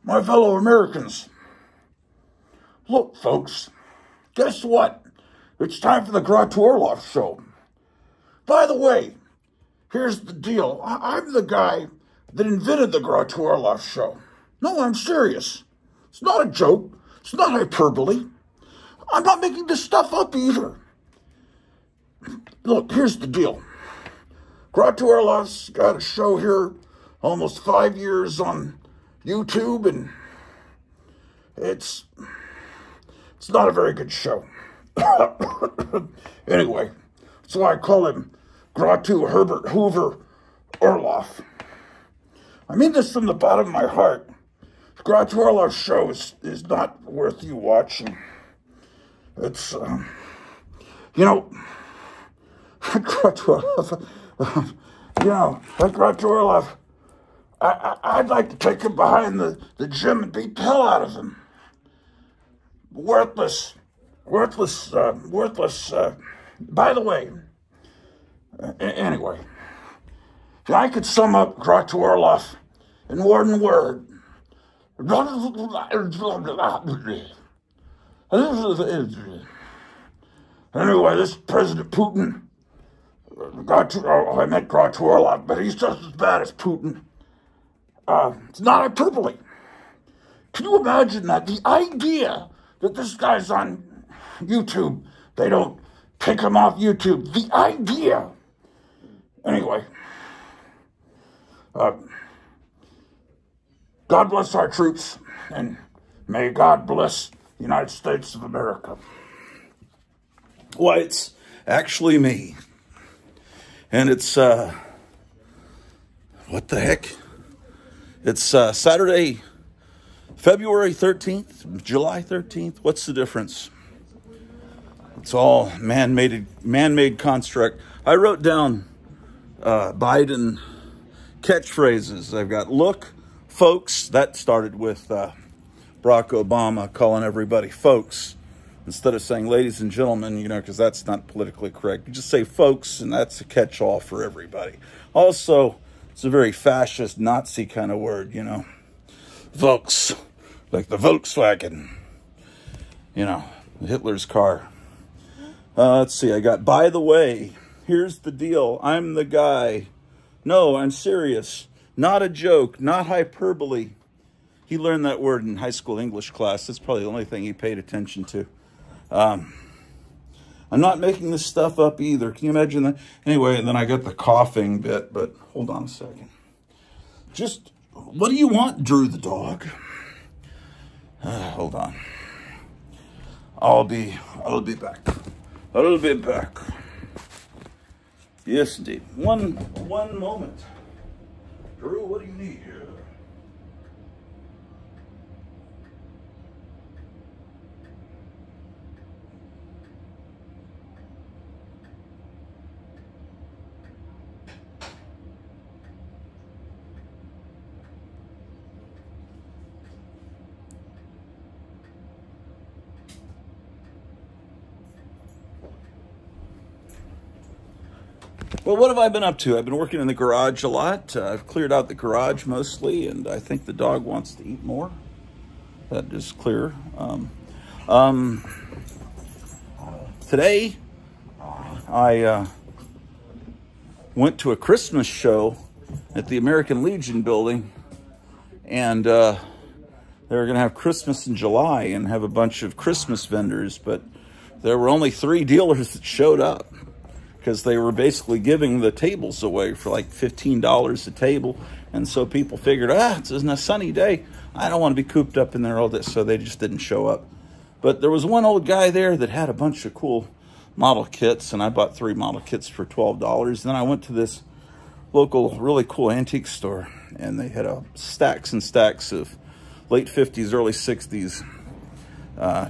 My fellow Americans, look, folks, guess what? It's time for the Orloff show. By the way, here's the deal. I'm the guy that invented the Orloff show. No, I'm serious. It's not a joke. It's not hyperbole. I'm not making this stuff up either. Look, here's the deal. Orloff's got a show here almost 5 years on YouTube, and it's not a very good show. Anyway, so I call him Gratu Herbert Hoover Orloff. I mean this from the bottom of my heart. Gratu Orloff's show is not worth you watching. It's, Gratu Orloff, Gratu Orloff, I'd like to take him behind the gym and beat the hell out of him. Worthless. By the way, anyway, if I could sum up Gratu Orloff in one word. Anyway, this President Putin, I meant Gratu Orloff, but he's just as bad as Putin. It's not hyperbole. Can you imagine that? The idea that this guy's on YouTube, they don't pick him off YouTube. The idea. Anyway, God bless our troops, and may God bless the United States of America. Why, it's actually me. And it's, what the heck? It's Saturday, February 13th, July 13th. What's the difference? It's all man-made construct. I wrote down Biden catchphrases. I've got look, folks. That started with Barack Obama calling everybody folks instead of saying ladies and gentlemen, because that's not politically correct. You just say folks, and that's a catch-all for everybody. Also, it's a very fascist Nazi kind of word, Volks, like the Volkswagen, Hitler's car. Let's see, I got, by the way, here's the deal. I'm the guy. No, I'm serious. Not a joke, not hyperbole. He learned that word in high school English class. That's probably the only thing he paid attention to. I'm not making this stuff up either. Can you imagine that? Anyway, and then I got the coughing bit, but hold on a second. Just, what do you want, Drew the dog? Hold on. I'll be back. I'll be back. Yes, indeed. One moment. Drew, what do you need here? Well, what have I been up to? I've been working in the garage a lot. I've cleared out the garage mostly, and I think the dog wants to eat more. That is clear. Today, I went to a Christmas show at the American Legion building, and they were going to have Christmas in July and have a bunch of Christmas vendors, but there were only 3 dealers that showed up, because they were basically giving the tables away for like $15 a table. And so people figured, it's a sunny day. I don't want to be cooped up in there all day. So they just didn't show up. But there was one old guy there that had a bunch of cool model kits. And I bought 3 model kits for $12. Then I went to this local really cool antique store. And they had stacks and stacks of late 50s, early 60s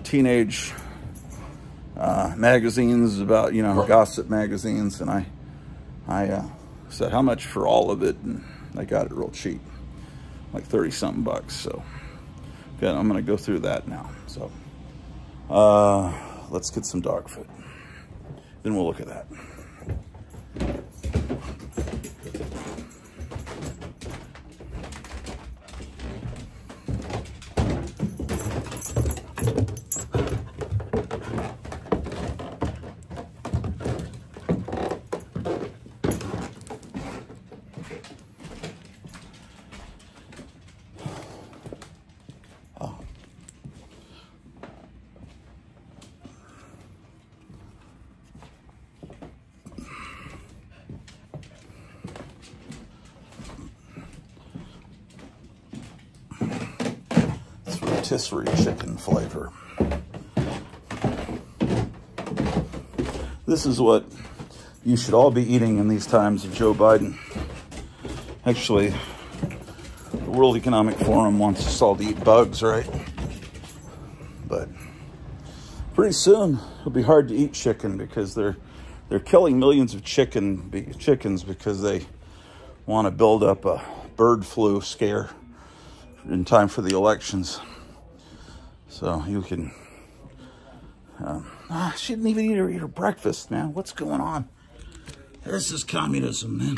teenage magazines about, gossip magazines, and I said, how much for all of it? And I got it real cheap, like 30-something bucks. So, good, I'm going to go through that now. So, let's get some dog food. Then we'll look at that. rotisserie chicken flavor. This is what you should all be eating in these times of Joe Biden. Actually, the World Economic Forum wants us all to eat bugs, right? But pretty soon it'll be hard to eat chicken because they're killing millions of chickens because they want to build up a bird flu scare in time for the elections. So you can... she didn't even eat her breakfast, man. What's going on? This is communism, man.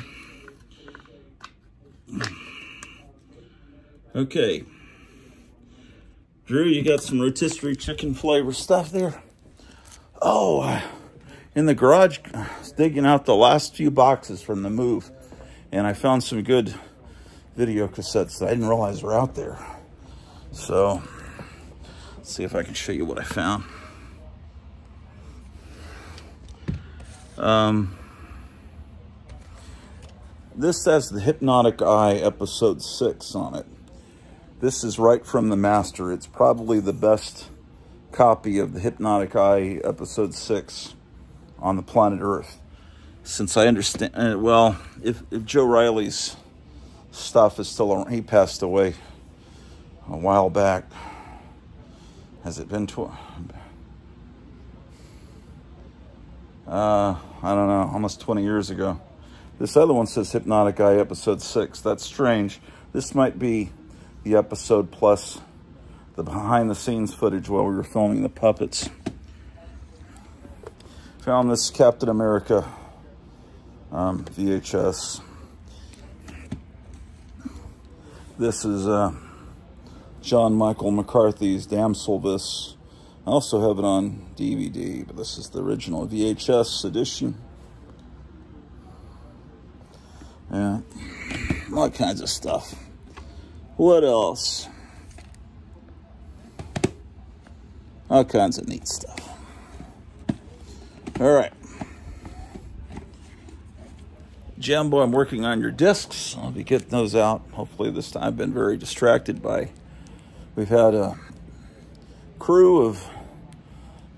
Okay. Drew, you got some rotisserie chicken flavor stuff there? Oh, in the garage, I was digging out the last few boxes from the move, and I found some good video cassettes that I didn't realize were out there. So, let's see if I can show you what I found. This has the Hypnotic Eye episode 6 on it. This is right from the master. It's probably the best copy of the Hypnotic Eye episode 6 on the planet Earth. Since I understand, well, if Joe Riley's stuff is still around, he passed away a while back. Has it been I don't know, almost 20 years ago. This other one says Hypnotic Eye episode 6. That's strange. This might be the episode plus the behind-the-scenes footage while we were filming the puppets. Found this Captain America VHS. This is John Michael McCarthy's Damselvis. I also have it on DVD, but this is the original VHS edition. Yeah, all kinds of stuff. What else? All kinds of neat stuff. All right. Jumbo, I'm working on your discs. I'll be getting those out. Hopefully this time. I've been very distracted by... We've had a crew of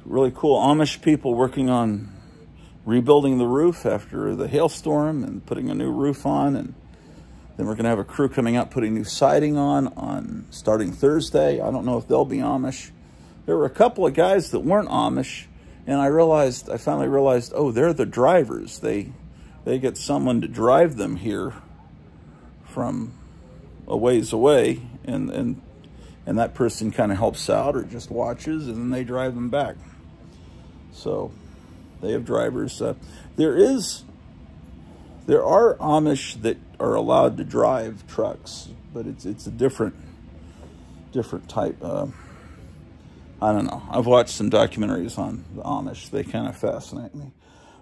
really cool Amish people working on rebuilding the roof after the hailstorm and putting a new roof on, and then we're going to have a crew coming out putting new siding on starting Thursday. I don't know if they'll be Amish. There were a couple of guys that weren't Amish, and I finally realized, oh, they're the drivers. They get someone to drive them here from a ways away, and that person kind of helps out or just watches, and then they drive them back. So they have drivers. There are Amish that are allowed to drive trucks, but it's a different type. I don't know. I've watched some documentaries on the Amish. They kind of fascinate me.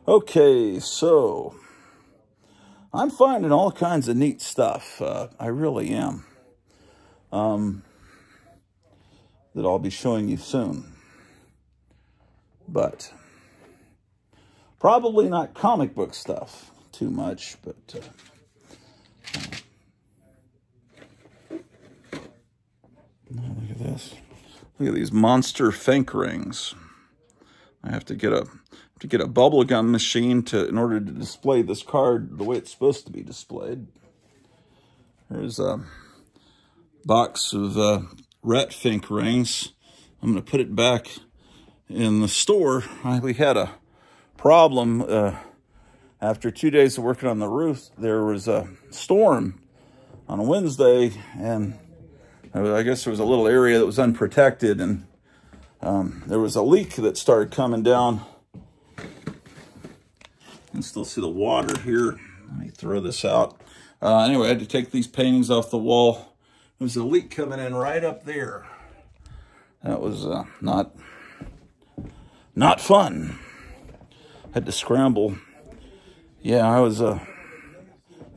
Okay, so I'm finding all kinds of neat stuff. I really am. That I'll be showing you soon. But probably not comic book stuff too much, but look at this. Look at these monster Fink rings. I have to get a bubblegum machine in order to display this card the way it's supposed to be displayed. There's a box of rat Fink rings. I'm going to put it back in the store. We had a problem after 2 days of working on the roof. There was a storm on a Wednesday, and I guess there was a little area that was unprotected, and there was a leak that started coming down. You can still see the water here. Let me throw this out. Anyway, I had to take these paintings off the wall. There was a leak coming in right up there. That was not fun. Had to scramble. Yeah, I was a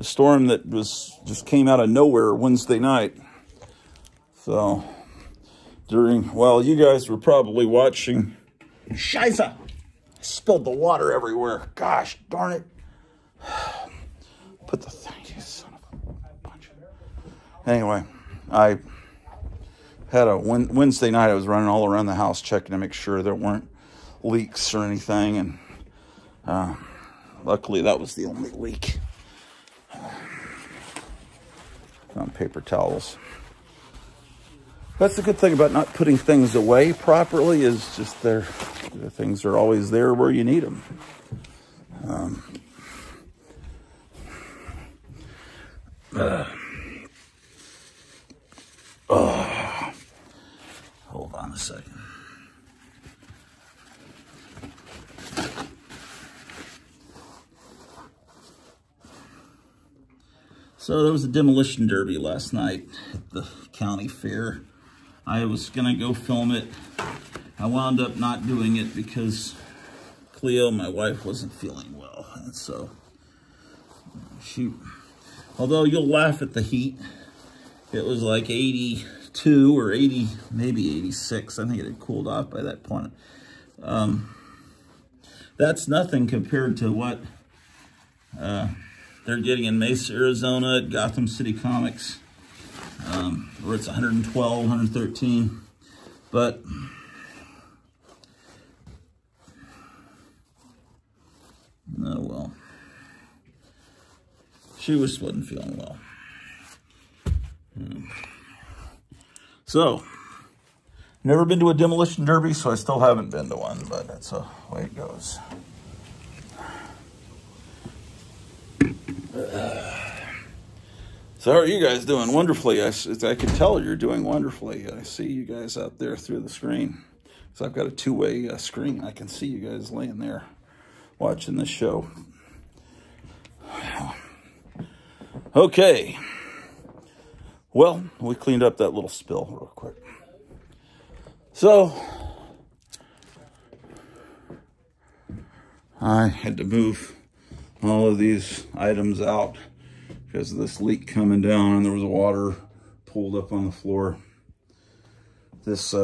storm that just came out of nowhere Wednesday night. So while you guys were probably watching, Scheiße! I spilled the water everywhere. Gosh darn it. Put the thing, you son of a bunch. Anyway, I had a Wednesday night. I was running all around the house checking to make sure there weren't leaks or anything, and luckily that was the only leak. On paper towels. That's the good thing about not putting things away properly, is just the things are always there where you need them. Hold on a second. So there was a demolition derby last night at the county fair. I was gonna go film it. I wound up not doing it because Cleo, my wife, wasn't feeling well. And so although you'll laugh at the heat, it was like 82 or 80, maybe 86. I think it had cooled off by that point. That's nothing compared to what they're getting in Mesa, Arizona at Gotham City Comics, where it's 112, 113. But oh well. She wasn't feeling well. So, never been to a demolition derby, so I still haven't been to one, but that's the way it goes. So how are you guys doing? Wonderfully. I can tell you're doing wonderfully. I see you guys out there through the screen. So I've got a two-way screen. I can see you guys laying there watching this show. Okay. Well, we cleaned up that little spill real quick. So I had to move all of these items out because of this leak coming down, and there was water pooled up on the floor. This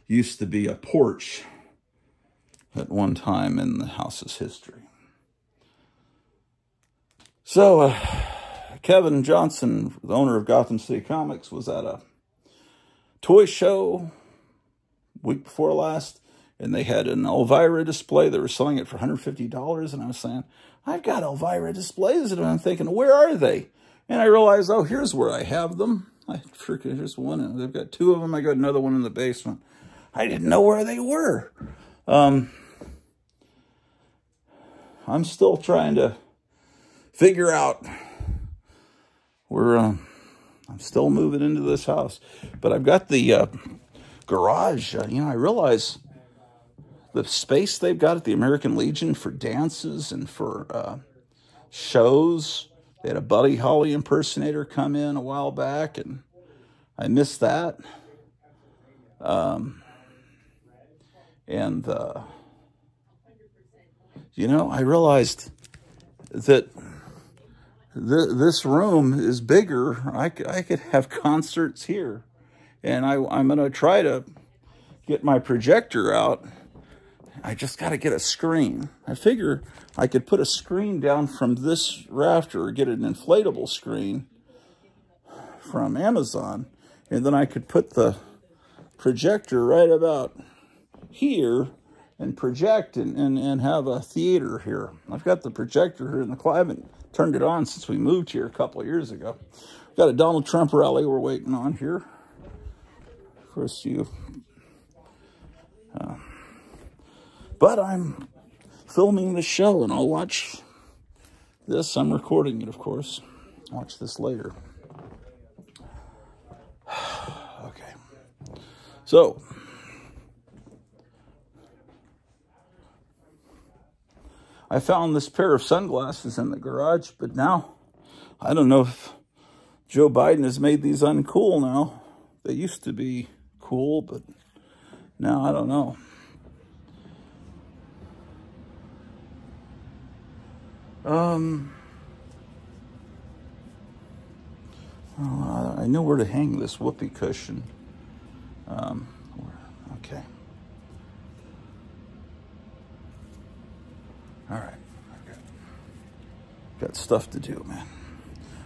used to be a porch at one time in the house's history. So Kevin Johnson, the owner of Gotham City Comics, was at a toy show week before last, and they had an Elvira display. They were selling it for $150, and I was saying, I've got Elvira displays, and I'm thinking, where are they? And I realized, oh, here's where I have them. Here's one, and they've got two of them. I got another one in the basement. I didn't know where they were. I'm still trying to figure out where, I'm still moving into this house, but I've got the garage. I realize the space they've got at the American Legion for dances and for shows. They had a Buddy Holly impersonator come in a while back, and I missed that. I realized that this room is bigger. I could have concerts here, and I'm going to try to get my projector out. I just got to get a screen. I figure I could put a screen down from this rafter or get an inflatable screen from Amazon, and then I could put the projector right about here and project and have a theater here. I've got the projector here in the closet. I haven't turned it on since we moved here a couple of years ago. We've got a Donald Trump rally we're waiting on here. Of course, but I'm filming the show, and I'll watch this. I'm recording it, of course. Watch this later. Okay. So, I found this pair of sunglasses in the garage, but now I don't know if Joe Biden has made these uncool now. They used to be cool, but now I don't know. I know where to hang this whoopee cushion. Okay. All right. Got stuff to do, man.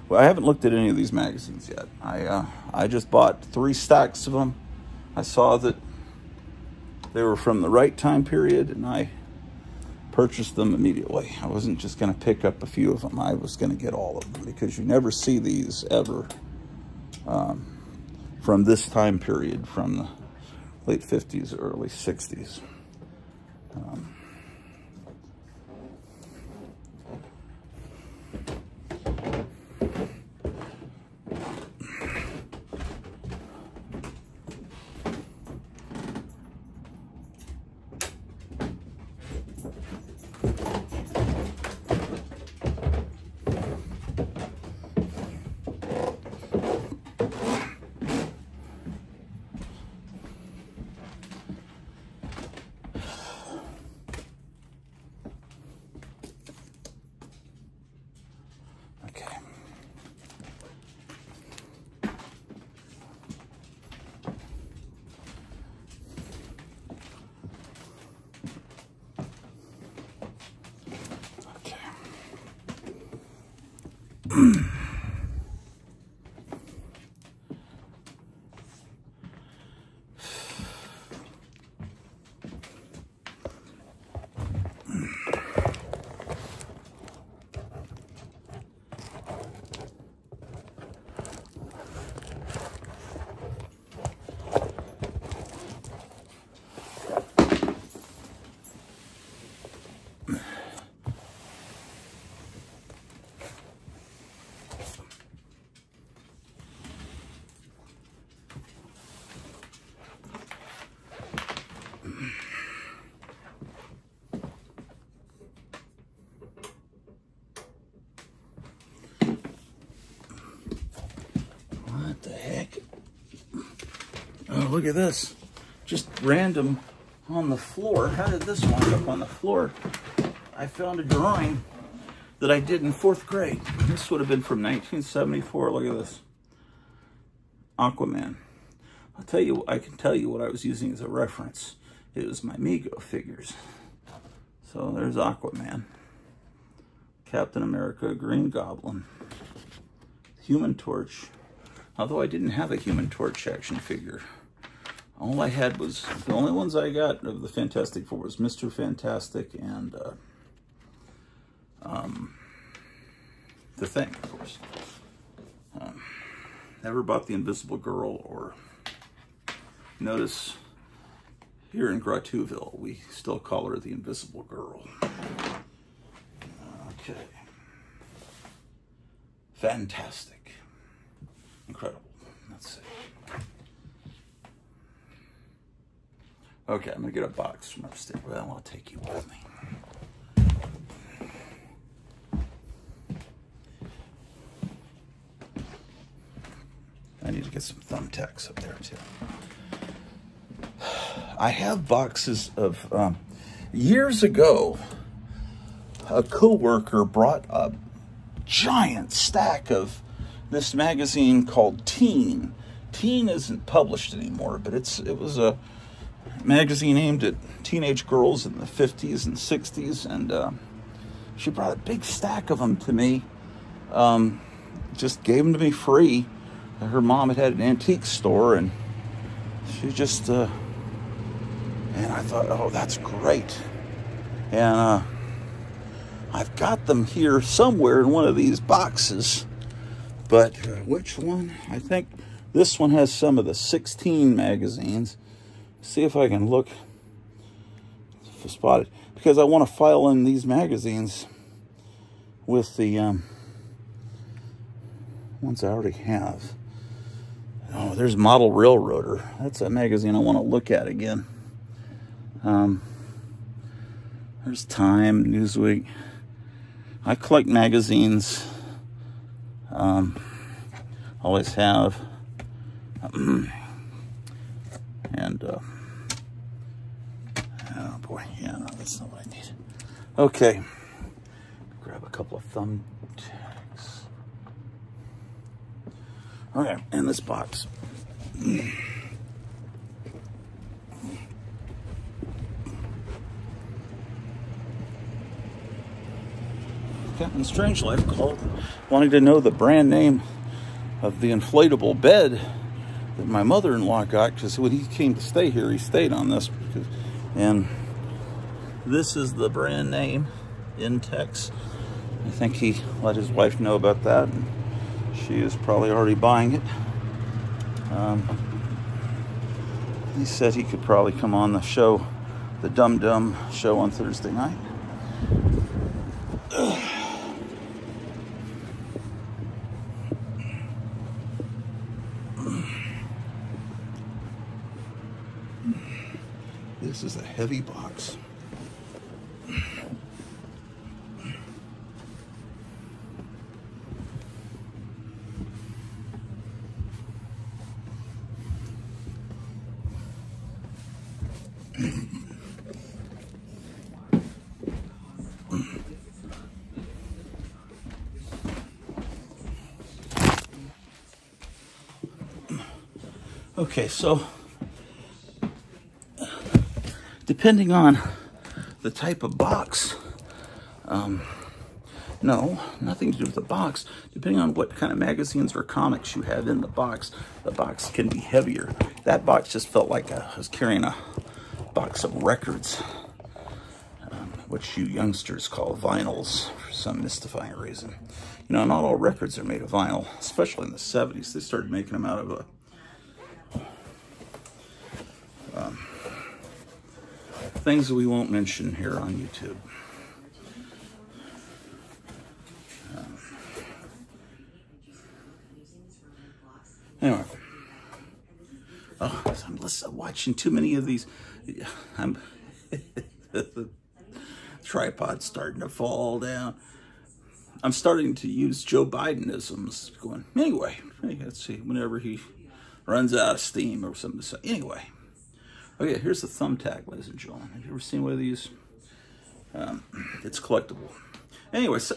Well, I haven't looked at any of these magazines yet. I just bought 3 stacks of them. I saw that they were from the right time period, and I purchased them immediately. I wasn't just going to pick up a few of them. I was going to get all of them, because you never see these ever from this time period, from the late 50s, early 60s. What the heck? Oh, look at this. Just random on the floor. How did this wind up on the floor? I found a drawing that I did in 4th grade. This would have been from 1974. Look at this. Aquaman. I can tell you what I was using as a reference. It was my Mego figures. So there's Aquaman, Captain America, Green Goblin, Human Torch. Although I didn't have a Human Torch action figure. All I had was, the only ones I got of the Fantastic Four was Mr. Fantastic and the Thing, of course. Never bought the Invisible Girl, or notice here in Grotuville, we still call her the Invisible Girl. Okay. Fantastic. Incredible. Let's see. Okay, I'm going to get a box from upstairs. Well, I'll take you with me. I need to get some thumbtacks up there, too. I have boxes of... years ago, a co-worker brought a giant stack of this magazine called Teen. Teen isn't published anymore, but it was a magazine aimed at teenage girls in the 50s and 60s, and she brought a big stack of them to me. Just gave them to me free. Her mom had an antique store, and she just, and I thought, oh, that's great. And I've got them here somewhere in one of these boxes, but which one? I think this one has some of the 16 magazines. See if I can look for spotted, because I want to file in these magazines with the ones I already have. Oh, there's Model Railroader. That's a magazine I want to look at again. There's Time, Newsweek. I collect magazines. Always have. And, oh boy, yeah, no, that's not what I need. Okay. Grab a couple of thumbtacks. Okay, in this box. Captain Strangelove called, wanting to know the brand name of the inflatable bed that my mother-in-law got, because when he came to stay here, he stayed on this. And this is the brand name, Intex. I think he let his wife know about that, and she is probably already buying it. He said he could probably come on the show, the Dum Dum show on Thursday night. This is a heavy box. Okay, so depending on the type of box, no, nothing to do with the box. Depending on what kind of magazines or comics you have in the box can be heavier. That box just felt like I was carrying a box of records, which you youngsters call vinyls for some mystifying reason. You know, not all records are made of vinyl, especially in the 70s. They started making them out of things that we won't mention here on YouTube. Anyway, I'm watching too many of these. The tripod's starting to fall down. I'm starting to use Joe Bidenisms. Going anyway. Let's see. Whenever he runs out of steam or something to say. Anyway. Okay, here's the thumbtack, ladies and gentlemen. Have you ever seen one of these? It's collectible. Anyway, so,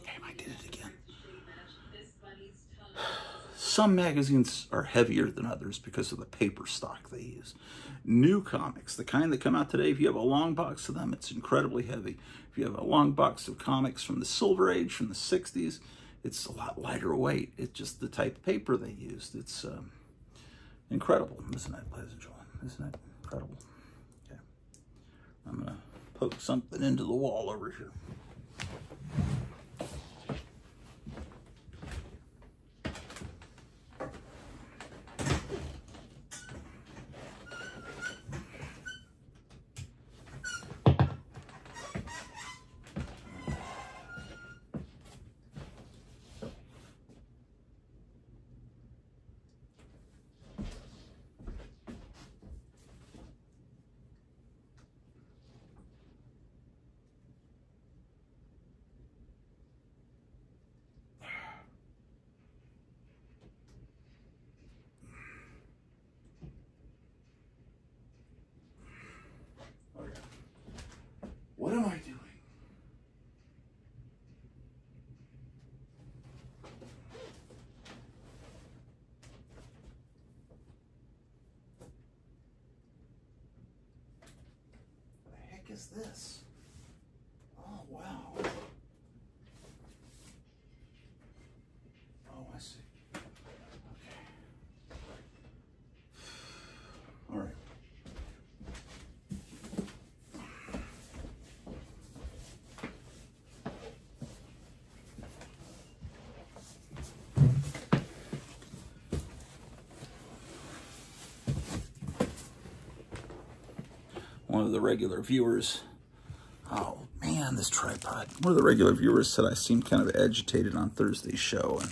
damn, I did it again. Some magazines are heavier than others because of the paper stock they use. New comics, the kind that come out today, if you have a long box of them, it's incredibly heavy. If you have a long box of comics from the Silver Age, from the 60s, it's a lot lighter weight. It's just the type of paper they used. It's incredible, isn't it, ladies and gentlemen? Isn't that incredible? Okay. I'm going to poke something into the wall over here. What am I doing? What the heck is this? Oh, wow. Oh, I see. Okay. All right. One of the regular viewers, oh man, this tripod. One of the regular viewers said I seemed kind of agitated on Thursday's show,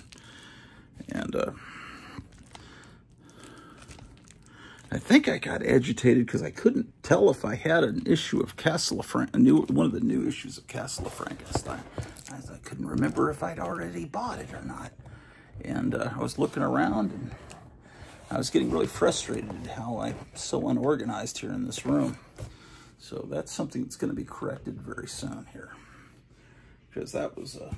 and I think I got agitated because I couldn't tell if I had an issue of Castle of one of the new issues of Castle of Frankenstein. I couldn't remember if I'd already bought it or not, and I was looking around and I was getting really frustrated at how I'm so unorganized here in this room. So that's something that's going to be corrected very soon here, because that was an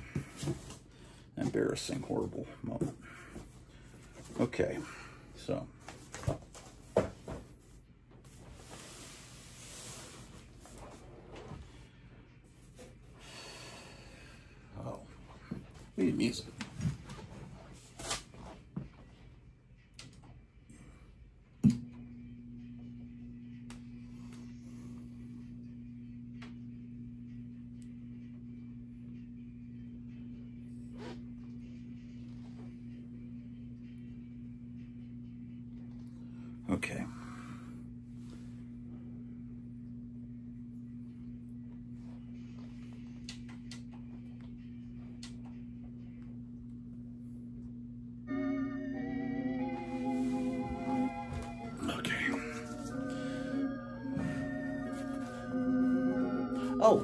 embarrassing, horrible moment. Okay, so. Okay. Okay. Oh,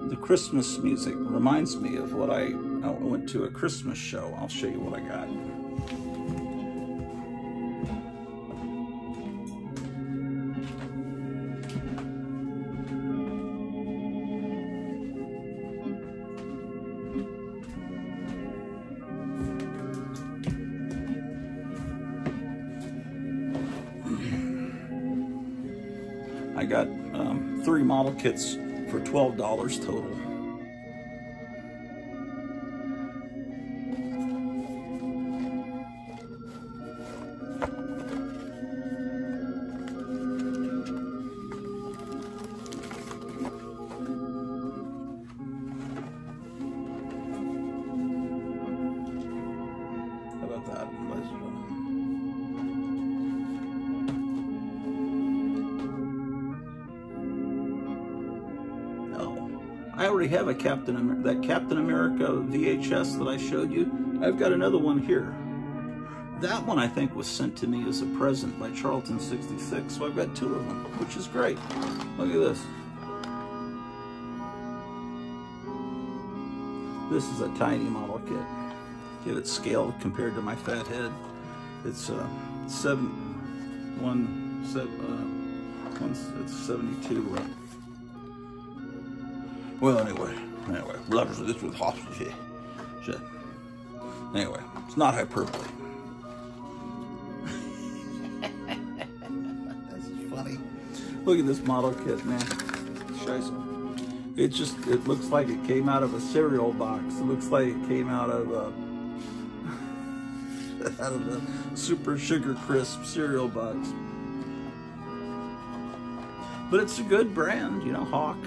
the Christmas music reminds me of what I went to a Christmas show. I'll show you what I got. I got 3 model kits for $12 total. How about that? I already have a Captain America VHS that I showed you. I've got another one here. That one I think was sent to me as a present by Charlton 66, so I've got 2 of them, which is great. Look at this. This is a tiny model kit. Give it scale compared to my fat head. It's it's 72. Well, anyway, this was hostage. Shit. Anyway, it's not hyperbole. That's funny. Look at this model kit, man. Scheiße. It looks like it came out of a cereal box. It looks like it came out of a Super Sugar Crisp cereal box. But it's a good brand, you know, Hawk.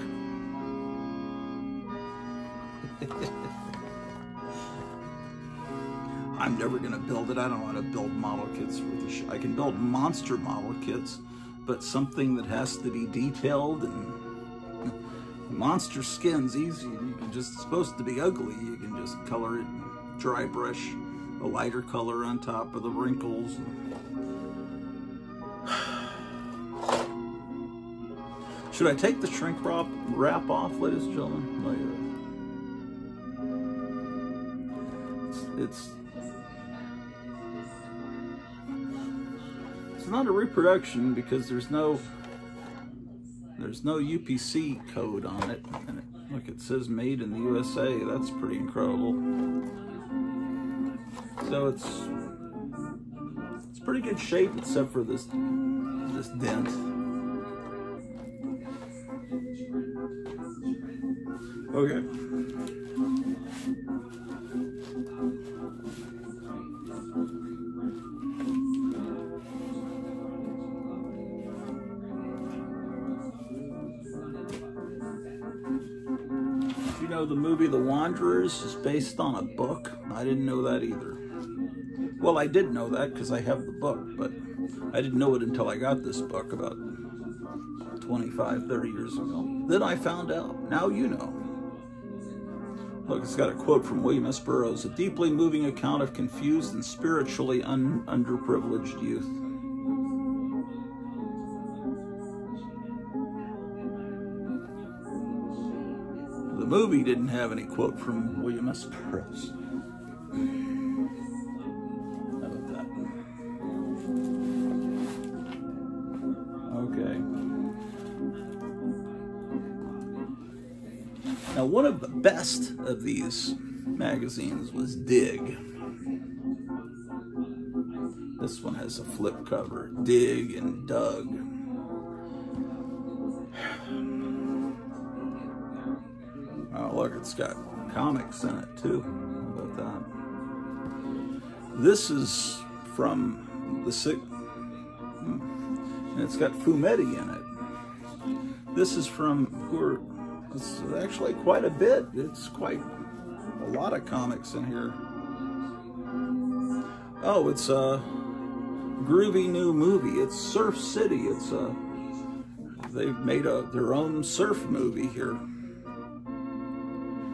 I'm never going to build it. I don't want to build model kits for the show. I can build monster model kits, but something that has to be detailed, and monster skin's easy. You can just, it's supposed to be ugly. You can just color it, dry brush a lighter color on top of the wrinkles. Should I take the shrink wrap off, ladies and gentlemen? Look at that. It's not a reproduction because there's no UPC code on it. And look, it says made in the USA. That's pretty incredible. So it's pretty good shape except for this dent. Okay. You know, the movie The Wanderers is based on a book. I didn't know that either. Well, I did know that because I have the book, but I didn't know it until I got this book about 25, 30 years ago. Then I found out. Now you know. Look, it's got a quote from William S. Burroughs, a deeply moving account of confused and spiritually underprivileged youth. The movie didn't have any quote from William S. Burroughs. How about that? Okay. Now, one of the best of these magazines was Dig. This one has a flip cover. Dig and Doug. Oh, look, it's got comics in it, too. How about that? This is from the and it's got Fumetti in it. This is from it's actually quite a bit. It's quite a lot of comics in here. Oh, it's groovy new movie. It's Surf City. They've made their own surf movie here.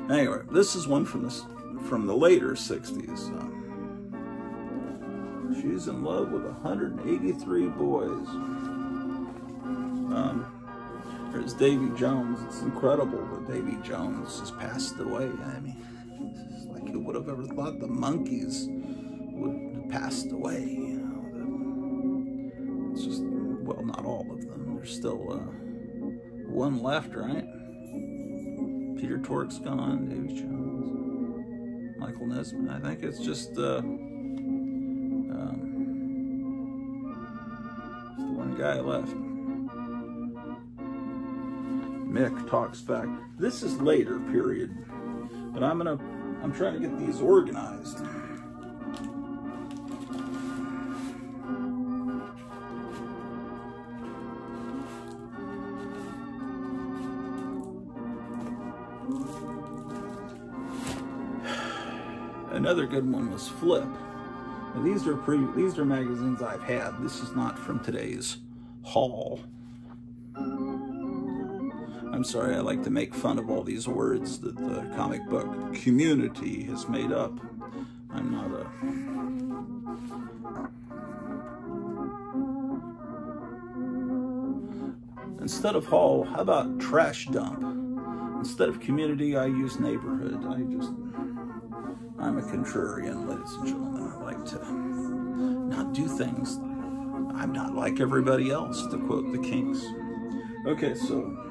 Anyway, this is one from the later 60s. She's in love with 183 boys. There's Davy Jones. It's incredible that Davy Jones has passed away. I mean, it's like who would have ever thought the Monkees would have passed away? You know, it's just, well, not all of them. There's still one left, right? Peter Tork's gone. Davy Jones, Michael Nesmith. I think it's just the one guy left. Mick talks back. This is later period, but I'm trying to get these organized. Another good one was Flip. Now, these are magazines I've had. This is not from today's haul. I'm sorry, I like to make fun of all these words that the comic book community has made up. I'm not a... Instead of haul, how about trash dump? Instead of community, I use neighborhood. I'm a contrarian, ladies and gentlemen. I like to not do things. I'm not like everybody else, to quote the Kinks. Okay, so...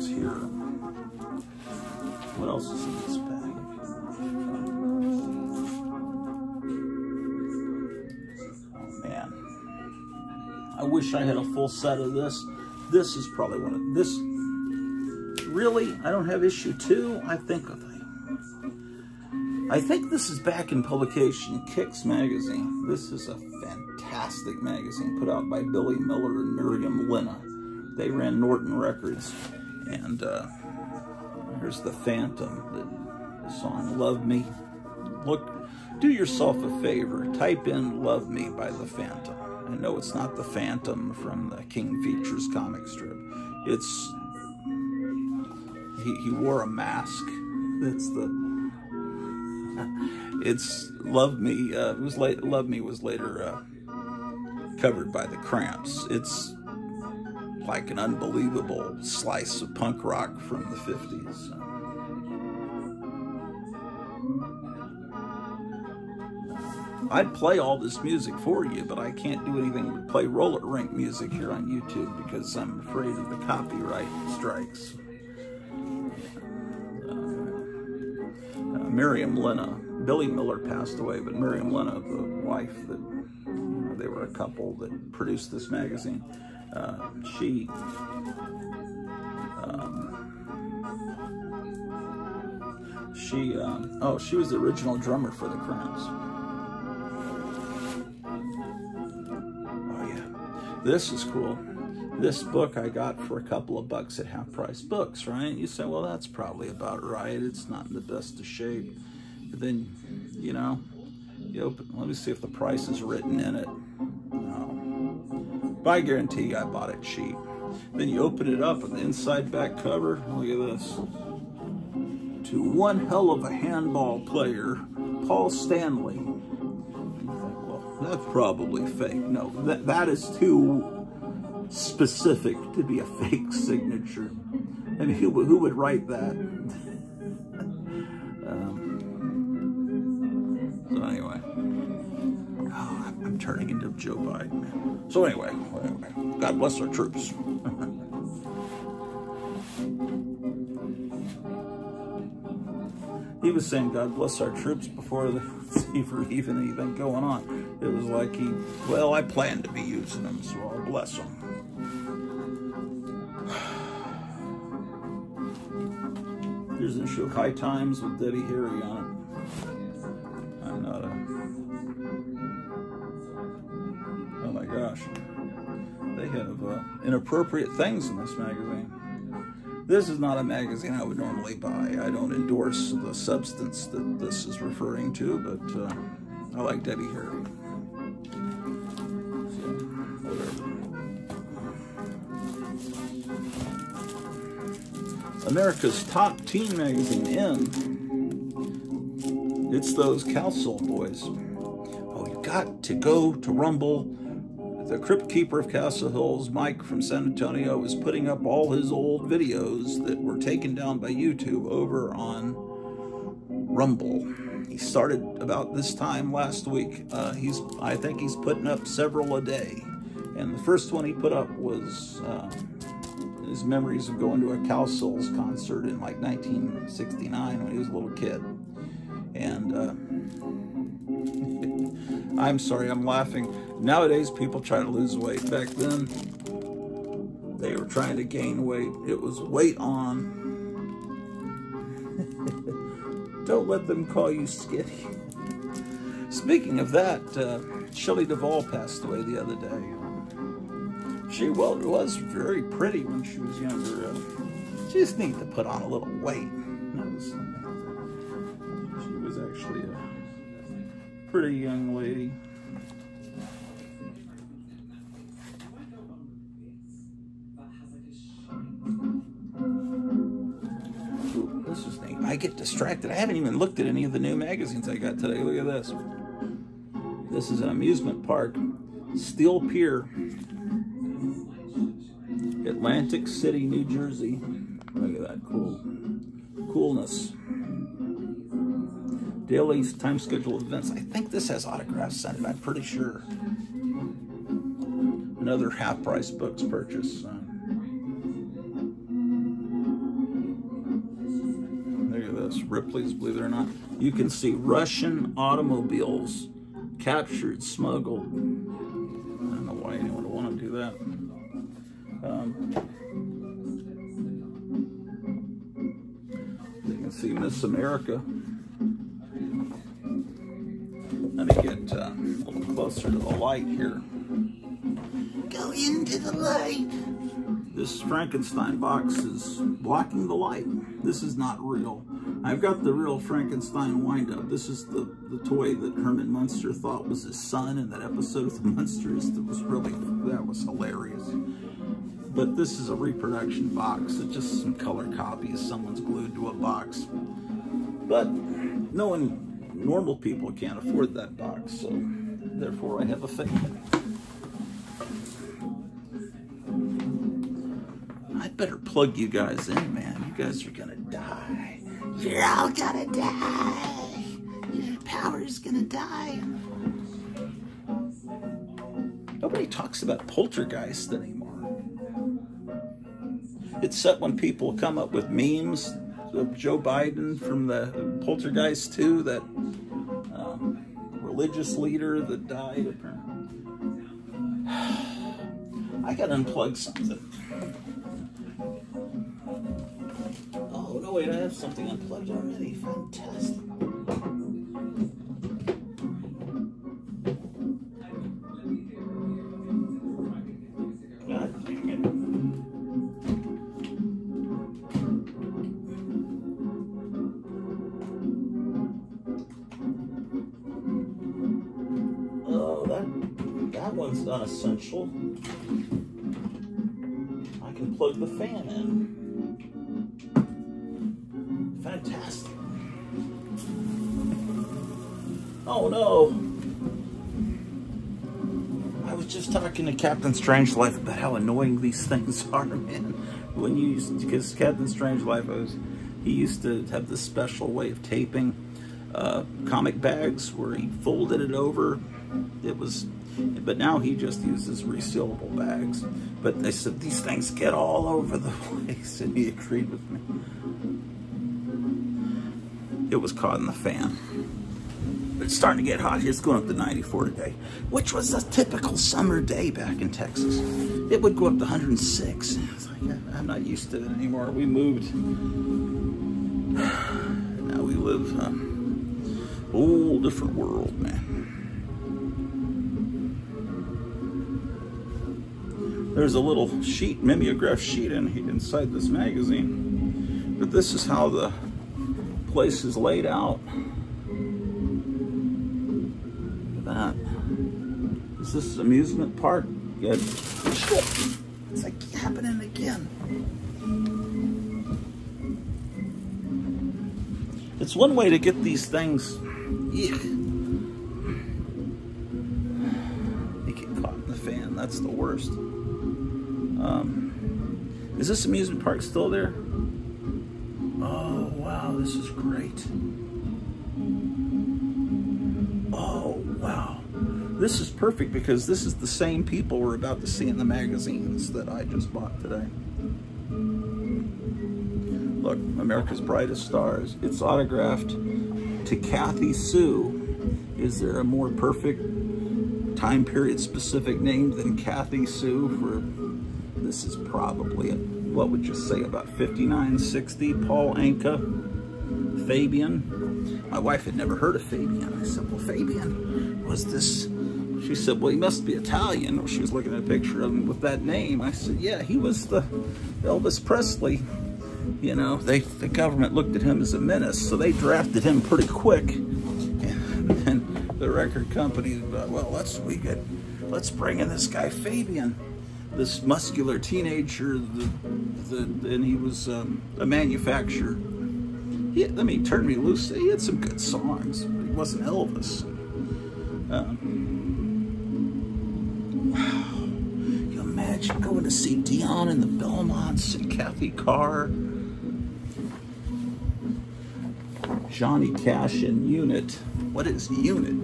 here. What else is in this bag? Oh man, I wish I had a full set of this. This is probably one of this. Really, I don't have issue 2. I think this is back in publication, Kicks magazine. This is a fantastic magazine put out by Billy Miller and Miriam Lena. They ran Norton Records. And here's the Phantom, the song Love Me. Look, do yourself a favor, type in Love Me by the Phantom. I know it's not the Phantom from the King Features comic strip. It's, he wore a mask. It's Love Me. Love Me was later covered by the Cramps. It's like an unbelievable slice of punk rock from the 50s. I'd play all this music for you, but I can't do anything but play roller rink music here on YouTube because I'm afraid of the copyright strikes. Miriam Lena, Billy Miller passed away, but Miriam Lena, the wife that, they were a couple that produced this magazine. She was the original drummer for the Cramps. Oh yeah, this is cool. This book I got for a couple of bucks at Half Price Books, right? You say, well, that's probably about right. It's not in the best of shape. But then, you know, you open, let me see if the price is written in it. I guarantee you I bought it cheap. Then you open it up and the inside back cover, look at this. To one hell of a handball player, Paul Stanley. And you think, well, that's probably fake. No, that is too specific to be a fake signature. I mean, who would write that? So anyway. Oh, I'm turning into Joe Biden. So anyway, God bless our troops. He was saying God bless our troops before there was even anything going on. It was like well, I plan to be using them, so I'll bless them. Here's an issue of High Times with Debbie Harry on it. I'm not a... Oh my gosh. They have inappropriate things in this magazine. This is not a magazine I would normally buy. I don't endorse the substance that this is referring to, but I like Debbie Harry. So, whatever. America's top teen magazine, in. It's those Cowsill boys. Oh, you got to go to Rumble. The Crypt Keeper of Castle Hills, Mike from San Antonio, is putting up all his old videos that were taken down by YouTube over on Rumble. He started about this time last week. I think he's putting up several a day. And the first one he put up was his memories of going to a Cowsills concert in like 1969 when he was a little kid. And I'm sorry, I'm laughing. Nowadays, people try to lose weight. Back then, they were trying to gain weight. It was weight on. Don't let them call you skinny. Speaking of that, Shelley Duvall passed away the other day. She was very pretty when she was younger. She just needed to put on a little weight. She was actually a pretty young lady. Ooh, this is neat. I get distracted. I haven't even looked at any of the new magazines I got today. Look at this. This is an amusement park. Steel Pier. Atlantic City, New Jersey. Look at that coolness. Daily time schedule events. I think this has autographs sent it, I'm pretty sure. Another half-price books purchase. Look at this. Ripley's, believe it or not. You can see Russian automobiles captured, smuggled. I don't know why anyone would want to do that. You can see Miss America. Let me get a little closer to the light here. Go into the light. This Frankenstein box is blocking the light. This is not real. I've got the real Frankenstein wind-up. This is the toy that Herman Munster thought was his son in that episode of the Munsters. That was hilarious. But this is a reproduction box. It's just some color copies someone's glued to a box. But normal people can't afford that box, so therefore I have a fake. I better plug you guys in, man. You guys are gonna die. You're all gonna die. Your power's gonna die. Nobody talks about Poltergeist anymore. It's set when people come up with memes of Joe Biden from the Poltergeist 2, that religious leader that died, apparently. I gotta unplug something. Oh, no, wait, I have something unplugged already. Fantastic. God dang it. That one's unessential. I can plug the fan in. Fantastic. Oh no. I was just talking to Captain Strangelove about how annoying these things are, man. Because Captain Strangelove, he used to have this special way of taping comic bags where he folded it over. But now he just uses resealable bags. But they said these things get all over the place, and he agreed with me. It was caught in the fan. But it's starting to get hot. It's going up to 94 today, which was a typical summer day back in Texas. It would go up to 106. It's like, I'm not used to it anymore. We moved. Now we live whole different world, man. there's a little sheet, mimeograph sheet inside this magazine. But this is how the place is laid out. Look at that. Is this an amusement park? Good. It's like happening again. It's one way to get these things. Yeah. They get caught in the fan. That's the worst. Is this amusement park still there? Oh, wow, this is great. Oh, wow. This is perfect because this is the same people we're about to see in the magazines that I just bought today. Look, America's Brightest Stars. It's autographed to Kathy Sue. Is there a more perfect time period specific name than Kathy Sue for, this is probably, what would you say, about 59, 60, Paul Anka, Fabian. My wife had never heard of Fabian. I said, well, Fabian, was this, she said, well, he must be Italian. She was looking at a picture of him with that name. I said, yeah, he was the Elvis Presley. You know, the government looked at him as a menace, so they drafted him pretty quick. And then the record company thought, well, let's bring in this guy Fabian, this muscular teenager, and he was a manufacturer. Let me turn me loose. He had some good songs, but he wasn't Elvis. Wow, you imagine going to see Dion and the Belmonts and Kathy Carr, Johnny Cash and Unit. What is Unit?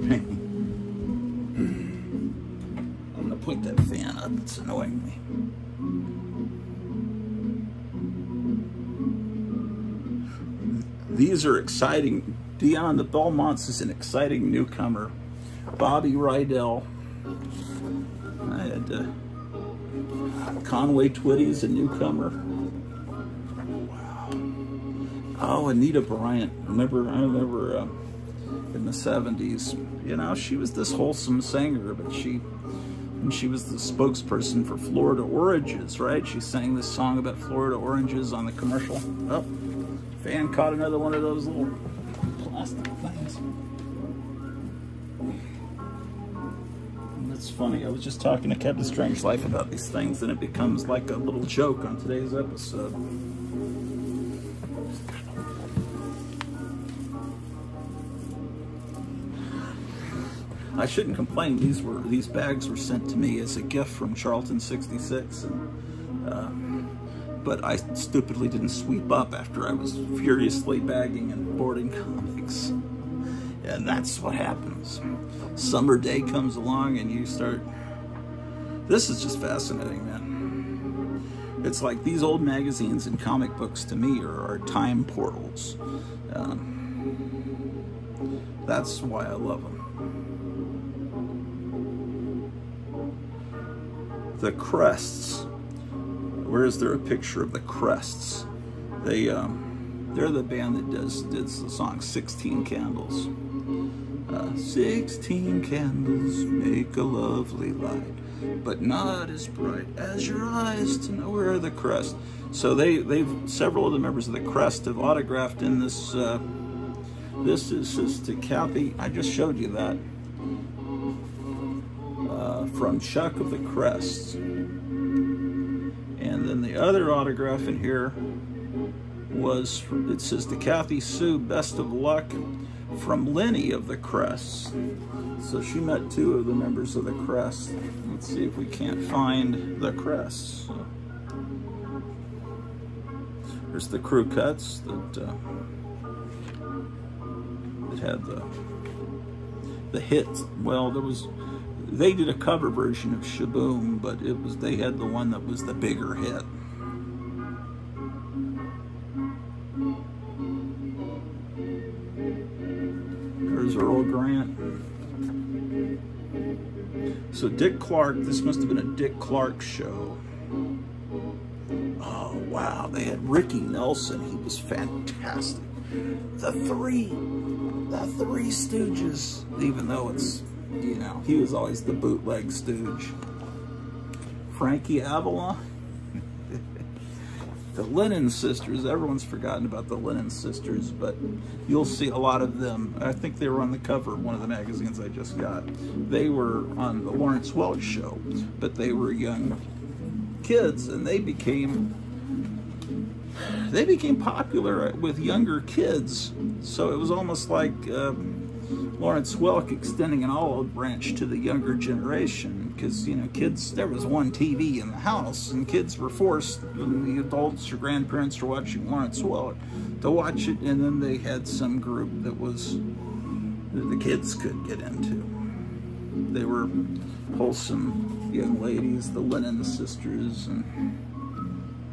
I'm gonna point that fan up, it's annoying me. These are exciting. Dion and the Belmonts is an exciting newcomer. Bobby Rydell. I had Conway Twitty's a newcomer. Wow. Oh, Anita Bryant. I remember in the 70s, you know, she was this wholesome singer, but she was the spokesperson for Florida Oranges, right? She sang this song about Florida oranges on the commercial. Oh, fan caught another one of those little plastic things. And that's funny. I was just talking to Captain Strange-Life about these things, and it becomes like a little joke on today's episode. I shouldn't complain. These bags were sent to me as a gift from Charlton 66, but I stupidly didn't sweep up after I was furiously bagging and boarding comics, and that's what happens. Summer day comes along and you start. This is just fascinating, man. It's like these old magazines and comic books to me are time portals. That's why I love them. The Crests. Where is there a picture of the Crests? They're the band that did the song 16 Candles. 16 candles make a lovely light, but not as bright as your eyes to know where the crest. So several of the members of the Crest have autographed in this. This is to Kathy. I just showed you that. From Chuck of the Crests. And then the other autograph in here was, it says to Kathy Sue, best of luck, from Lenny of the Crests. So she met two of the members of the Crest. Let's see if we can't find the Crests. So there's the crew cuts that had the hits. Well, they did a cover version of Shaboom, but they had the one that was the bigger hit. There's Earl Grant. So Dick Clark, this must have been a Dick Clark show. Oh, wow, they had Ricky Nelson. He was fantastic. The Three Stooges, even though it's, you know, he was always the bootleg stooge. Frankie Avalon. The Lennon sisters, everyone's forgotten about the Lennon sisters, but you'll see a lot of them. I think they were on the cover of one of the magazines I just got. They were on the Lawrence Welk show, but they were young kids, and they became popular with younger kids. So it was almost like Lawrence Welk extending an olive branch to the younger generation, because, you know, kids, there was one TV in the house, and kids were forced, when the adults or grandparents were watching Lawrence Welk, to watch it, and then they had some group that the kids could get into. They were wholesome young ladies, the Lennon sisters, and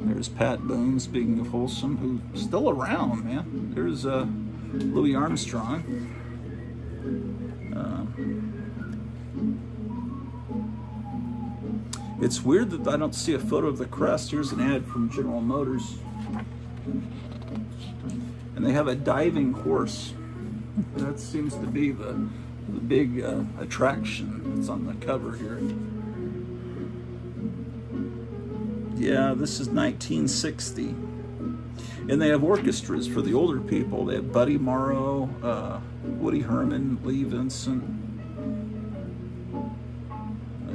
there's Pat Boone, speaking of wholesome, who's still around, man. There's Louis Armstrong. It's weird that I don't see a photo of the crest. Here's an ad from General Motors. And they have a diving horse. That seems to be the big attraction that's on the cover here. Yeah, this is 1960. And they have orchestras for the older people. They have Buddy Morrow, Woody Herman, Lee Vincent,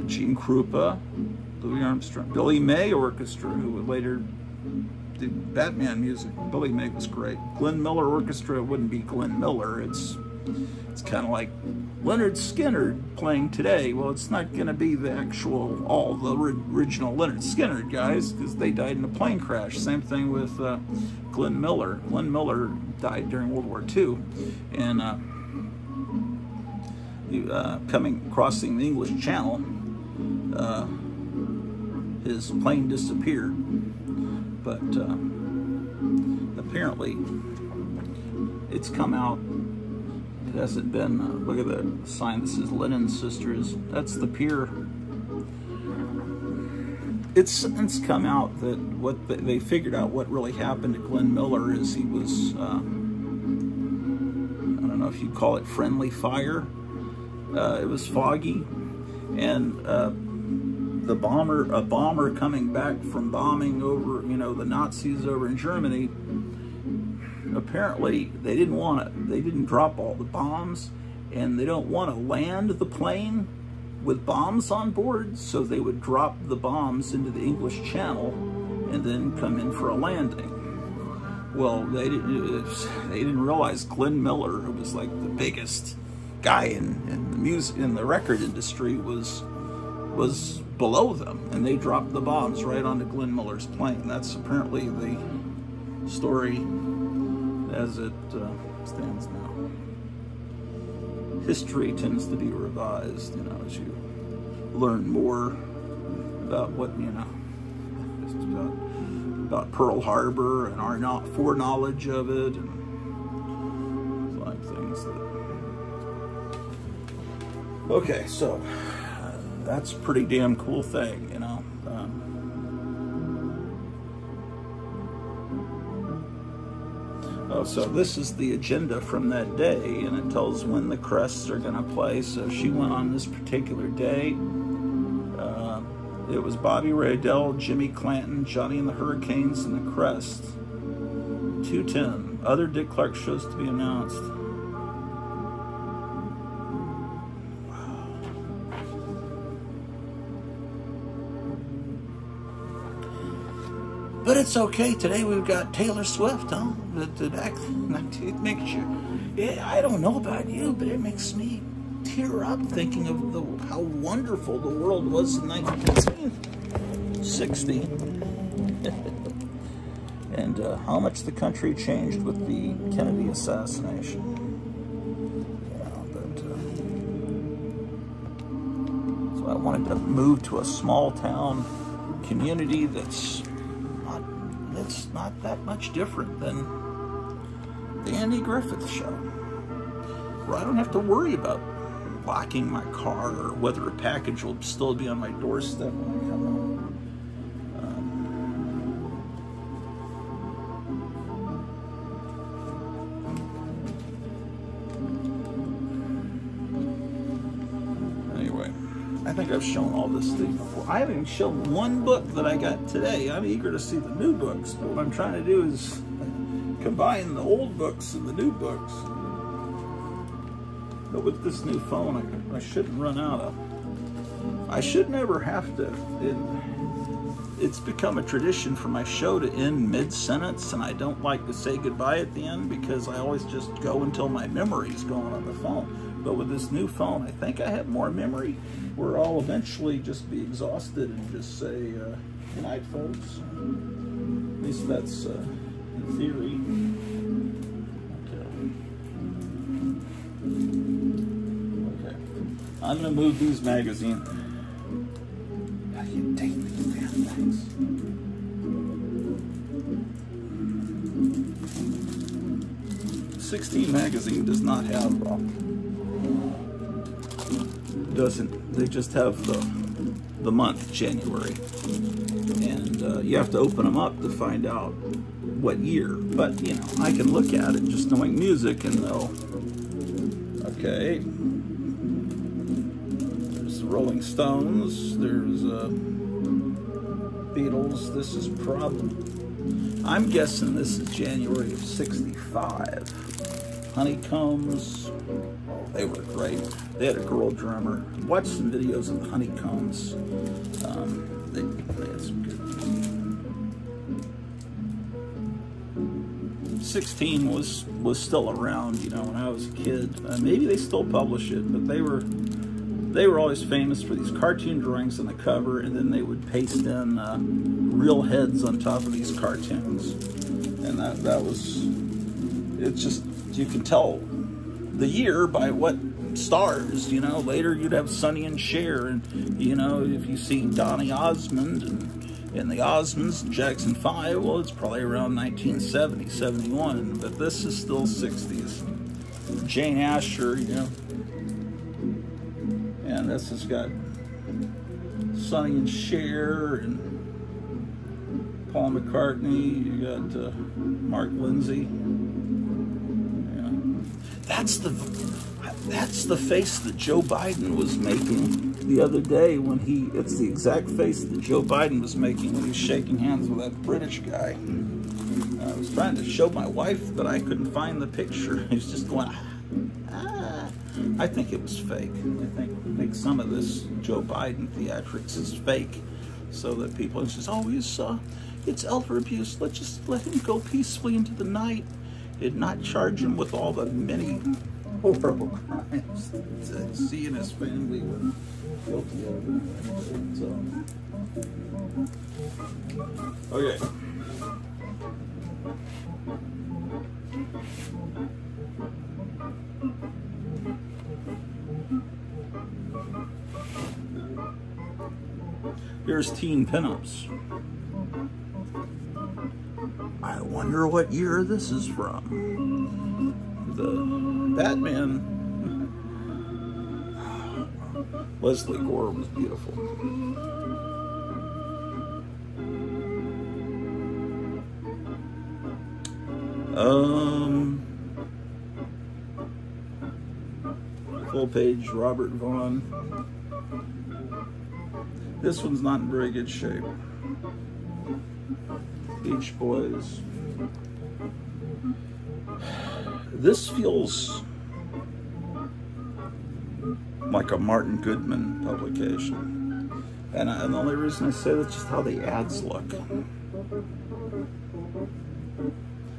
Gene Krupa, Louis Armstrong, Billy May Orchestra, who would later do Batman music. Billy May was great. Glenn Miller Orchestra wouldn't be Glenn Miller. It's kind of like Leonard Skinner playing today. Well, it's not going to be the all the original Leonard Skinner guys, because they died in a plane crash. Same thing with Glenn Miller. Glenn Miller died during World War II, and crossing the English Channel, his plane disappeared. But apparently it's come out. It hasn't been, look at the sign that says Lennon Sisters. That's the pier. It's come out that they figured out what really happened to Glenn Miller is he was, I don't know if you call it friendly fire. It was foggy, and a bomber coming back from bombing over, you know, the Nazis over in Germany, apparently they didn't drop all the bombs, and they don't want to land the plane with bombs on board, so they would drop the bombs into the English Channel and then come in for a landing. Well, they didn't realize Glenn Miller, who was like the biggest guy in the music, in the record industry, was below them, and they dropped the bombs right onto Glenn Miller's plane. That's apparently the story as it stands now. History tends to be revised, you know, as you learn more about what, you know, about Pearl Harbor and our foreknowledge of it, and like things that. Okay, so that's a pretty damn cool thing, you know. So this is the agenda from that day, and it tells when the Crests are going to play. So she went on this particular day. It was Bobby Radell, Jimmy Clanton, Johnny and the Hurricanes, and the Crests. 2:10. Other Dick Clark shows to be announced. But it's okay. Today we've got Taylor Swift, huh? It makes you. Yeah, I don't know about you, but it makes me tear up thinking of how wonderful the world was in 1960, and how much the country changed with the Kennedy assassination. So I wanted to move to a small town community that's not that much different than the Andy Griffith Show, where I don't have to worry about locking my car or whether a package will still be on my doorstep when I come home. Anyway, I think I've shown all this thing before. I haven't even shown one book that I got today. I'm eager to see the new books, but what I'm trying to do is combine the old books and the new books. But with this new phone, I shouldn't run out of. I should never have to. It's become a tradition for my show to end mid-sentence, and I don't like to say goodbye at the end because I always just go until my memory's going on the phone. But with this new phone, I think I have more memory where I'll eventually just be exhausted and just say, good night, folks. At least that's in theory. Okay. I'm going to move these magazines. How do you take these damn things? '16 magazine does not have they just have the month January, and you have to open them up to find out what year. But you know, I can look at it just knowing music and know. Okay, there's the Rolling Stones. There's Beatles. This is probably, I'm guessing this is January of '65. Honeycombs. They were great. They had a girl drummer. Watch some videos of the Honeycombs. They had some good. 16 was still around, you know, when I was a kid. Maybe they still publish it, but they were always famous for these cartoon drawings on the cover, and then they would paste in real heads on top of these cartoons, and that was. It's just, you can tell the year by what stars, you know. Later you'd have Sonny and Cher, and you know, if you see Donny Osmond and the Osmonds, Jackson 5, well, it's probably around 1970, 71, but this is still 60s. Jane Asher, you know, and this has got Sonny and Cher and Paul McCartney. You got Mark Lindsay. That's the face that Joe Biden was making the other day when it's the exact face that Joe Biden was making when he was shaking hands with that British guy. I was trying to show my wife, but I couldn't find the picture. He was just going, ah. I think it was fake. I think some of this Joe Biden theatrics is fake, so that people just, oh, it's elder abuse. Let's just let him go peacefully into the night. Did not charge him with all the many horrible crimes that he and his family were guilty of. Okay. Here's teen pinups. I wonder what year this is from. The Batman. Leslie Gore was beautiful. Full page Robert Vaughn. This one's not in very good shape. Beach Boys. This feels like a Martin Goodman publication. And the only reason I say that's just how the ads look.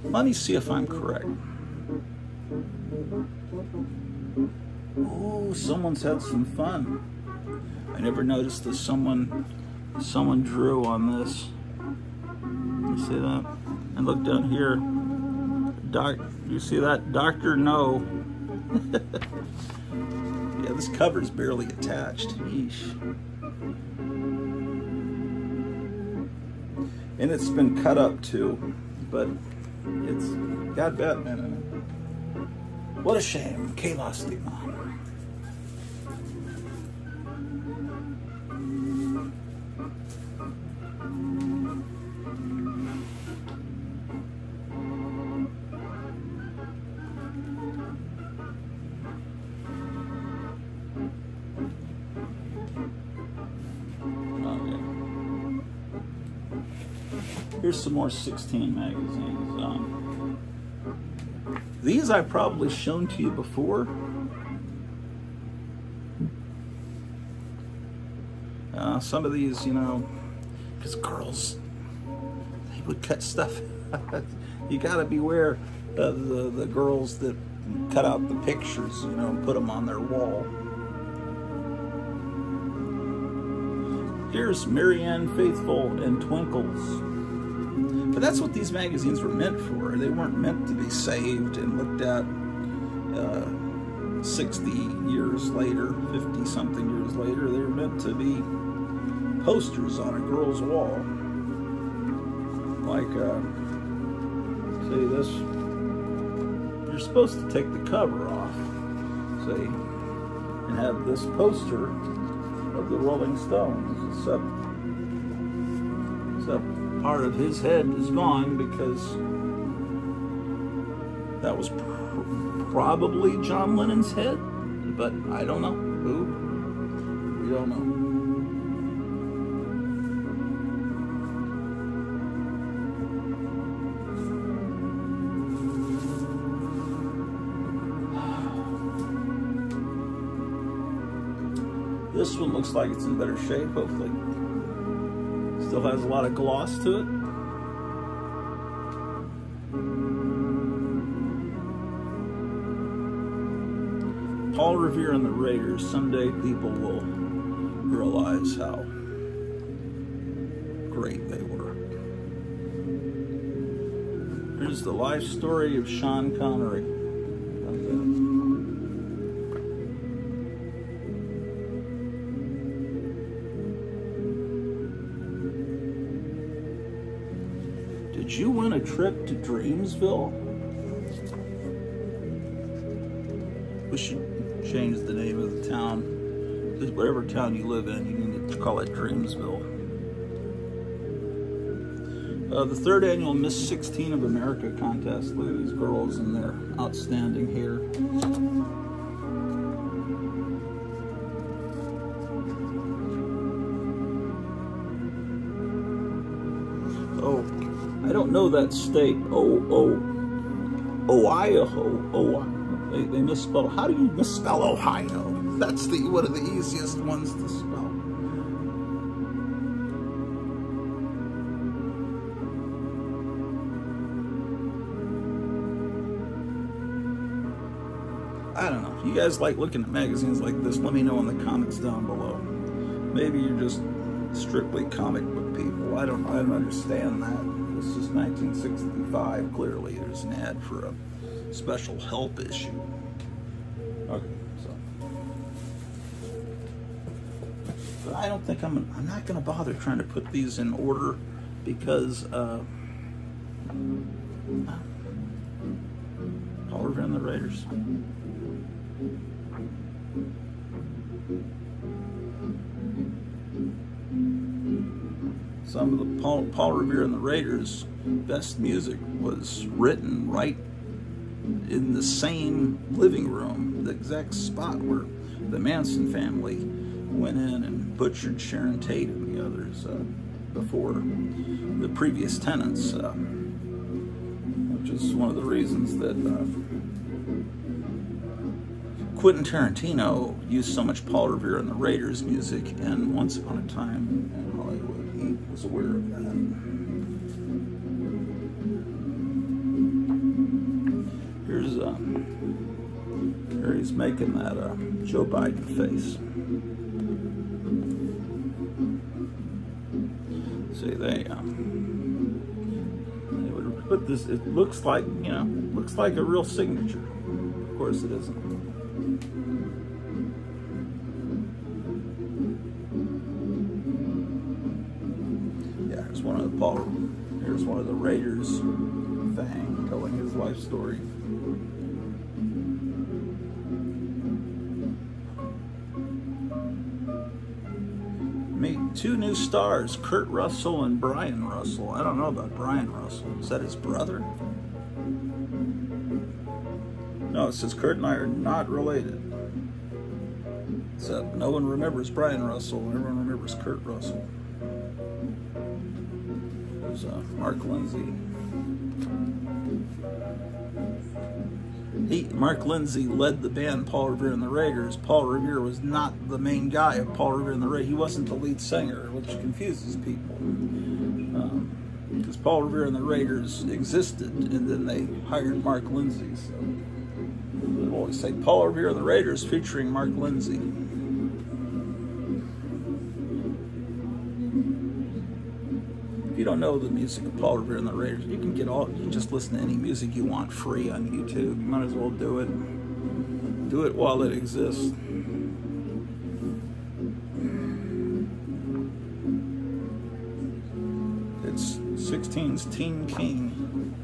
Let me see if I'm correct. Oh, someone's had some fun. I never noticed that someone drew on this. You see that? And look down here. You see that? Dr. No. Yeah, this cover's barely attached. Yeesh. And it's been cut up too, but it's got Batman in it. What a shame. Que lástima. Here's some more 16 magazines. These I've probably shown to you before. Some of these, you know, because girls, they would cut stuff. You gotta beware of the girls that cut out the pictures, you know, and put them on their wall. Here's Marianne Faithfull and Twinkles. But that's what these magazines were meant for. They weren't meant to be saved and looked at 60 years later, 50-something years later. They were meant to be posters on a girl's wall. Like, say this, you're supposed to take the cover off, say, and have this poster of the Rolling Stones, except part of his head is gone because that was probably John Lennon's head, but I don't know. Who? We don't know. This one looks like it's in better shape, hopefully. Still has a lot of gloss to it. Paul Revere and the Raiders. Someday people will realize how great they were. Here's the life story of Sean Connery. Did you win a trip to Dreamsville? We should change the name of the town. Whatever town you live in, you need to call it Dreamsville. The third annual Miss 16 of America contest. Look at these girls and their outstanding hair. Oh, I don't know that state. Ohio. They misspelled. How do you misspell Ohio? That's one of the easiest ones to spell. I don't know. If you guys like looking at magazines like this, let me know in the comments down below. Maybe you're just strictly comic book people. I don't understand that. This is 1965. Clearly, there's an ad for a special help issue. Okay, so. But I don't think I'm not going to bother trying to put these in order because Paul Revere and the Raiders. Some of the Paul Revere and the Raiders' best music was written right in the same living room, the exact spot where the Manson family went in and butchered Sharon Tate and the others before the previous tenants, which is one of the reasons that Quentin Tarantino used so much Paul Revere and the Raiders music in Once Upon a Time in Hollywood. He was aware of that. Here he's making that Joe Biden face. See, they would put this. It looks like, you know, looks like a real signature. Of course, it isn't. Yeah, here's one of the Here's one of the Raiders thing telling his life story. Meet two new stars, Kurt Russell and Brian Russell. I don't know about Brian Russell. Is that his brother? No, it says Kurt and I are not related. Except no one remembers Brian Russell. Everyone remembers Kurt Russell. There's Mark Lindsay. Mark Lindsay led the band Paul Revere and the Raiders. Paul Revere was not the main guy of Paul Revere and the Raiders. He wasn't the lead singer, which confuses people. Because Paul Revere and the Raiders existed, and then they hired Mark Lindsay. So they always say Paul Revere and the Raiders featuring Mark Lindsay. If you don't know the music of Paul Revere and the Raiders, you can just listen to any music you want free on YouTube. You might as well do it. Do it while it exists. It's 16's Teen King,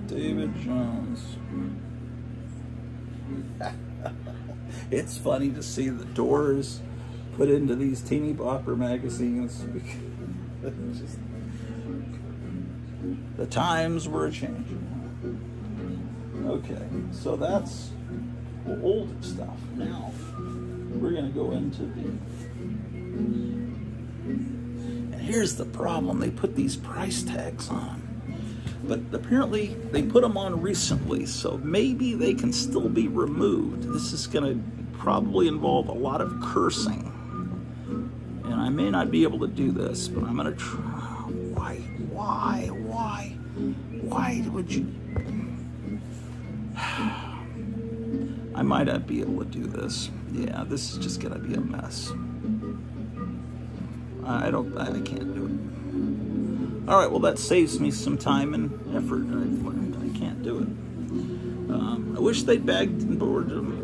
David Jones. It's funny to see the Doors put into these teeny bopper magazines. Just, the times were a-changing. Okay, so that's the old stuff. Now we're going to go into the... And here's the problem. They put these price tags on. But apparently they put them on recently, so maybe they can still be removed. This is going to probably involve a lot of cursing. And I may not be able to do this, but I'm going to try. Why would you? I might not be able to do this. Yeah, this is just going to be a mess. I can't do it. All right, well, that saves me some time and effort. I've learned I can't do it. I wish they'd bagged and boarded them.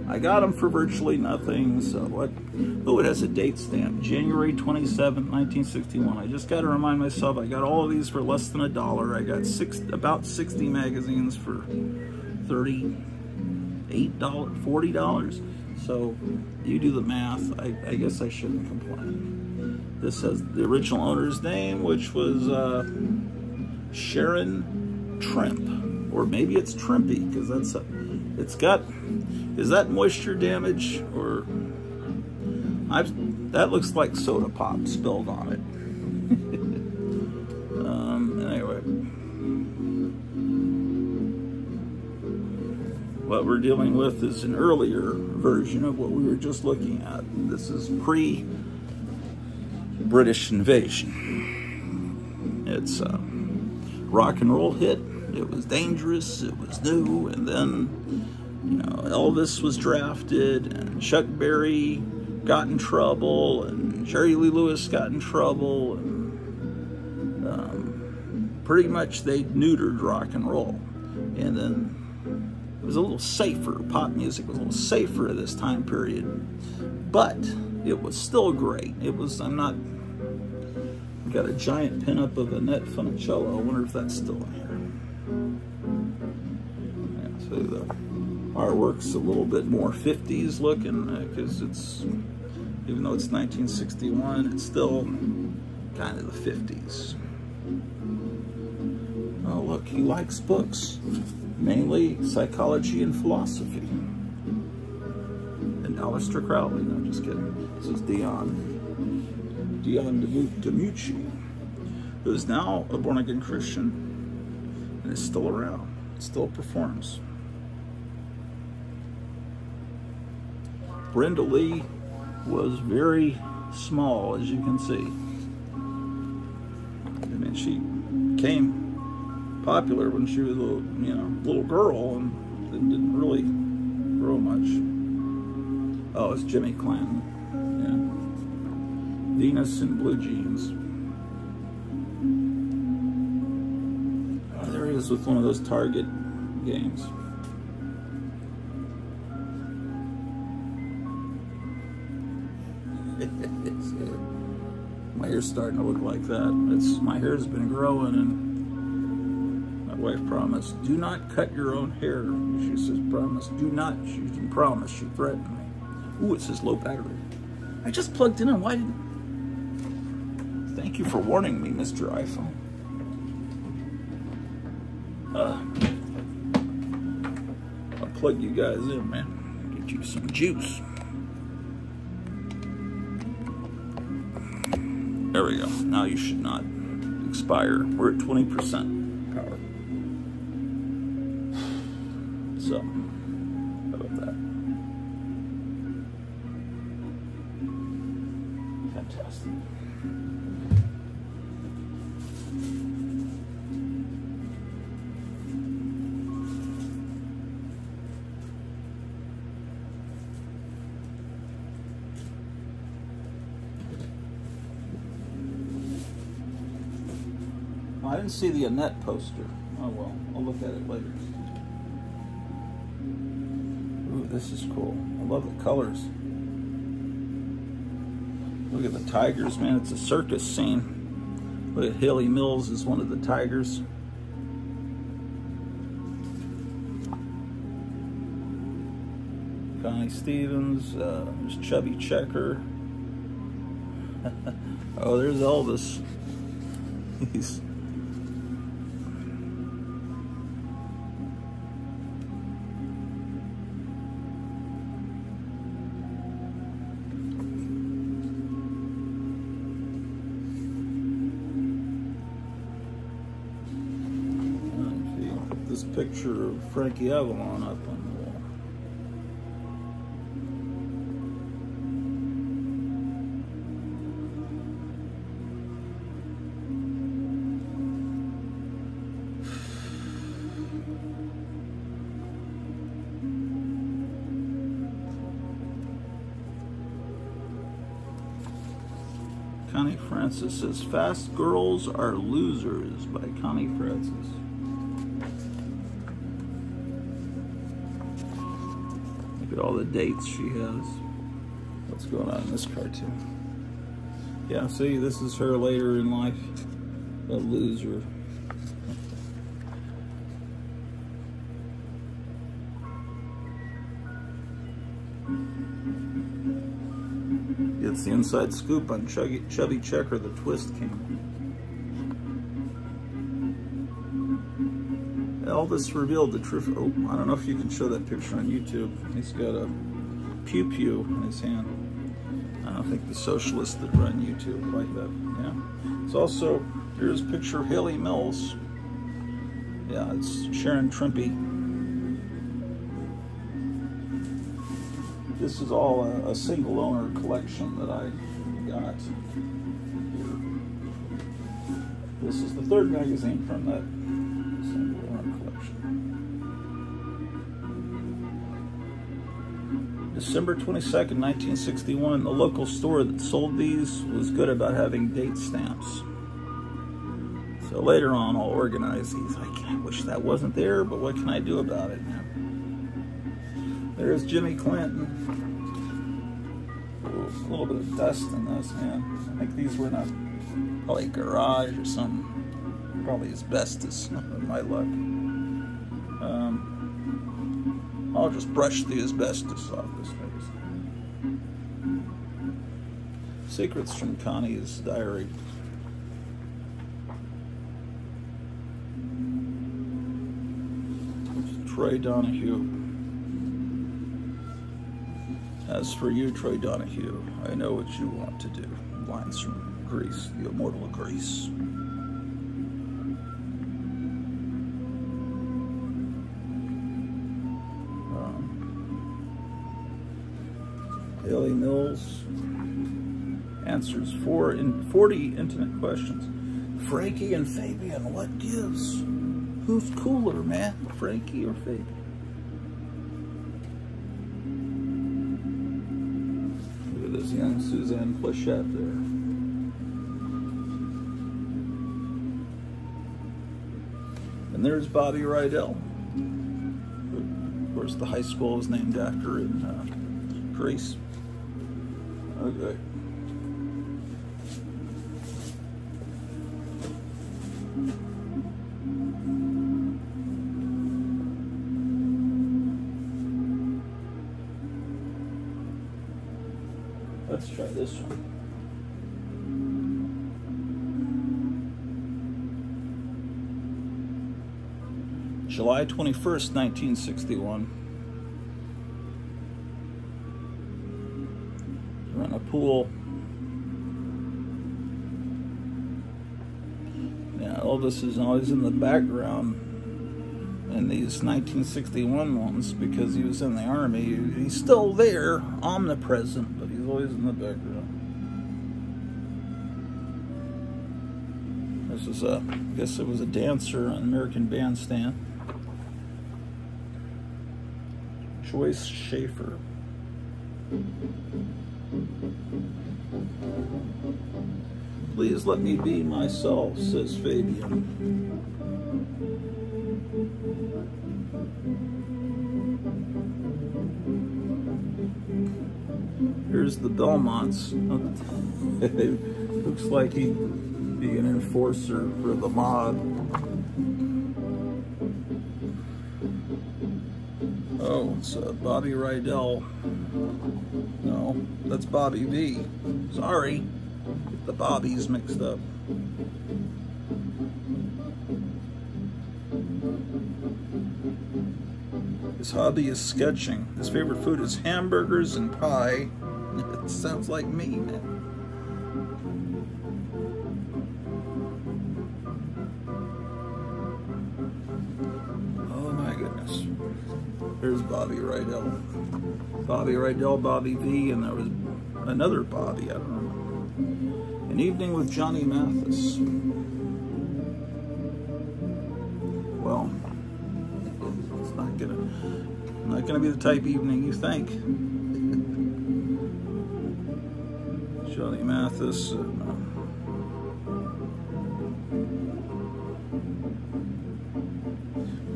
I got them for virtually nothing, so what? Oh, it has a date stamp, January 27th, 1961. I just got to remind myself, I got all of these for less than $1. I got about 60 magazines for $38, $40. So you do the math. I guess I shouldn't complain. This has the original owner's name, which was Sharon Trimp, or maybe it's Trimpy, because it's got. Is that moisture damage, or that looks like soda pop spilled on it. Anyway, what we're dealing with is an earlier version of what we were just looking at. This is pre-British invasion. It's a rock and roll hit. It was dangerous. It was new, and then, you know, Elvis was drafted, and Chuck Berry got in trouble, and Jerry Lee Lewis got in trouble, and pretty much they neutered rock and roll. And then it was a little safer. Pop music was a little safer at this time period, but it was still great. It was, I've got a giant pinup of Annette Funicello. I wonder if that's still in here. Yeah, so the artwork's a little bit more 50s looking, because it's, even though it's 1961, it's still kind of the 50s. Oh, look, he likes books, mainly psychology and philosophy. And Aleister Crowley, no, just kidding. This is Dion DiMucci, who is now a born-again Christian and is still around, still performs. Brenda Lee was very small, as you can see. I mean, she became popular when she was a little girl, and didn't really grow much. Oh, it's Jimmy Clanton. Yeah. Venus in Blue Jeans. Oh, there he is with one of those Target games. My hair's starting to look like that. My hair's been growing, and my wife promised, do not cut your own hair. She says, promise, do not. She didn't promise, she threatened me. Ooh, it says low battery. I just plugged in, and why didn't... Thank you for warning me, Mr. iPhone. I'll plug you guys in, man. Get you some juice. There we go. Now you should not expire. We're at 20% power. So, how about that? Fantastic. I didn't see the Annette poster. Oh well, I'll look at it later. Ooh, this is cool. I love the colors. Look at the tigers, man. It's a circus scene. Look at Haley Mills is one of the tigers. Connie Stevens, there's Chubby Checker. Oh, there's Elvis. He's this picture of Frankie Avalon up on the wall. Connie Francis says, "Fast Girls Are Losers" by Connie Francis. Look at all the dates she has. What's going on in this cartoon? Yeah, see, this is her later in life. A loser. It's the inside scoop on Chubby Checker, the Twist King. Elvis revealed the truth. Oh, I don't know if you can show that picture on YouTube. He's got a pew-pew in his hand. I don't think the socialists that run YouTube like that. Yeah. It's also, here's a picture of Haley Mills. Yeah, it's Sharon Trimpe. This is all a single owner collection that I got here. This is the third magazine from that single owner collection. December 22nd, 1961, the local store that sold these was good about having date stamps. So later on, I'll organize these. I wish that wasn't there, but what can I do about it? There's Jimmy Clinton. Ooh, a little bit of dust in this, man. I think these were in a probably garage or something. Probably asbestos, in my luck. I'll just brush the asbestos off this face. Secrets from Connie's diary. Troy Donahue. As for you, Troy Donahue, I know what you want to do. Lines from Grease, the immortal Grease. Haley Mills answers 40 intimate questions. Frankie and Fabian, what gives? Who's cooler, man? Frankie or Fabian? There's young Suzanne Plachette there. And there's Bobby Rydell. Of course, the high school is named after in Greece. Okay. Let's try this one. July 21st, 1961. We're in a pool. Elvis is always in the background in these 1961 ones because he was in the Army. He's still there, omnipresent, but he's always in the background. This is I guess it was a dancer on American Bandstand. Joyce Schaefer. Please let me be myself, says Fabian. Here's the Belmonts. Looks like he'd be an enforcer for the mob. Oh, it's Bobby Rydell. No, that's Bobby V. Sorry, get the Bobbies mixed up. His hobby is sketching. His favorite food is hamburgers and pie. It sounds like me, man. Oh my goodness. There's Bobby Rydell. Bobby Rydell, Bobby V, and there was another Bobby, I don't know. An Evening with Johnny Mathis. Well, it's not gonna be the type evening you think. Johnny Mathis.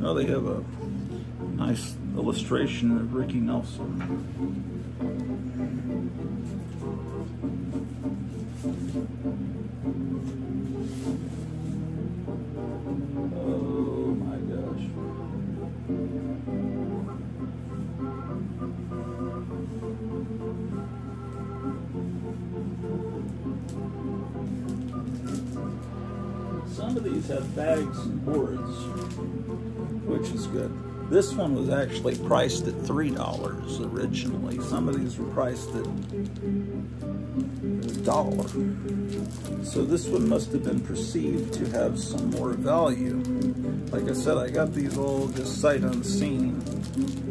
Oh, they have a nice illustration of Ricky Nelson. Oh my gosh. Some of these have bags and boards, which is good. This one was actually priced at $3 originally. Some of these were priced at $1. So this one must have been perceived to have some more value. Like I said, I got these all just sight unseen.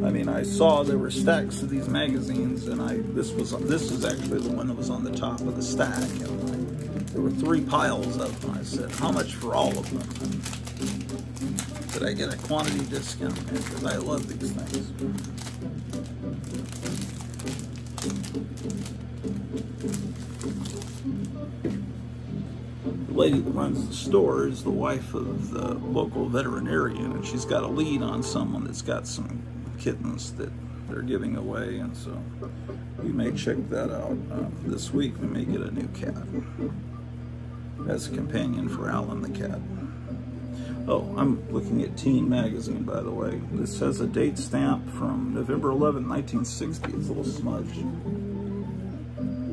I mean, I saw there were stacks of these magazines, and this is actually the one that was on the top of the stack. And there were 3 piles of them. I said, how much for all of them? Did I get a quantity discount? Because I love these things. The lady that runs the store is the wife of the local veterinarian, and she's got a lead on someone that's got some kittens that they're giving away, and so we may check that out this week. We may get a new cat as a companion for Alan the cat. Oh, I'm looking at Teen Magazine, by the way. This has a date stamp from November 11, 1960. It's a little smudged.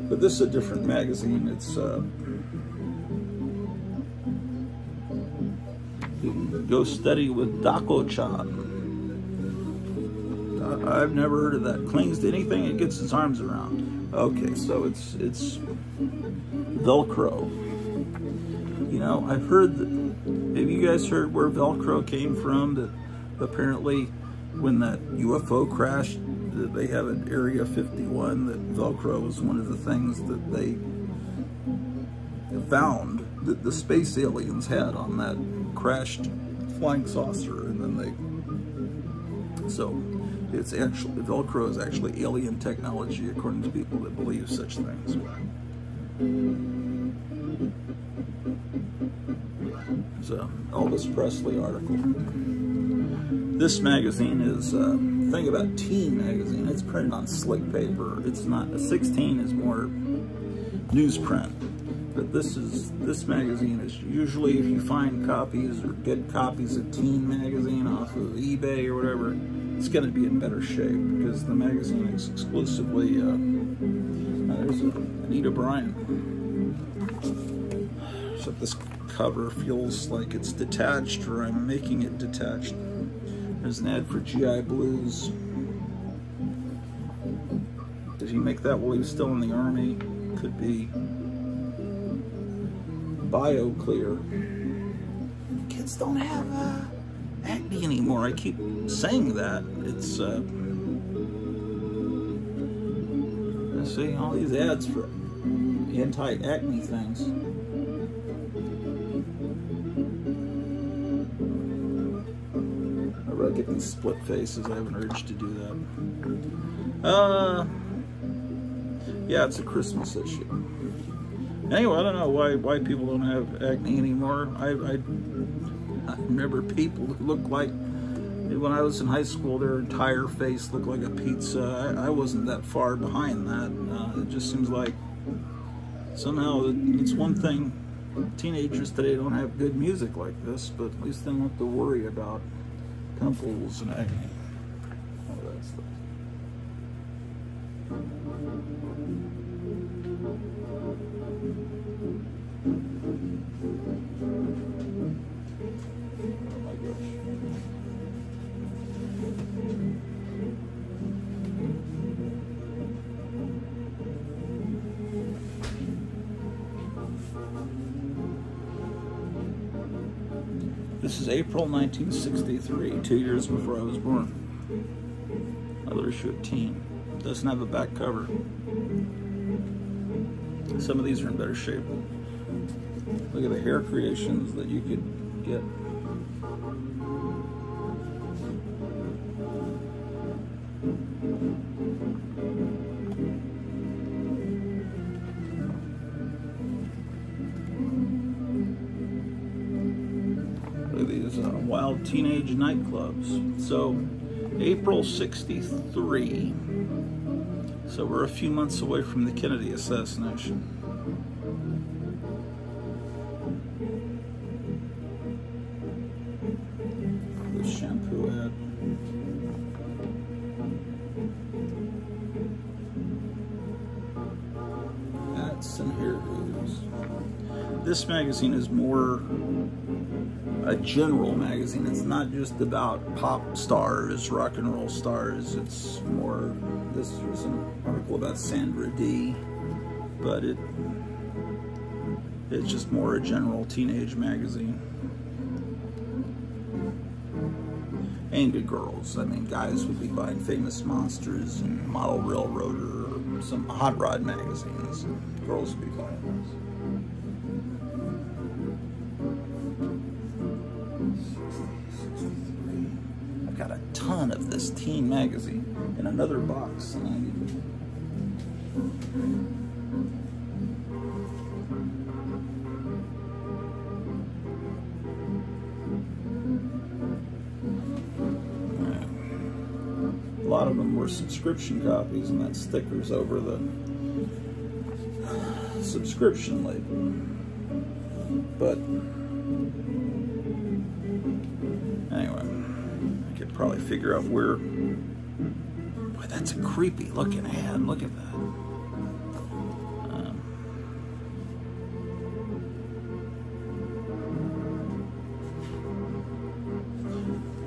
But this is a different magazine. It's Go Steady with Daco-chan. I've never heard of that. Clings to anything it gets its arms around. Okay, so it's Velcro. You know, I've heard that. Have you guys heard where Velcro came from? That apparently when that UFO crashed, that they have an Area 51, that Velcro was one of the things that they found that the space aliens had on that crashed flying saucer, and then so it's actually, Velcro is actually alien technology according to people that believe such things. It's an Elvis Presley article. This magazine is a thing about Teen Magazine. It's printed on slick paper. It's not, a 16 is more newsprint. But this magazine is usually, if you find copies or get copies of Teen Magazine off of eBay or whatever, it's going to be in better shape because the magazine is exclusively, there's Anita Bryant. So this cover feels like it's detached, or I'm making it detached. There's an ad for GI Blues. Did he make that while he was still in the Army? Could be. BioClear. kids don't have acne anymore. I keep saying that. It's let's see, all these ads for anti-acne things. I get these split faces. I have an urge to do that. Yeah, it's a Christmas issue. Anyway, I don't know why people don't have acne anymore. I remember people who looked like, when I was in high school, their entire face looked like a pizza. I wasn't that far behind that. It just seems like somehow it's one thing. Teenagers today don't have good music like this, but at least they don't have to worry about pimples and acne. All that stuff. Oh my gosh. This is April 1963, 2 years before I was born. Another issue of Teen. Doesn't have a back cover. Some of these are in better shape. Look at the hair creations that you could get. Look at these wild teenage nightclubs. So, April 63. So we're a few months away from the Kennedy assassination. The shampoo ad. Hats and hairdos. This magazine is more a general magazine. It's not just about pop stars, rock and roll stars. It's more, this was an article about Sandra Dee, but it's just more a general teenage magazine. Aimed at girls. I mean, guys would be buying Famous Monsters and Model Railroader or some hot rod magazines. Girls would be buying those. I've got a ton of this teen magazine in another box, and I need to... A lot of them were subscription copies, and that stickers over the subscription label. But anyway, I could probably figure out where. Boy, that's a creepy looking ad. Look at that.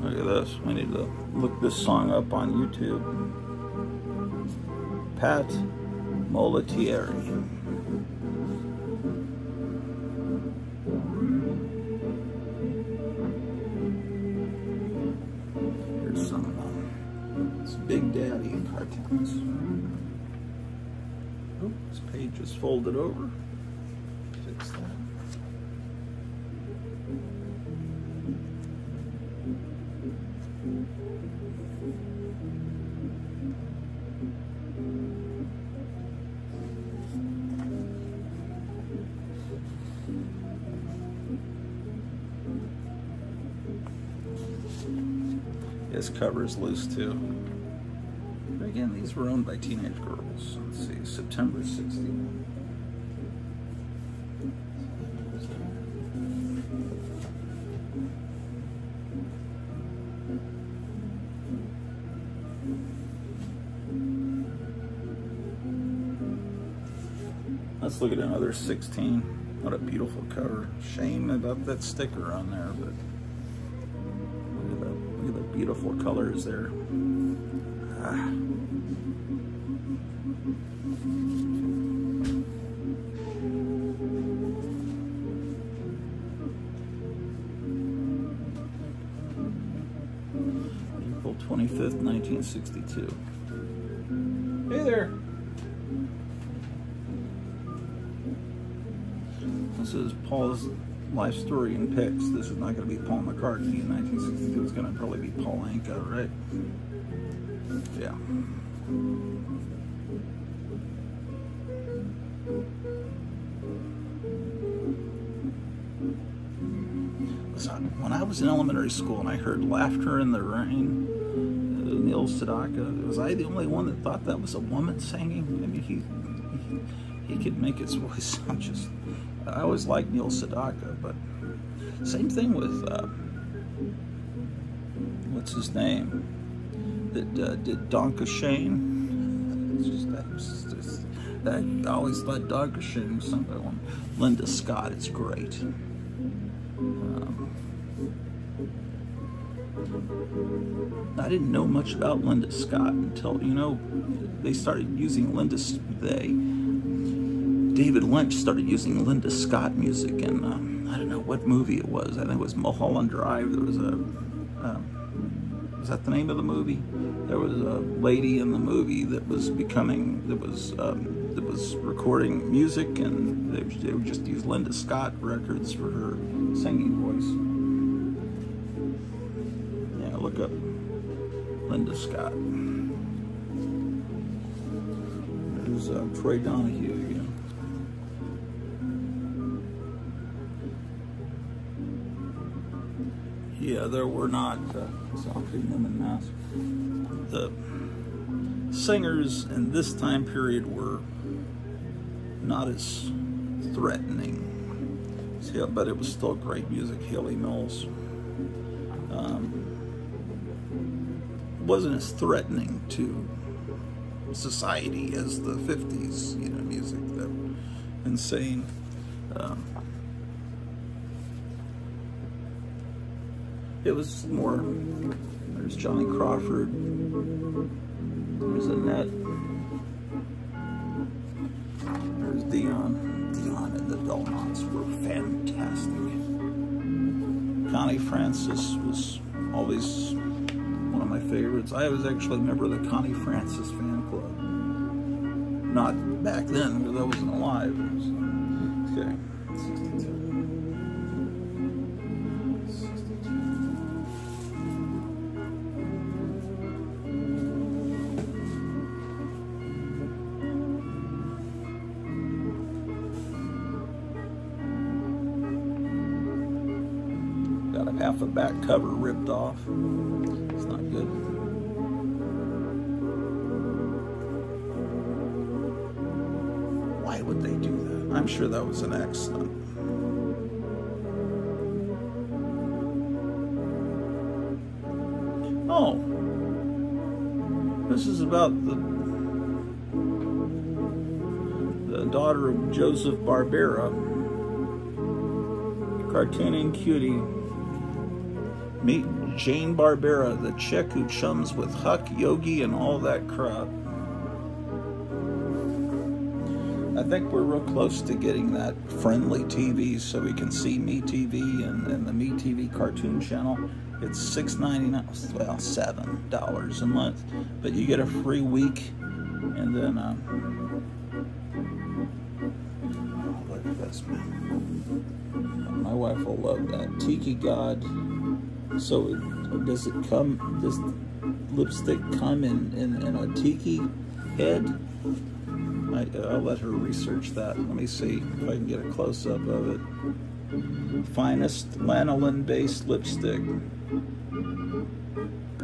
Look at this. We need to look this song up on YouTube. Pat Molitieri. Here's some of them. It's Big Daddy cartoons. Oh, this page is folded over. Fix that. This cover is loose too. But again, these were owned by teenage girls. Let's see, September 61. Let's look at another 16. What a beautiful cover. Shame about that sticker on there, but look at the beautiful colors there. Ah. 25th, 1962. Hey there. This is Paul's life story in pics. This is not going to be Paul McCartney in 1962. It's going to probably be Paul Anka, right? Yeah. When I was in elementary school and I heard Laughter in the Rain, Neil Sedaka, was I the only one that thought that was a woman singing? I mean, he could make his voice sound just... I always liked Neil Sedaka, but same thing with, what's his name, that did Donka Shane. I always thought Donka Shane was somebody. Linda Scott is great. I didn't know much about Linda Scott until, you know, they started using David Lynch started using Linda Scott music in, I don't know what movie it was. I think it was Mulholland Drive. There was a, was that the name of the movie? There was a lady in the movie that was recording music, and they would just use Linda Scott records for her singing voice. Yeah, look up Linda Scott. There's Troy Donahue again. Yeah, there were not, the singers in this time period were not as threatening, but it was still great music. Haley Mills wasn't as threatening to society as the 50s, you know, music. That insane. It was more, there's Johnny Crawford, there's Annette, there's Dion. Dion and the Belmonts were fantastic. Connie Francis was always one of my favorites. I was actually a member of the Connie Francis fan club. Not back then, because I wasn't alive. Okay, 62. Half a back cover ripped off. It's not good. Why would they do that? I'm sure that was an accident. Oh, this is about the daughter of Joseph Barbera, cartooning cutie. Meet Jane Barbera, the chick who chums with Huck, Yogi, and all that crap. I think we're real close to getting that friendly TV so we can see MeTV and the MeTV cartoon channel. It's $6.99, well, $7 a month, but you get a free week, and then, oh, look at this, man. My wife will love that. Tiki God. So does lipstick come in a tiki head? I'll let her research that. Let me see if I can get a close-up of it. Finest lanolin-based lipstick.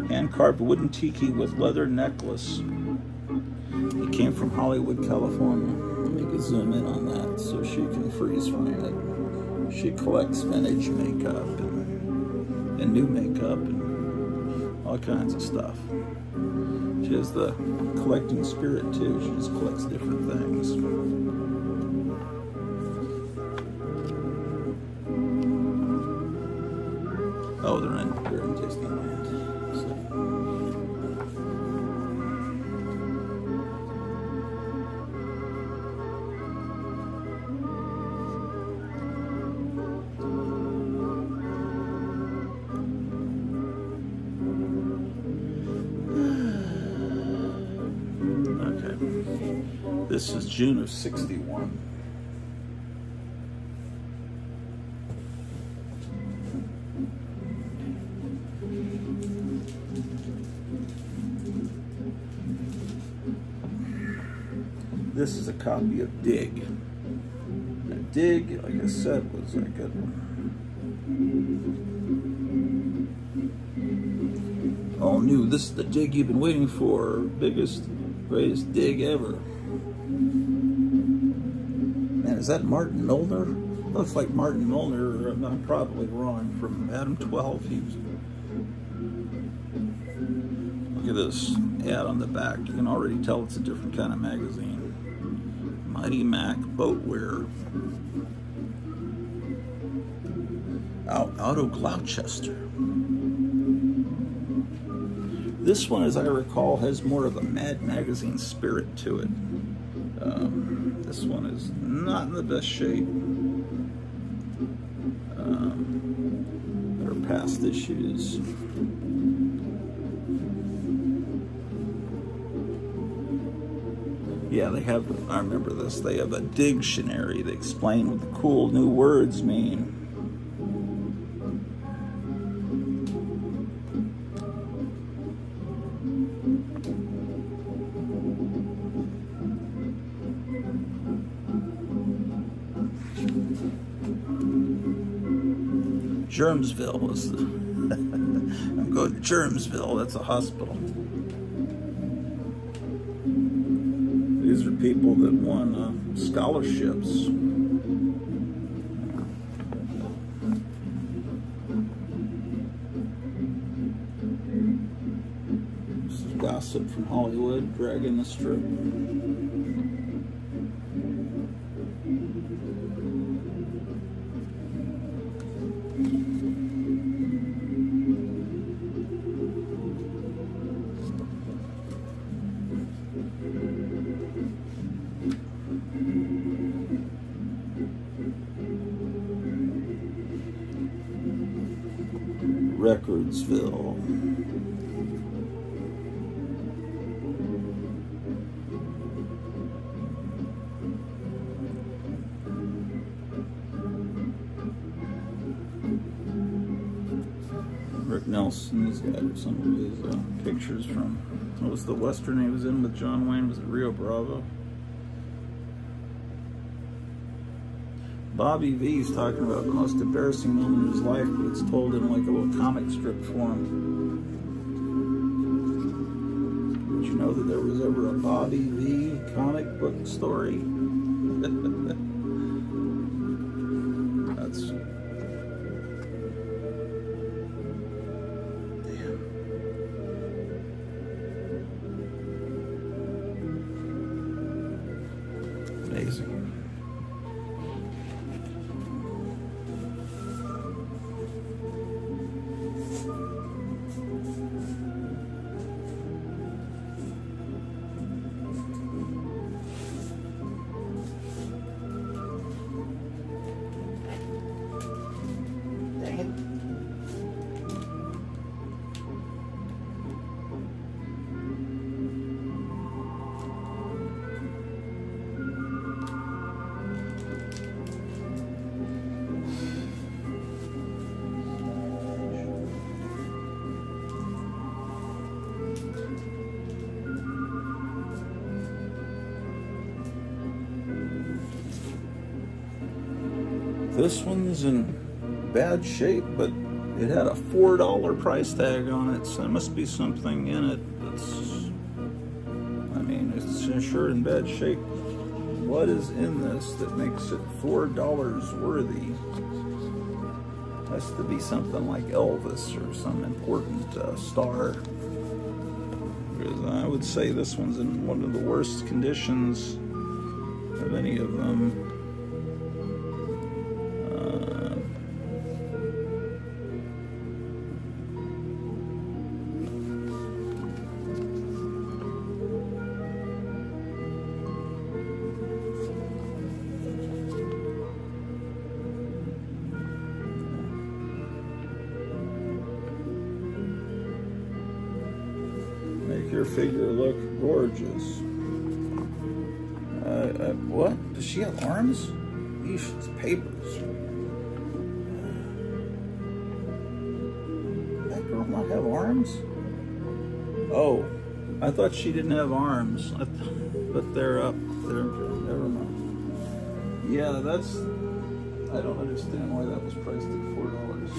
Hand-carved wooden tiki with leather necklace. It came from Hollywood, California. Let me zoom in on that so she can freeze frame it. She collects vintage makeup and new makeup and all kinds of stuff. She has the collecting spirit too. She just collects different things. Oh, they're in Disneyland. So. This is June of '61. This is a copy of Dig. Now, Dig, like I said, was a good one. All new. This is the dig you've been waiting for. Biggest, greatest dig ever. Man, is that Martin Milner? Looks like Martin Milner. I'm probably wrong. From Adam 12. He was. Look at this ad on the back. You can already tell it's a different kind of magazine. Mighty Mac Boatwear. Out of Gloucester. This one, as I recall, has more of a Mad Magazine spirit to it. This one is not in the best shape. There are past issues. Yeah, they have, I remember this, they have a dictionary. They explain what the cool new words mean. Germsville was the, I'm going to Germsville, that's a hospital. These are people that won scholarships. This is gossip from Hollywood, dragging the strip. Recordsville. Rick Nelson's got some of his pictures from, what was the Western he was in with John Wayne? Was it Rio Bravo? Bobby V's talking about the most embarrassing moment in his life, but it's told in like a little comic strip form. Did you know that there was ever a Bobby V comic book story? That's... damn. Amazing. This one's in bad shape, but it had a $4 price tag on it, so there must be something in it that's, I mean, it's sure in bad shape. What is in this that makes it $4 worthy? Has to be something like Elvis or some important star. Because I would say this one's in one of the worst conditions of any of them. Make your figure look gorgeous. What? Does she have arms? Yeesh, it's papers. That girl not have arms? Oh, I thought she didn't have arms. But they're up. Never mind. Yeah, that's... I don't understand why that was priced at $4.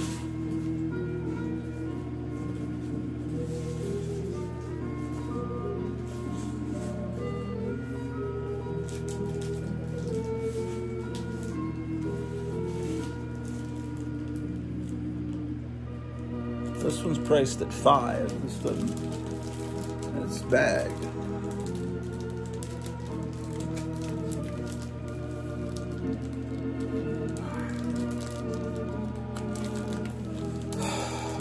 This one's priced at $5. This doesn't... It's bagged.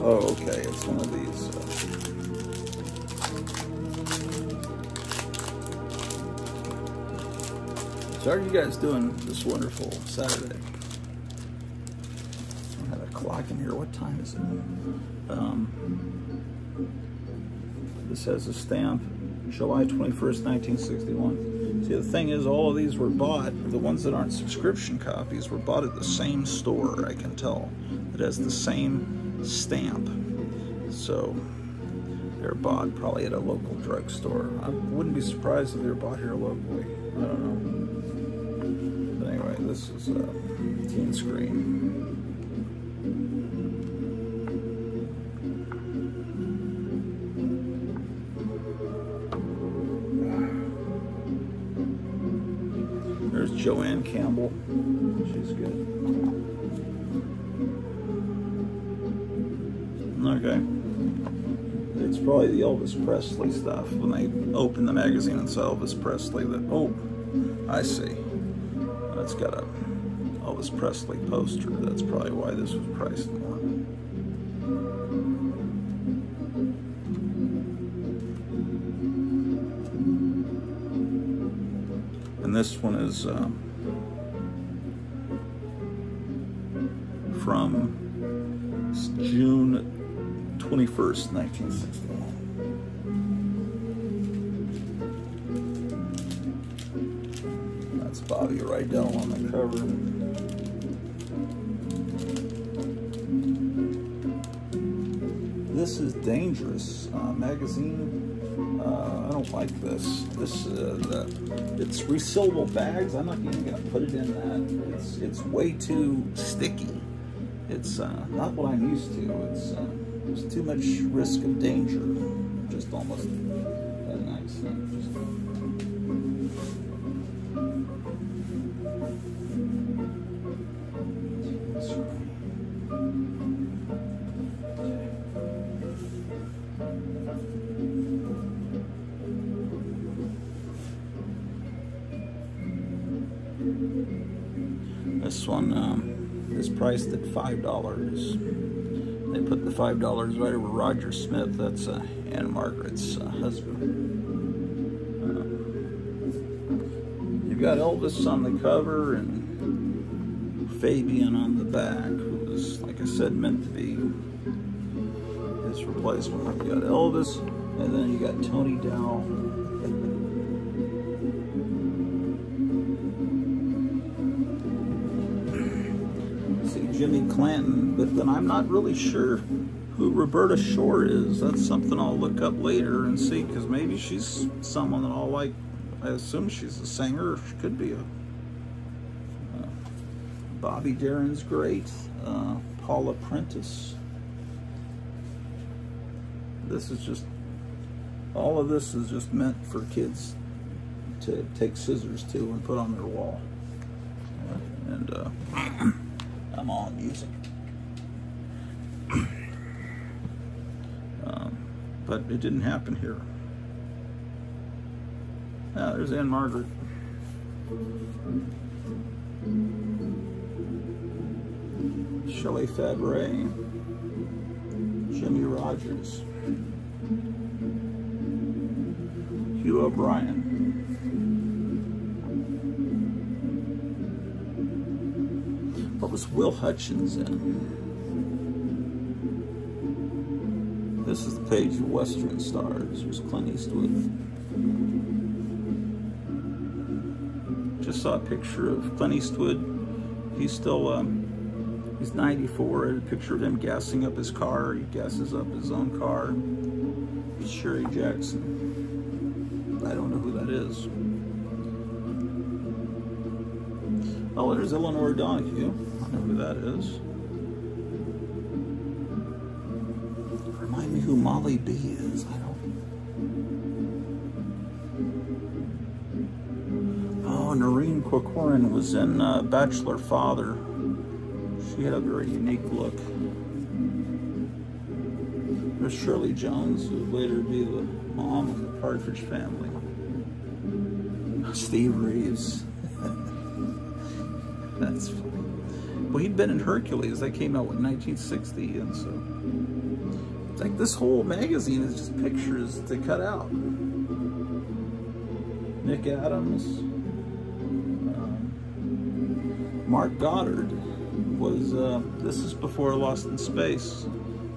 Oh, okay, it's one of these. So how are you guys doing this wonderful Saturday? I don't have a clock in here. What time is it? This has a stamp, July 21st, 1961. See, the thing is, all of these were bought, the ones that aren't subscription copies, were bought at the same store, I can tell. It has the same stamp. So they're bought probably at a local drugstore. I wouldn't be surprised if they were bought here locally. I don't know. But anyway, this is a teen screen. There's Joanne Campbell. She's good. Okay. It's probably the Elvis Presley stuff. When they open the magazine and saw Elvis Presley, that, oh, I see. That's got a Elvis Presley poster. That's probably why this was priced more. And this one is from June 21st, 1961. That's Bobby Rydell on the cover. This is Dangerous magazine. I don't like this. It's resealable bags. I'm not even gonna put it in that. It's way too sticky. It's not what I'm used to. There's too much risk of danger. Just almost an accident. This one is priced at $5. They put the $5 right over Roger Smith. That's Anne Margaret's husband. You've got Elvis on the cover and Fabian on the back, who was, like I said, meant to be his replacement. You got Elvis, and then you got Tony Dow. Jimmy Clanton, but then I'm not really sure who Roberta Shore is. That's something I'll look up later and see, because maybe she's someone that I'll like. I assume she's a singer. She could be a... Bobby Darin's great. Paula Prentice. This is just... all of this is just meant for kids to take scissors to and put on their wall. And I'm on music. But it didn't happen here. Ah, there's Anne Margaret. Shelley Fabre. Jimmy Rogers. Hugh O'Brien. What was Will Hutchins in? This is the page of Western Stars. There's Clint Eastwood. just saw a picture of Clint Eastwood. He's still, he's 94. A picture of him gassing up his car. He gasses up his own car. Sherry Jackson. I don't know who that is. Oh, there's Eleanor Donahue. I know who that is. Remind me who Molly B is. I don't. Oh, Noreen Corcoran was in Bachelor Father. She had a very unique look. There's Shirley Jones, who would later be the mom of the Partridge Family. Steve Reeves. That's funny. Well, he'd been in Hercules. That came out in 1960, and so it's like this whole magazine is just pictures to cut out. Nick Adams, Mark Goddard was. This is before Lost in Space.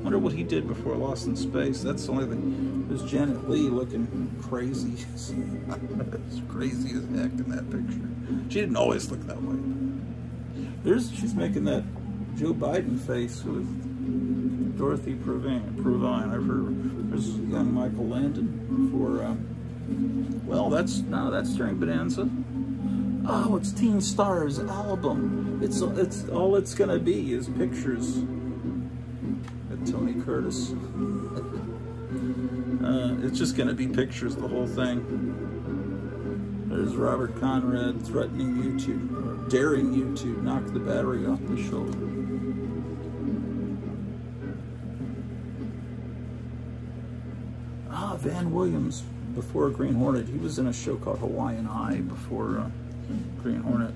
Wonder what he did before Lost in Space. That's the only thing. There's Janet Leigh looking crazy. It's crazy as heck in that picture. She didn't always look that way. She's making that Joe Biden face with Dorothy Provine. I've heard there's young Michael Landon for. Well, that's during Bonanza. Oh, it's Teen Stars album. It's all it's gonna be is pictures. Tony Curtis. It's just going to be pictures, the whole thing. There's Robert Conrad threatening you to, or daring you to knock the battery off the shoulder. Ah, Van Williams before Green Hornet. He was in a show called Hawaiian Eye before Green Hornet.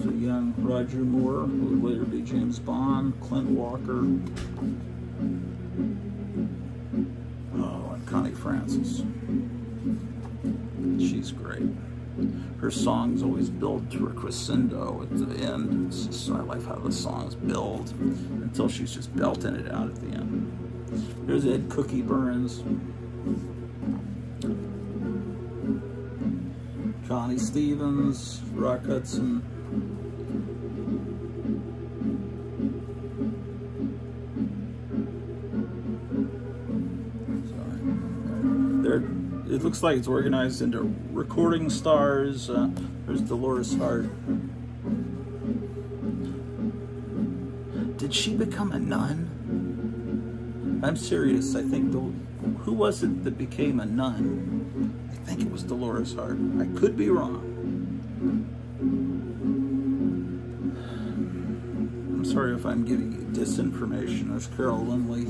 So young Roger Moore, who would later be James Bond, Clint Walker, oh, and Connie Francis. She's great. Her songs always build to a crescendo at the end. It's just, I like how the songs build until she's just belting it out at the end. There's Ed Cookie Burns, Connie Stevens, Rock Hudson. It looks like it's organized into recording stars. There's Dolores Hart. Did she become a nun? I'm serious. I think who was it that became a nun? I think it was Dolores Hart. I could be wrong. I'm sorry if I'm giving you disinformation. There's Carol Lindley.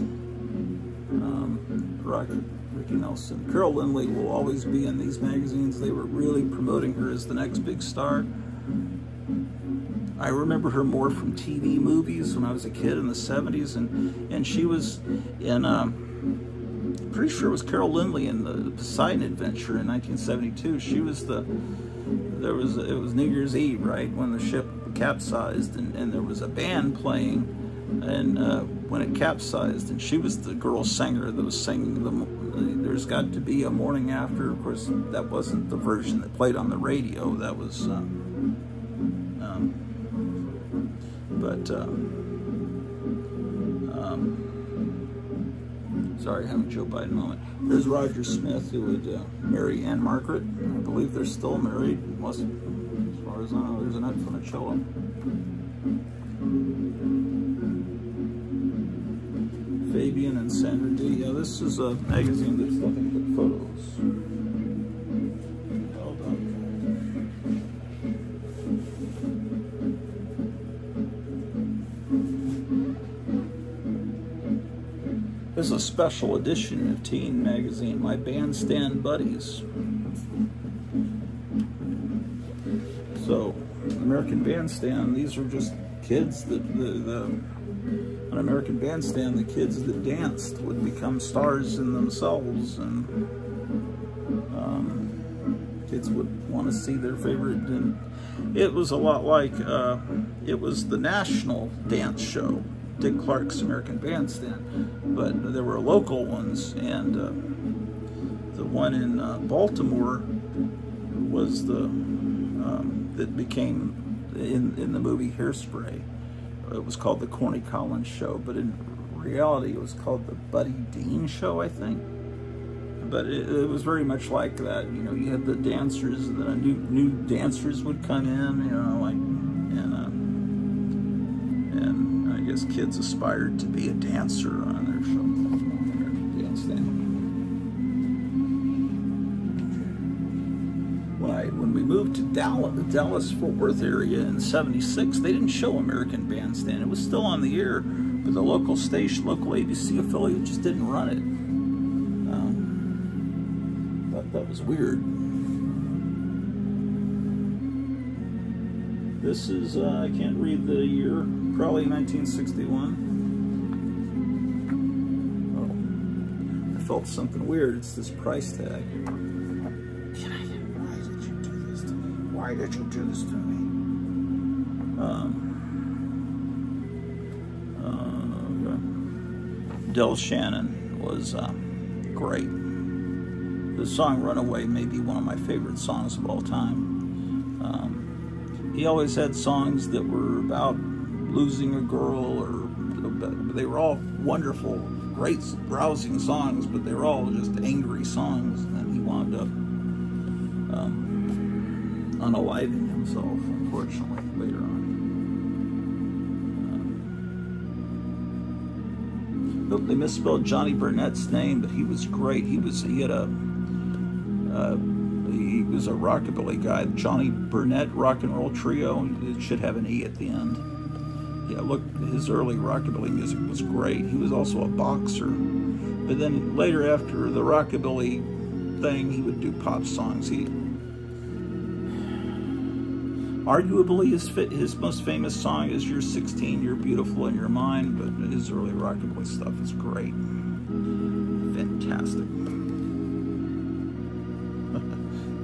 Ricky Nelson. Carol Lindley will always be in these magazines. They were really promoting her as the next big star. I remember her more from TV movies when I was a kid in the 70s, and she was in, pretty sure it was Carol Lindley in the Poseidon Adventure in 1972. She was it was New Year's Eve, right, when the ship capsized, and there was a band playing, and when it capsized, and she was the girl singer that was singing There's Got to Be a Morning After. Of course, that wasn't the version that played on the radio. That was, sorry, having a Joe Biden moment. There's Roger Smith, who would marry Anne Margaret. I believe they're still married. As far as I know, there's Annette Funicello. Fabian and Sandra D. Yeah, this is a magazine that's nothing but photos. Well done. This is a special edition of Teen Magazine, My Bandstand Buddies. So, American Bandstand, these are just kids that on American Bandstand, the kids that danced would become stars in themselves, and kids would want to see their favorite. And it was a lot like it was the national dance show, Dick Clark's American Bandstand, but there were local ones, and the one in Baltimore was the that became in the movie Hairspray. It was called the Corny Collins Show, but in reality it was called the Buddy Dean Show, I think. But it was very much like that. You know, you had the dancers, and then new dancers would come in. You know, like and I guess kids aspired to be a dancer on their show. When we moved to the Dallas-Fort Worth area in '76, they didn't show American Bandstand. It was still on the air, but the local ABC affiliate just didn't run it. That was weird. This is, I can't read the year, probably 1961. Oh, I felt something weird. It's this price tag. Why did you do this to me? Why did you do this to me? Okay. Del Shannon was great. The song Runaway may be one of my favorite songs of all time. He always had songs that were about losing a girl, or they were all wonderful, great, rousing songs, but they were all just angry songs. And he wound up unaliving himself, unfortunately, later on. They misspelled Johnny Burnett's name, but he was great. He was a rockabilly guy. Johnny Burnett Rock and Roll Trio. It should have an E at the end. Yeah, look, his early rockabilly music was great. He was also a boxer. But then later, after the rockabilly thing, he would do pop songs. Arguably, his most famous song is "You're 16, You're Beautiful in Your Mind," but his early rockabilly stuff is great. Fantastic.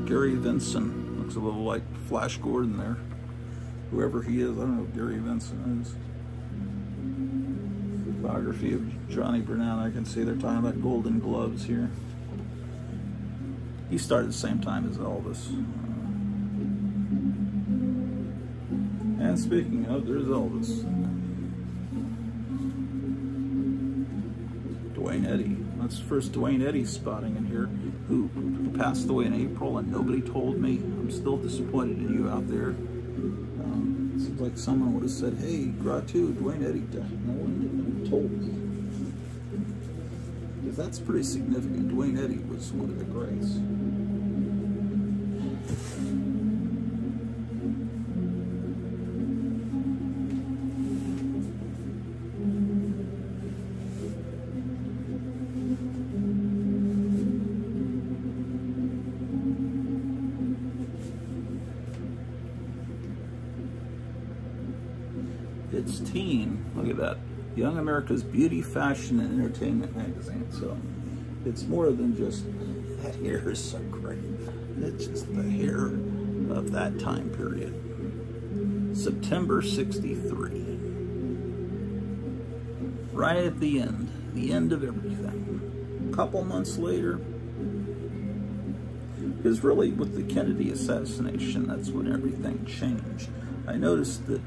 Gary Vinson looks a little like Flash Gordon there. Whoever he is, I don't know who Gary Vinson is. Biography of Johnny Burnett. I can see they're talking about Golden Gloves here. He started at the same time as Elvis. And speaking of, there's Elvis. Dwayne Eddy. That's the first Dwayne Eddy spotting in here, who passed away in April, and nobody told me. I'm still disappointed in you out there. Seems like someone would have said, "Hey, Gratu, Dwayne Eddy died." No one told me. Because that's pretty significant. Dwayne Eddy was one of the greats. It's Teen. Look at that. Young America's Beauty, Fashion, and Entertainment magazine. So it's more than just that hair is so great. It's just the hair of that time period. September '63. Right at the end of everything. A couple months later, because really with the Kennedy assassination, that's when everything changed. I noticed that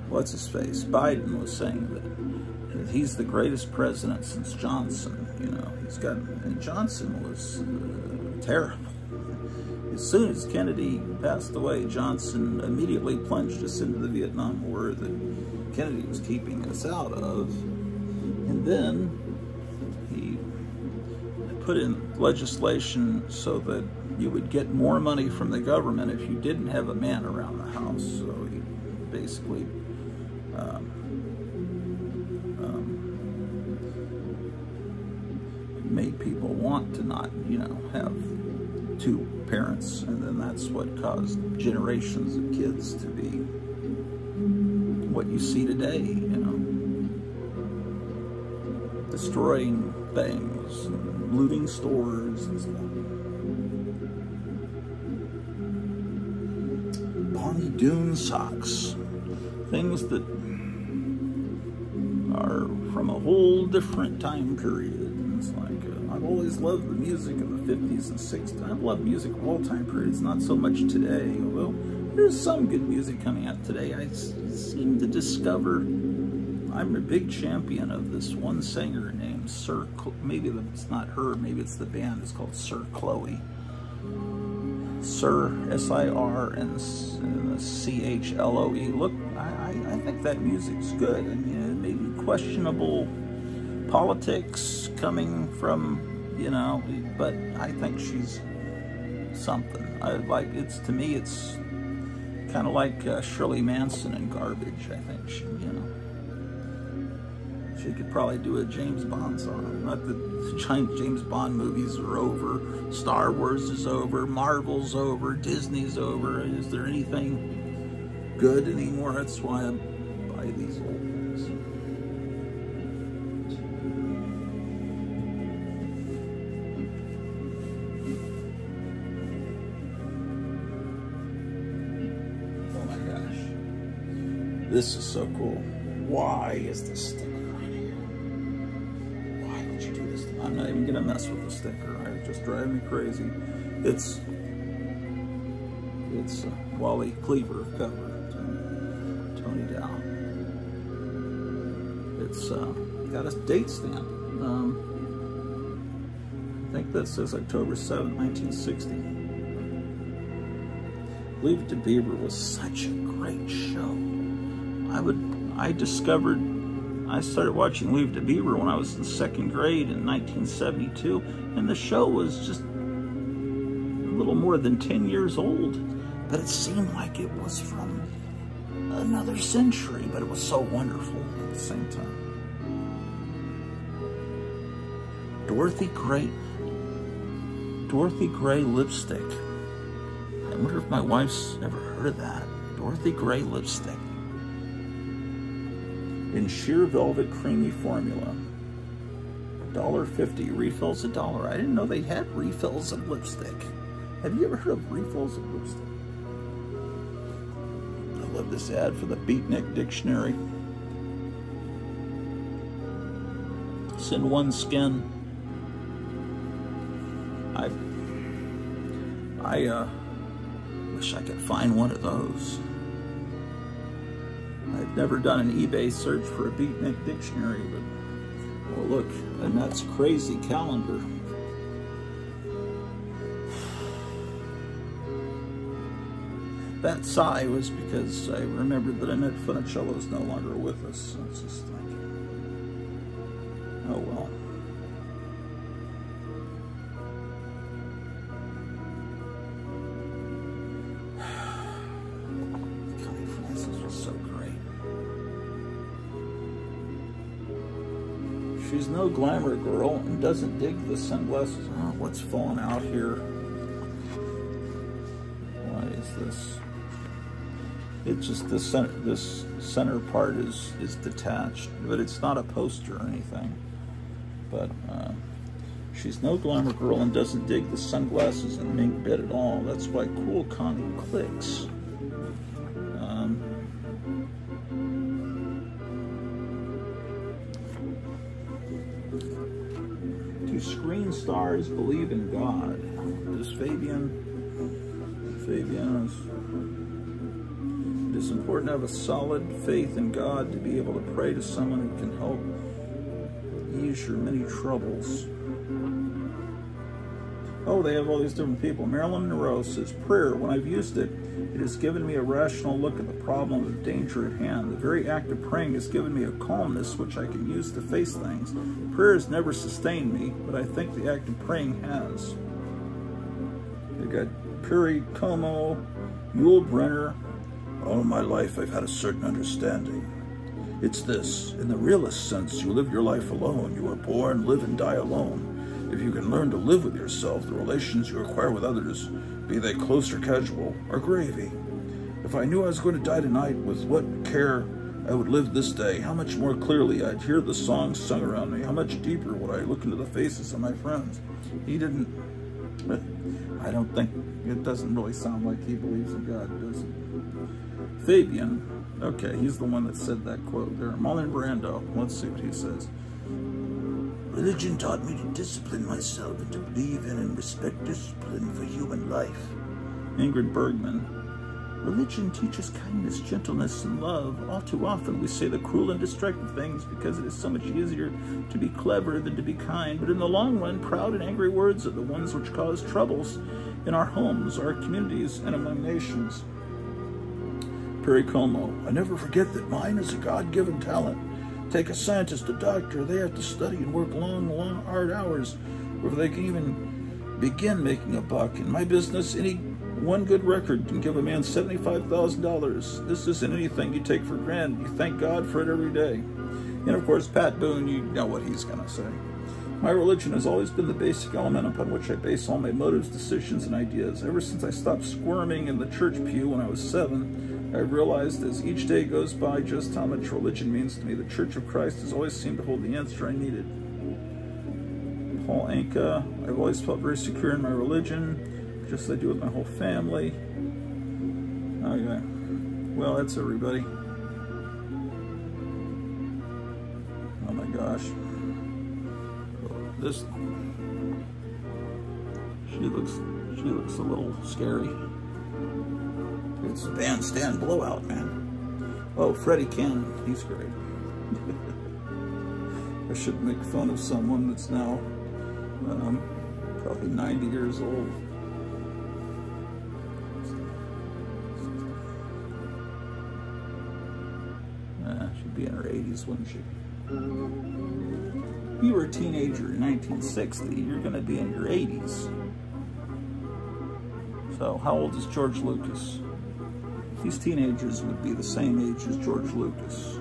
what's his face? Biden was saying that he's the greatest president since Johnson. You know, and Johnson was terrible. As soon as Kennedy passed away, Johnson immediately plunged us into the Vietnam War that Kennedy was keeping us out of. And then he put in legislation so that you would get more money from the government if you didn't have a man around the house. So he basically made people want to not, have two parents, and then that's what caused generations of kids to be what you see today, destroying things, and looting stores and stuff. Bonnie Doon socks, things that are from a whole different time period. It's like I've always loved the music of the 50s and 60s. I've loved music of all time periods, not so much today, although there's some good music coming out today. I seem to discover I'm a big champion of this one singer named maybe it's not her, maybe it's the band. It's called Sir Chloe. Sir, S-I-R, and C-H-L-O-E. Look, I think that music's good. I mean, it may be questionable politics coming from, you know, but I think she's something. To me, it's kind of like Shirley Manson and Garbage. I think she, you know, she could probably do a James Bond song. Not that James Bond movies are over, Star Wars is over, Marvel's over, Disney's over. Is there anything good anymore? That's why I buy these old things. Oh my gosh. This is so cool. Why is this sticker on here? Why would you do this? I'm not even gonna mess with the sticker. It just drives me crazy. It's Wally Cleaver cover, Tony Dow. It's got a date stamp. I think that says October 7th, 1960. Leave It to Beaver was such a great show. I started watching Leave It to Beaver when I was in 2nd grade in 1972, and the show was just a little more than 10 years old, but it seemed like it was from another century, but it was so wonderful at the same time. Dorothy Gray lipstick. I wonder if my wife's ever heard of that. Dorothy Gray lipstick. In sheer velvet creamy formula. $1.50. Refills $1. I didn't know they had refills of lipstick. Have you ever heard of refills of lipstick? I love this ad for the Beatnik Dictionary. Send one skin. I wish I could find one of those. I've never done an eBay search for a Beatnik Dictionary, but, well, look, and that's Crazy Calendar. That sigh was because I remembered that Annette Funicello is no longer with us. So it's just like, oh well. She's no glamour girl and doesn't dig the sunglasses. Oh, what's falling out here? Why is this? It's just this center part is detached, but it's not a poster or anything. But she's no glamour girl and doesn't dig the sunglasses and mink bit at all. That's why Cool Connie clicks. Screen stars believe in God. Does Fabian is, it is important to have a solid faith in God to be able to pray to someone who can help ease your many troubles. Oh, they have all these different people. Marilyn Monroe says, prayer, when I've used it, it has given me a rational look at the problem of danger at hand. The very act of praying has given me a calmness which I can use to face things. Prayer has never sustained me, but I think the act of praying has. They got Perry Como, Yul Brenner. All my life I've had a certain understanding. It's this, in the realist sense, you live your life alone. You are born, live, and die alone. If you can learn to live with yourself, the relations you acquire with others, be they close or casual, are gravy. If I knew I was going to die tonight, with what care I would live this day, how much more clearly I'd hear the songs sung around me, how much deeper would I look into the faces of my friends. He didn't, I don't think, it doesn't really sound like he believes in God, does it? Fabian, okay, he's the one that said that quote there. Marlon Brando, let's see what he says. Religion taught me to discipline myself and to believe in and respect discipline for human life. Ingrid Bergman. Religion teaches kindness, gentleness, and love. All too often we say the cruel and destructive things because it is so much easier to be clever than to be kind. But in the long run, proud and angry words are the ones which cause troubles in our homes, our communities, and among nations. Perry Como. I never forget that mine is a God-given talent. Take a scientist, a doctor, they have to study and work long, hard hours before they can even begin making a buck. In my business, any one good record can give a man $75,000. This isn't anything you take for granted. You thank God for it every day. And of course, Pat Boone, you know what he's going to say. My religion has always been the basic element upon which I base all my motives, decisions, and ideas. Ever since I stopped squirming in the church pew when I was 7, I realized as each day goes by just how much religion means to me. The Church of Christ has always seemed to hold the answer I needed. Paul Anka. I've always felt very secure in my religion, just as I do with my whole family. Okay. Well, that's everybody. Oh my gosh. This, she looks a little scary. It's a bandstand blowout, man. Oh, Freddie Cannon, he's great. I shouldn't make fun of someone that's now probably 90 years old. She'd be in her 80s, wouldn't she? You were a teenager in 1960, you're going to be in your 80s. So how old is George Lucas? These teenagers would be the same age as George Lucas.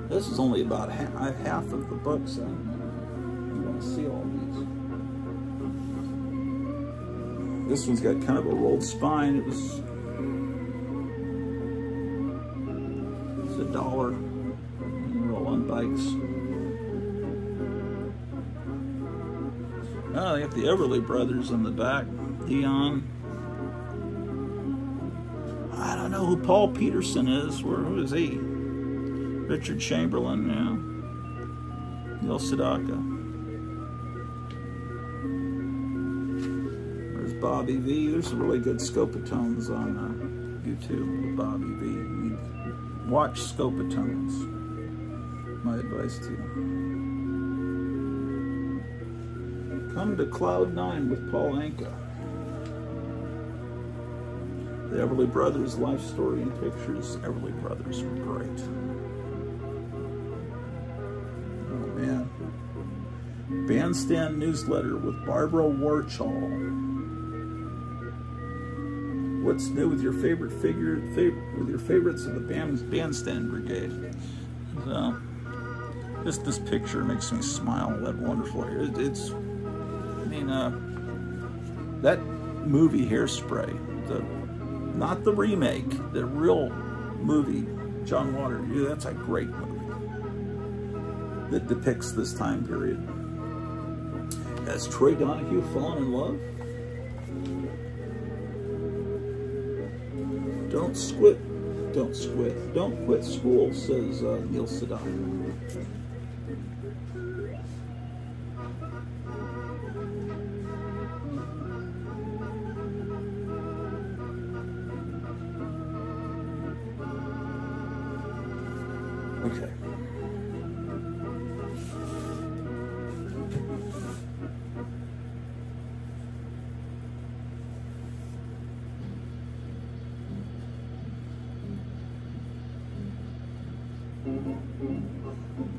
This is only about half of the books. You want to see all these. This one's got kind of a rolled spine. It's $1. Roll on bikes. Oh, they got the Everly Brothers on the back. Dion. I don't know who Paul Peterson is. Who is he? Richard Chamberlain, yeah. Neil Sedaka. There's Bobby V. There's some really good Scopatones on YouTube with Bobby V. Watch Scopatones. My advice to you. Come to Cloud 9 with Paul Anka. The Everly Brothers life story and pictures. Everly Brothers were great. Oh man. Bandstand newsletter with Barbara Warchall. What's new with your favorite with your favorites of the bandstand brigade? So, just this picture makes me smile. That wonderful hair. It's. I mean, that movie Hairspray, not the remake, the real movie, John Waters. Yeah, that's a great movie that depicts this time period. Has Troy Donahue fallen in love? Don't quit school, says Neil Sedaka. Okay.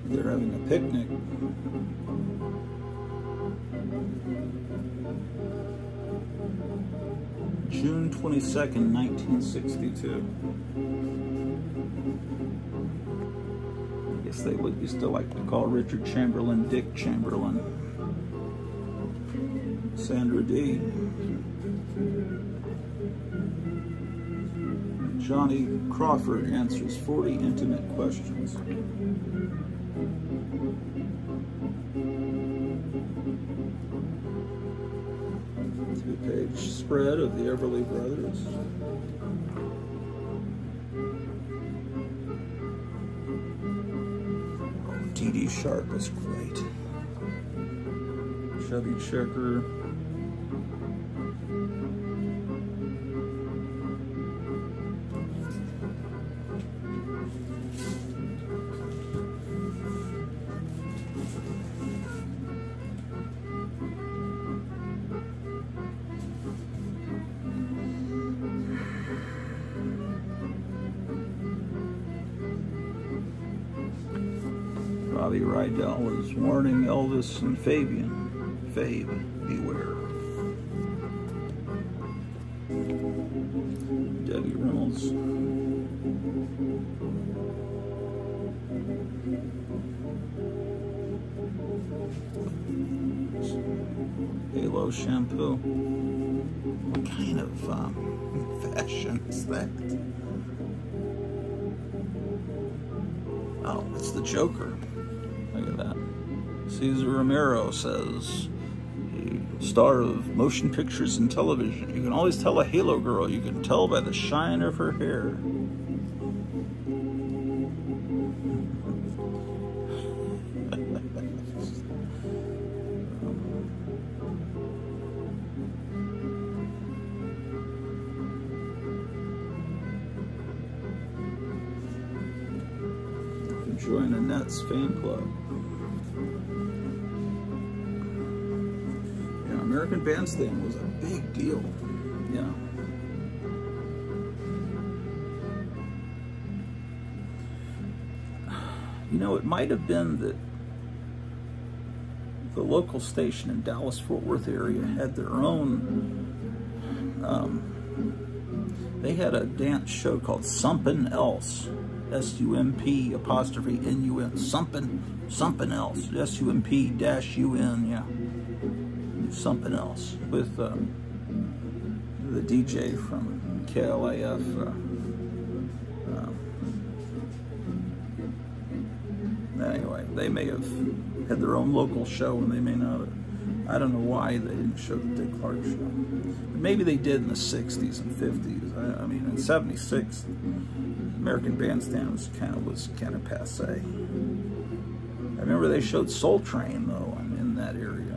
They're having a picnic. June 22nd, 1962. I guess they would used to like to call Richard Chamberlain Dick Chamberlain. Sandra D. Johnny Crawford answers 40 intimate questions. Two-page spread of the Everly Brothers. G-sharp is great. Chevy Checker. Bobby Rydell is warning Elvis and Fabian. Fabe, beware. Debbie Reynolds. Halo shampoo. What kind of fashion is that? Oh, it's the Joker. Look at that. Cesar Romero says, star of motion pictures and television. You can always tell a Halo girl. You can tell by the shine of her hair. Join a Nets fan club. Yeah, American Bandstand was a big deal. Yeah. You know, it might have been that the local station in Dallas-Fort Worth area had their own, they had a dance show called Somepin' Else. S-U-M-P apostrophe N-U-N, something else, S-U-M-P-dash-U-N, yeah, something else, with the DJ from KLAF, anyway, they may have had their own local show and they may not have. I don't know why they didn't show the Dick Clark show. But maybe they did in the 60s and 50s. I mean, in 76, American Bandstand was kind of passe. I remember they showed Soul Train though in that area.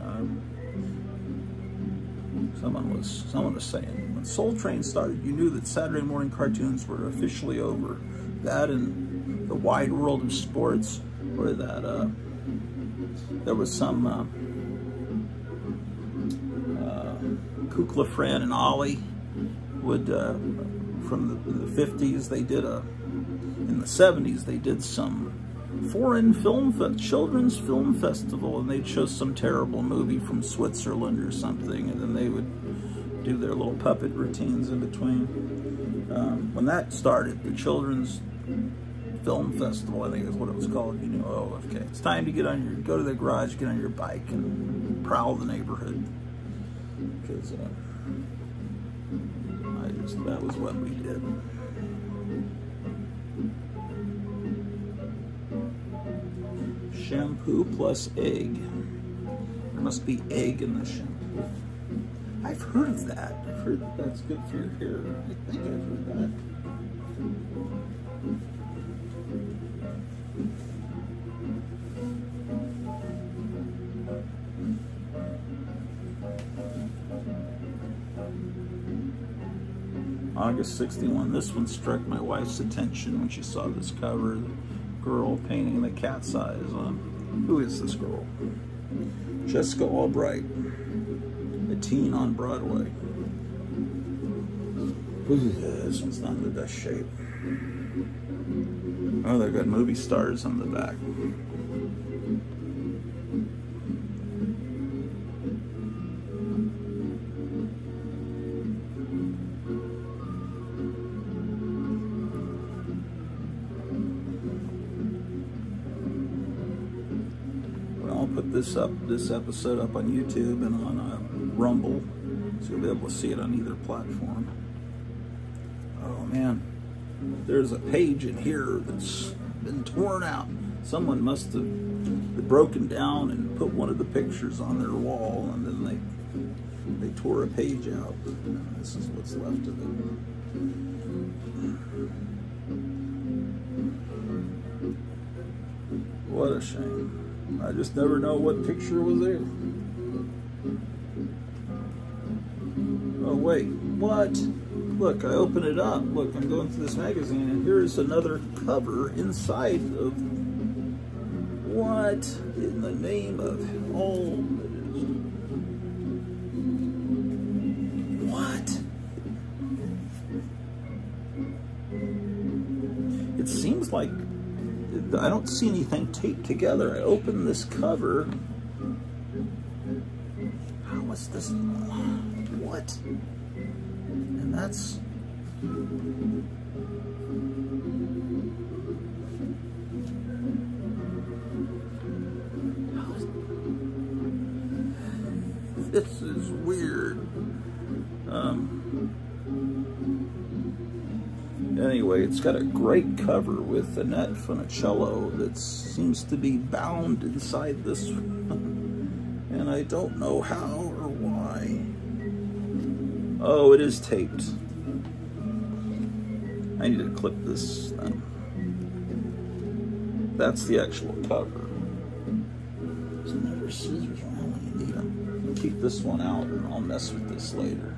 Someone was saying when Soul Train started, you knew that Saturday morning cartoons were officially over. That and the Wide World of Sports, or that there was some Kukla, Fran, and Ollie would from the 50s. They did in the 70s, they did some foreign children's film festival, and they'd show some terrible movie from Switzerland or something, and then they would do their little puppet routines in between. When that started, the children's film festival, I think is what it was called, you know, oh, okay, it's time to go to the garage, get on your bike, and prowl the neighborhood. Because that was what we did. Shampoo plus egg. There must be egg in the shampoo. I've heard of that. I've heard that that's good for your hair. I think I've heard that. August 61. This one struck my wife's attention when she saw this cover. The girl painting the cat's eyes on. Who is this girl? Jessica Albright, a teen on Broadway. This one's not in the best shape. Oh, they've got movie stars on the back. This episode up on YouTube and on Rumble, so you'll be able to see it on either platform. Oh man, there's a page in here that's been torn out. Someone must have broken down and put one of the pictures on their wall, and then they tore a page out. This is what's left of it. What a shame. I just never know what picture was there. Oh, wait. What? Look, I open it up. Look, I'm going through this magazine, and here's another cover inside of... What in the name of all that is? What? It seems like I don't see anything taped together. I open this cover. How was this? What? And that's... This is weird. Anyway, it's got a great cover with Annette Funicello that seems to be bound inside this, and I don't know how or why. Oh, it is taped. I need to clip this then. That's the actual cover. There's never scissors around when you need them. Keep this one out and I'll mess with this later.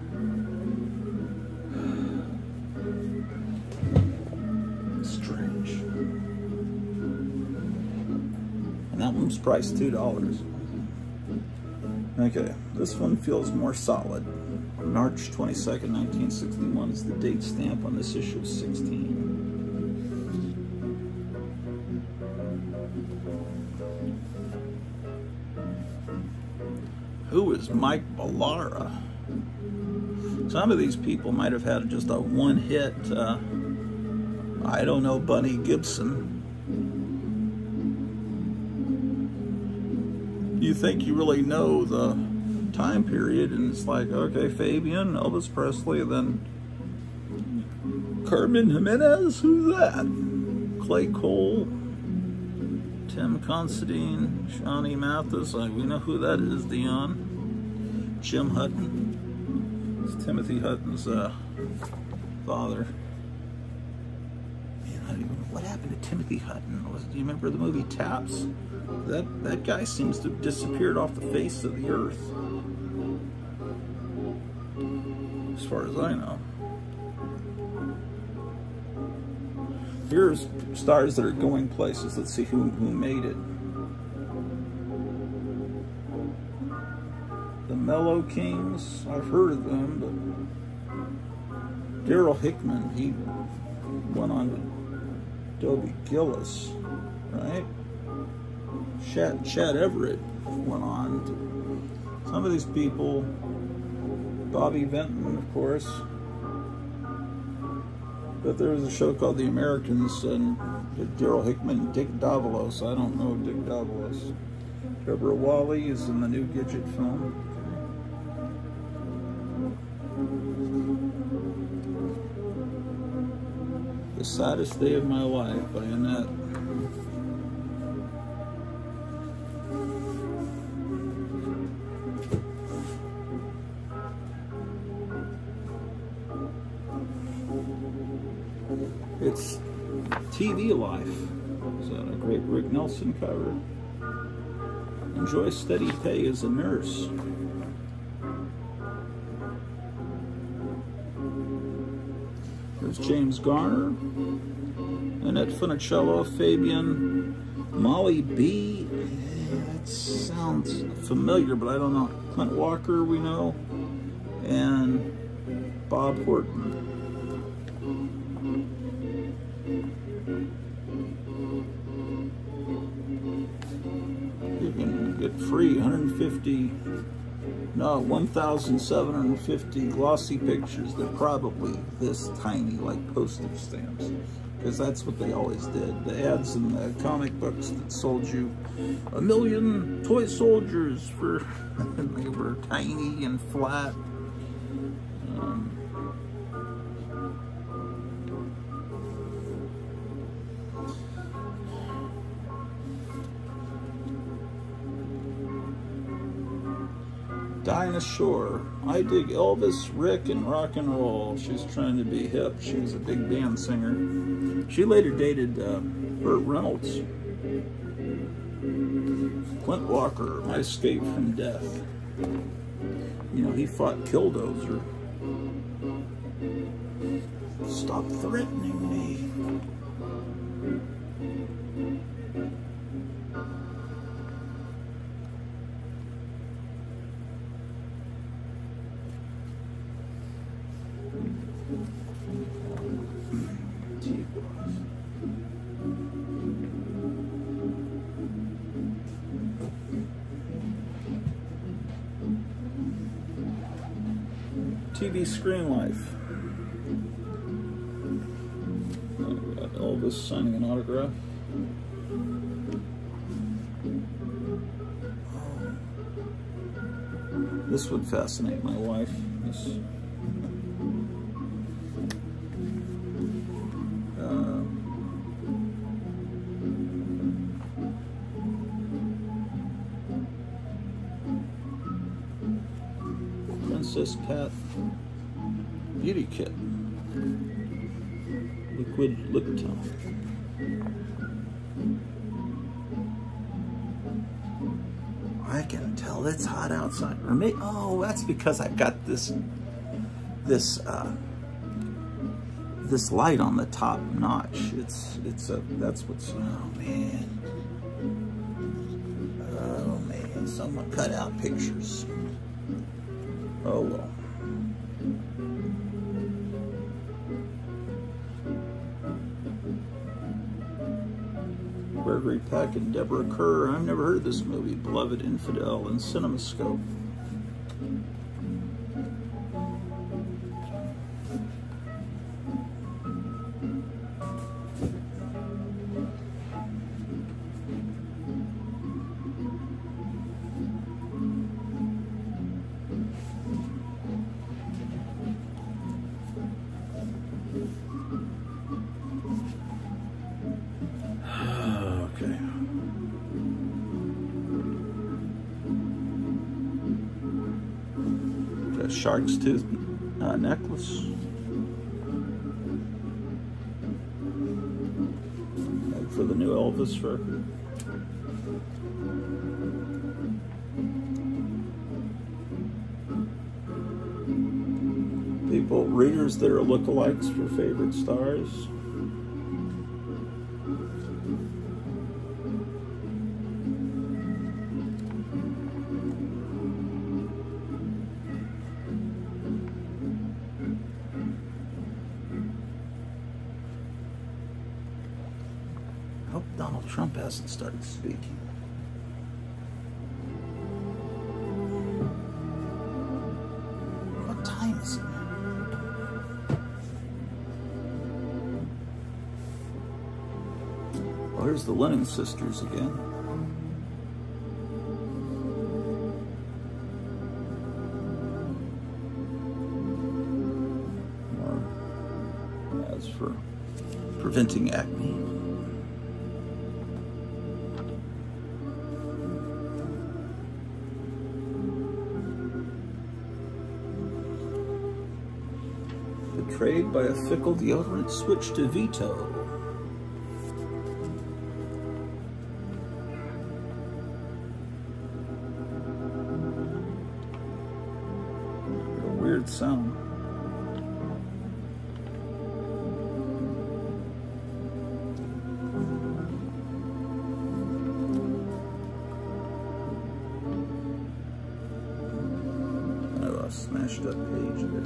Strange. And that one's priced $2. Okay, this one feels more solid. March 22nd, 1961 is the date stamp on this issue of 16. Who is Mike Ballara? Some of these people might have had just a one-hit, I don't know, Bunny Gibson. You think you really know the time period, and it's like, okay, Fabian, Elvis Presley, then Carmen Jimenez, who's that? Clay Cole, Tim Considine, Shawnee Mathis, we know who that is, Dion. Jim Hutton, it's Timothy Hutton's father. Man, I don't even know what happened to Timothy Hutton. Do you remember the movie Taps? That guy seems to have disappeared off the face of the earth, as far as I know. Here's stars that are going places. Let's see who made it. The Mellow Kings, I've heard of them, but Daryl Hickman, he went on to Dobie Gillis, right? Chad Everett went on to some of these people. Bobby Vinton, of course. But there was a show called The Americans, and Daryl Hickman and Dick Davalos. I don't know Dick Davalos. Deborah Wally is in the new Gidget film. The Saddest Day of My Life by Annette. It's TV Life. Is that a great Rick Nelson cover? Enjoy steady pay as a nurse. There's James Garner, Annette Funicello, Fabian, Molly B. That sounds familiar, but I don't know. Clint Walker, we know, and Bob Horton. You can get free 1,750 glossy pictures. They're probably this tiny, like postage stamps, because that's what they always did. The ads in the comic books that sold you 1 million toy soldiers for, they were tiny and flat. Dinah Shore. I dig Elvis, Rick, and rock and roll. She's trying to be hip. She was a big band singer. She later dated Burt Reynolds. Clint Walker, My Escape from Death. You know, he fought Killdozer. Stop threatening me. TV Screen Life. Got Elvis signing an autograph. This would fascinate my wife. This, Princess Pat Beauty Kit. Liquid lip tone. I can tell it's hot outside. Or maybe, oh, that's because I've got this light on the top notch. That's what's, oh man, someone cut out pictures. Oh well. Gregory Peck and Deborah Kerr. I've never heard of this movie. Beloved Infidel and CinemaScope. Shark's tooth necklace. For the new Elvis record. People, readers that are lookalikes for favorite stars. I hope Donald Trump hasn't started speaking. What time is it? Oh, here's the Lennon sisters again. As for preventing acne. Betrayed by a fickle deodorant, switch to Veto. A weird sound. Oh, I smashed that page there.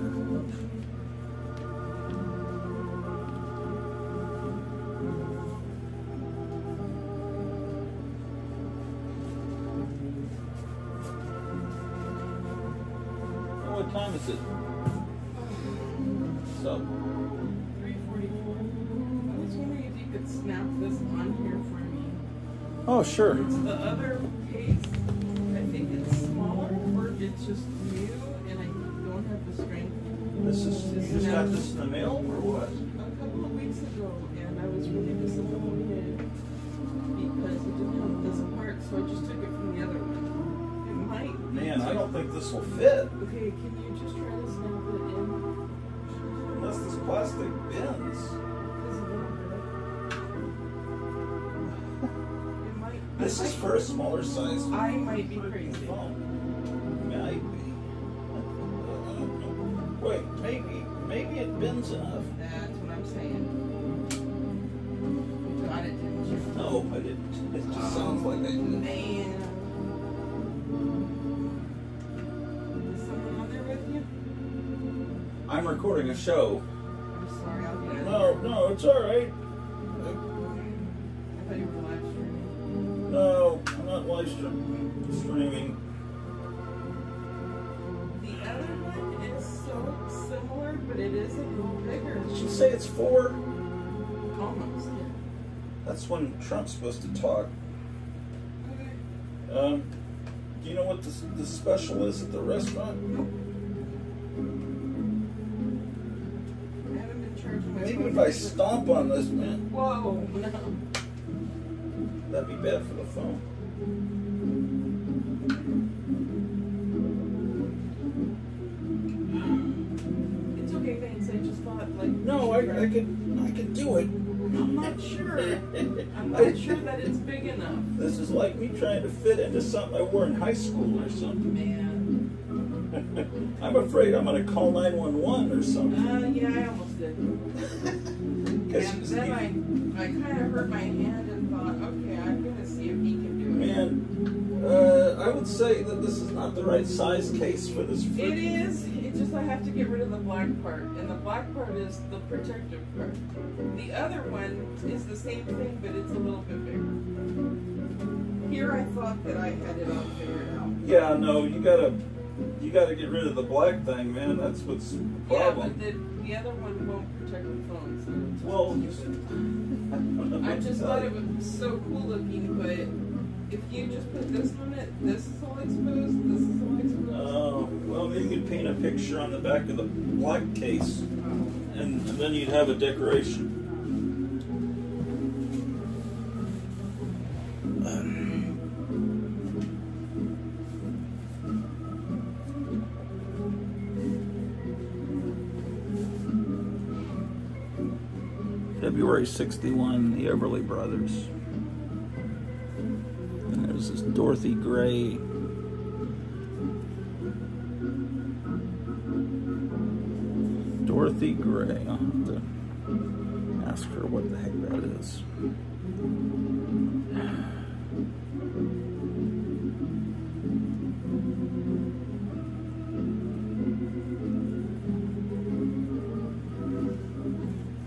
What time is it? So 3:44. I was wondering if you could snap this on here for me. oh, sure. It's the other case. I think it's smaller, or it's just new, and I don't have the strength. This is, you just got this in the mail or what? A couple of weeks ago, and I was really disappointed because it didn't have this part, so I just took it from the other one. It might. Man, I don't think this will fit. Okay, can you just try to snap it in? Unless this plastic bends. This is a little bit. It might. This is for a smaller size. I might be crazy. Might be. Wait, maybe it bends enough. That's what I'm saying. You got it, didn't you? No, I didn't. It just sounds like I did. Man. Is someone on there with you? I'm recording a show. I'm sorry, I'll get it. No, it's all right. I thought you were live streaming. No, I'm not live streaming. The other one is so similar, but it is a little bigger. Did she say it's 4? Almost. That's when Trump's supposed to talk. Okay. Do you know what the special is at the restaurant? I haven't been charging my Maybe phone. if I stomp on this, man, Whoa, no. that'd be bad for the phone. It's okay, thanks. I just thought, like... No, I could do it. I'm not sure. I'm not sure that it's big enough. This is like me trying to fit into something I wore in high school or something. Man. I'm afraid I'm going to call 911 or something. Yeah, I almost did. And then I kind of hurt my hand and thought, okay, I'm going to see if he can do it. Man, I would say that this is not the right size case for this fridge. It is. It's just I have to get rid of the black part. And the black part is the protective part. The other one is the same thing, but it's a little bit bigger. Here I thought that I had it all figured out. Yeah, no, you gotta get rid of the black thing, man. That's what's the problem. Yeah, but the other one won't protect the phone. So it's Well, I just thought it was so cool looking, but if you just put this on it, this is all exposed, this is all exposed. Oh, well, maybe you could paint a picture on the back of the black case, and then you'd have a decoration. February 61, the Everly Brothers. And there's this Dorothy Gray. Dorothy Gray. I'll have to ask her what the heck that is.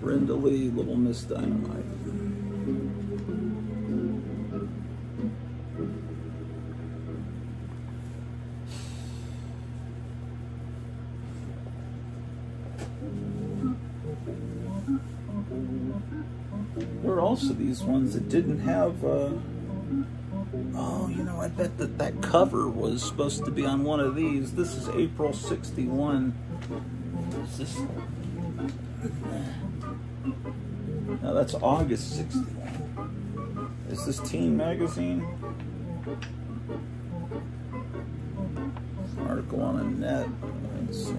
Brenda Lee, Little Miss Dynamite. There are also these ones that didn't have, oh, you know, I bet that cover was supposed to be on one of these. This is April 61. Is this? No, that's August 61. Is this Teen Magazine? Article on a net. Let's see.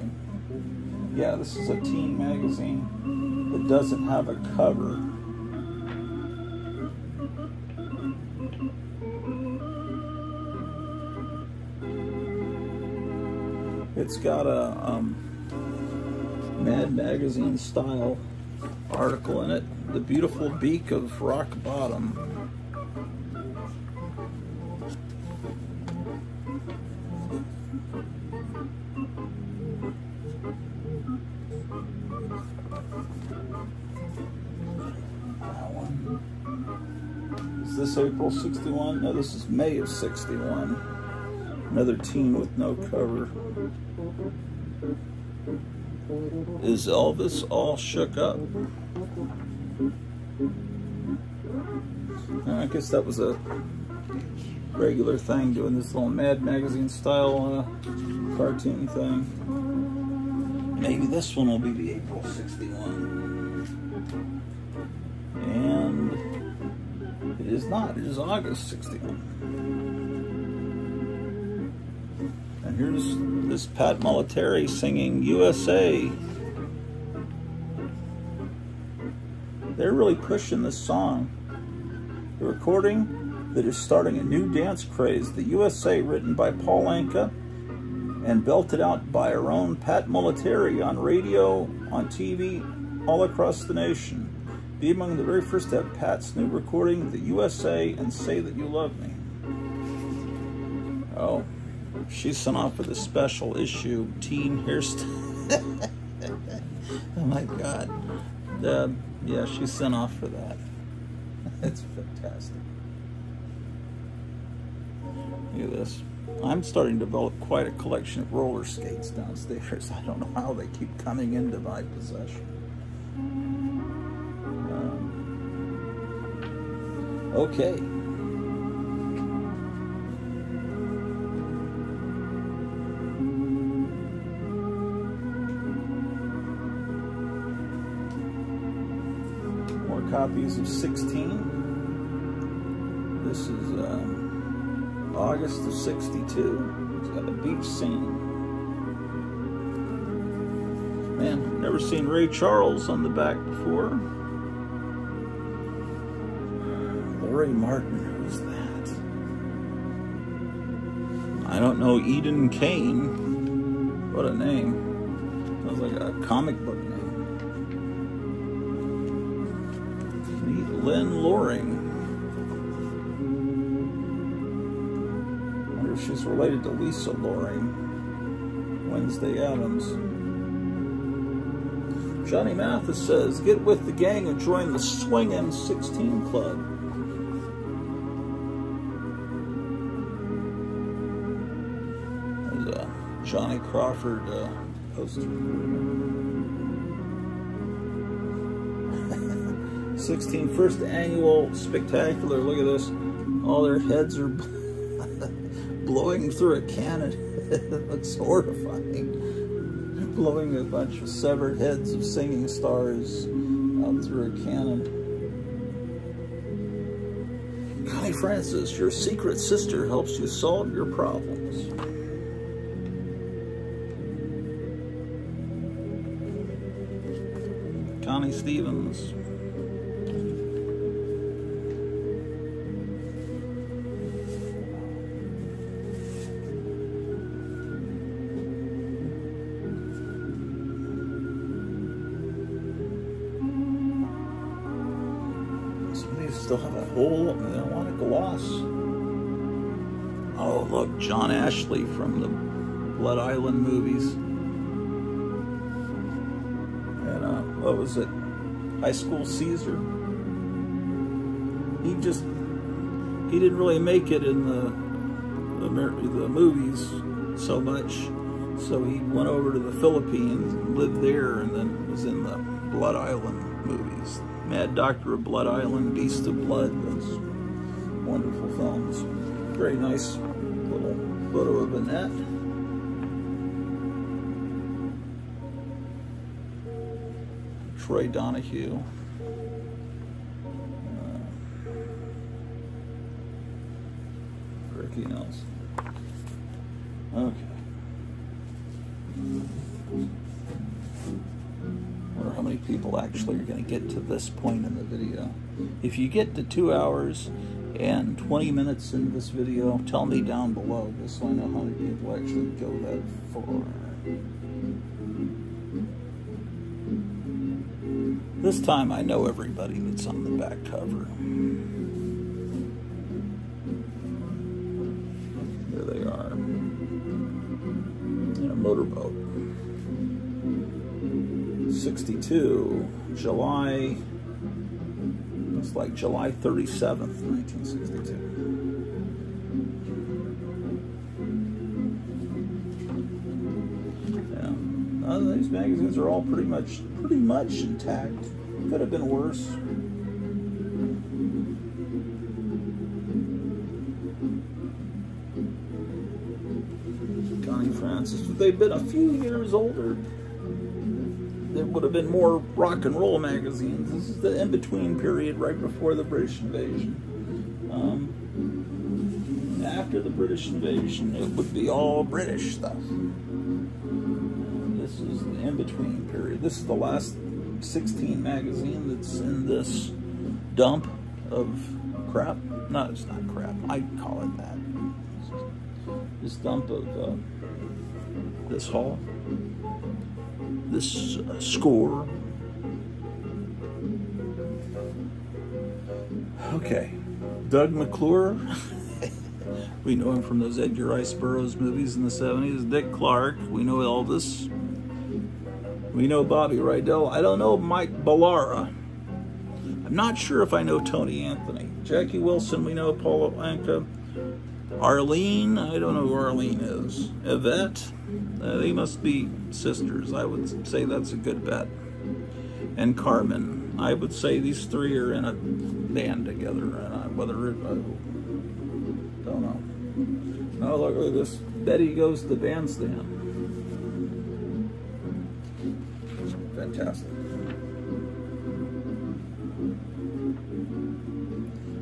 Yeah, this is a teen magazine that doesn't have a cover. It's got a Mad Magazine style article in it. The Beautiful Beak of Rock Bottom. That one. Is this April 61? No, this is May of 61. Another teen with no cover. Is Elvis all shook up? I guess that was a regular thing, doing this little Mad Magazine style cartoon thing. Maybe this one will be the April 61. And it is not. It is August 61. And here's this Pat Military singing USA. They're really pushing this song. The recording that is starting a new dance craze. The USA, written by Paul Anka and belted out by our own Pat Molitari on radio, on TV, all across the nation. Be among the very first to have Pat's new recording, The USA, and Say That You Love Me. Oh, she sent off for the special issue teen hairstyle. Oh my God. Yeah, she sent off for that. That's fantastic. Look at this. I'm starting to develop quite a collection of roller skates downstairs. I don't know how they keep coming into my possession. Okay. More copies of 16. This is August of 62. It's got a beach scene. Man, never seen Ray Charles on the back before. Ray Martin, who's that? I don't know. Eden Kane. What a name. Sounds like a comic book name. Meet Lynn Loring. Wonder if she's related to Lisa Loring. Wednesday Addams. Johnny Mathis says, get with the gang and join the Swingin' 16 Club. Johnny Crawford poster. 16th first annual spectacular. Look at this. All their heads are blowing through a cannon. It looks horrifying. Blowing a bunch of severed heads of singing stars out through a cannon. Connie Francis, your secret sister helps you solve your problems. Connie Stevens. Some of these still have a hole and they don't want a gloss. Oh, look, John Ashley from the Blood Island movies. What was it? High School Caesar. He didn't really make it in the movies so much, so he went over to the Philippines and lived there, and then was in the Blood Island movies. Mad Doctor of Blood Island, Beast of Blood, those wonderful films. Very nice little photo of Annette. Troy Donahue. Ricky Nelson. Okay. Wonder how many people actually are going to get to this point in the video. If you get to 2 hours and 20 minutes into this video, tell me down below, just so I know how many people actually go that far. This time I know everybody that's on the back cover. There they are. In a motorboat. 62, July, looks like July 37th, 1962. These magazines are all pretty much intact. Could have been worse. Connie Francis. If they'd been a few years older, there would have been more rock and roll magazines. This is the in-between period right before the British invasion. After the British invasion, it would be all British stuff. This is the in-between period. This is the last 16 magazine that's in this dump of crap. No, it's not crap. I call it that. This dump of this haul, this score. Okay, Doug McClure. We know him from those Edgar Rice Burroughs movies in the 70s. Dick Clark. We know Elvis. We know Bobby Rydell. I don't know Mike Ballara. I'm not sure if I know Tony Anthony. Jackie Wilson. We know Paula Anka. Arlene. I don't know who Arlene is. Yvette. They must be sisters. I would say that's a good bet. And Carmen. I would say these three are in a band together. And whether it, I don't know. Oh, look at this. Betty Goes to the Bandstand. Fantastic.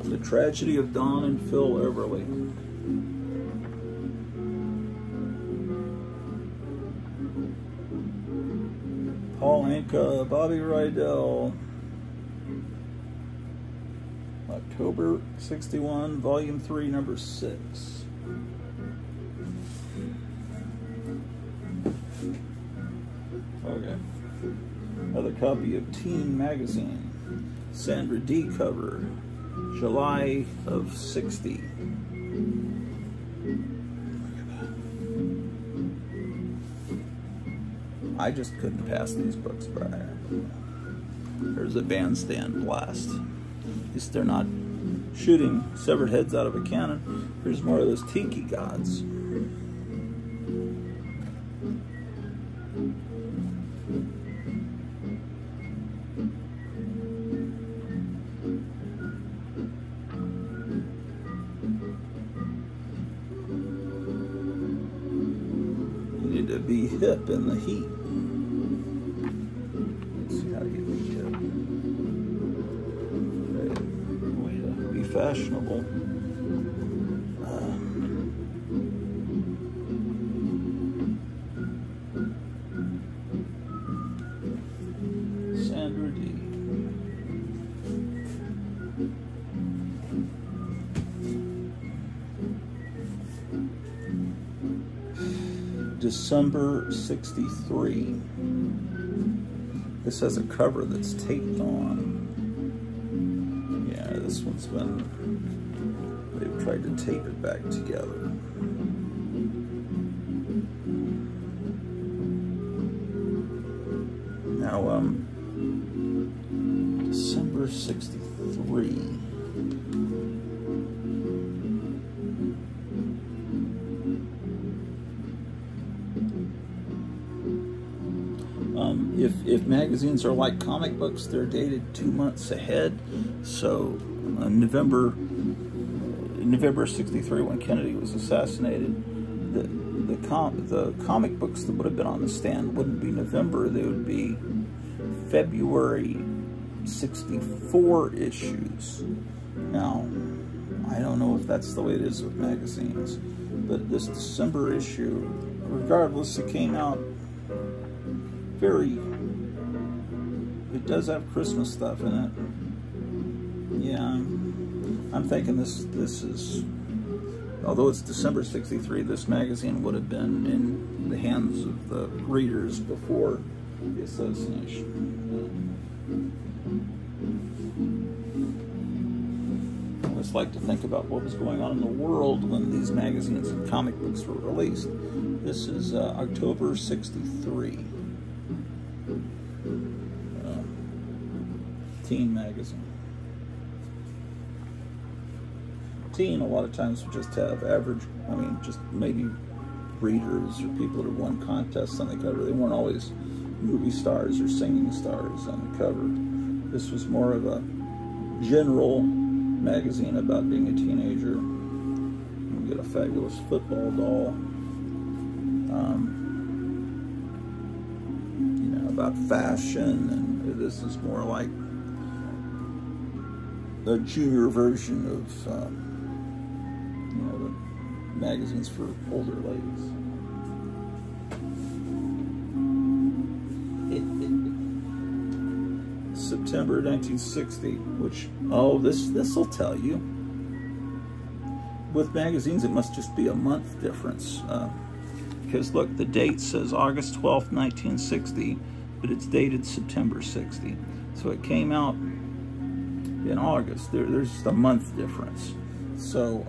The Tragedy of Don and Phil Everly. Paul Anka, Bobby Rydell. October 61, Volume 3, Number 6. Okay. Another copy of Teen Magazine. Sandra D cover. July of 60. I just couldn't pass these books by. There's a Bandstand Blast. At least they're not shooting severed heads out of a cannon. There's more of those tiki gods. You need to be hip in the heat. Let's see how you be hip. Way to be fashionable. Sandra D. December 63. This has a cover that's taped on. Yeah, this one's been, they've tried to tape it back together. Now, December 63. If magazines are like comic books, they're dated 2 months ahead. So November 63, when Kennedy was assassinated, the comic books that would have been on the stand wouldn't be November. They would be February 64 issues. Now, I don't know if that's the way it is with magazines, but this December issue, regardless, it came out it does have Christmas stuff in it. Yeah, I'm thinking this is, although it's December 63, this magazine would have been in the hands of the readers before the assassination. I always like to think about what was going on in the world when these magazines and comic books were released. This is October 63. Teen magazine. Teen, a lot of times, would just have average, just maybe readers or people that have won contests on the cover. They weren't always movie stars or singing stars on the cover. This was more of a general magazine about being a teenager. You get a fabulous football doll. About fashion, and this is more like a junior version of the magazines for older ladies. September 1960, which, this will tell you. with magazines, it must just be a month difference. Because look, the date says August 12th, 1960, but it's dated September 60. So it came out in August. There's just a month difference. So,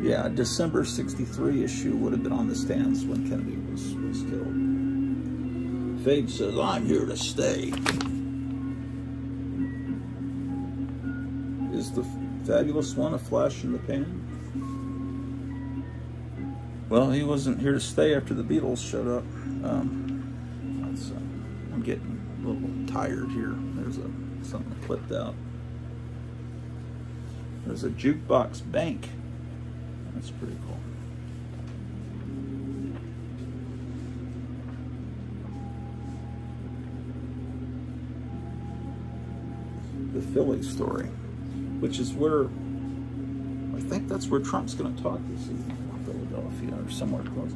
yeah, December 63 issue would have been on the stands when Kennedy was killed. Fage says, I'm here to stay. Is the fabulous one a flash in the pan? Well, he wasn't here to stay after the Beatles showed up. I'm getting a little tired here. There's something clipped out. There's a jukebox bank. That's pretty cool. The Philly story, which is where, I think that's where Trump's going to talk this evening, Philadelphia, or somewhere close.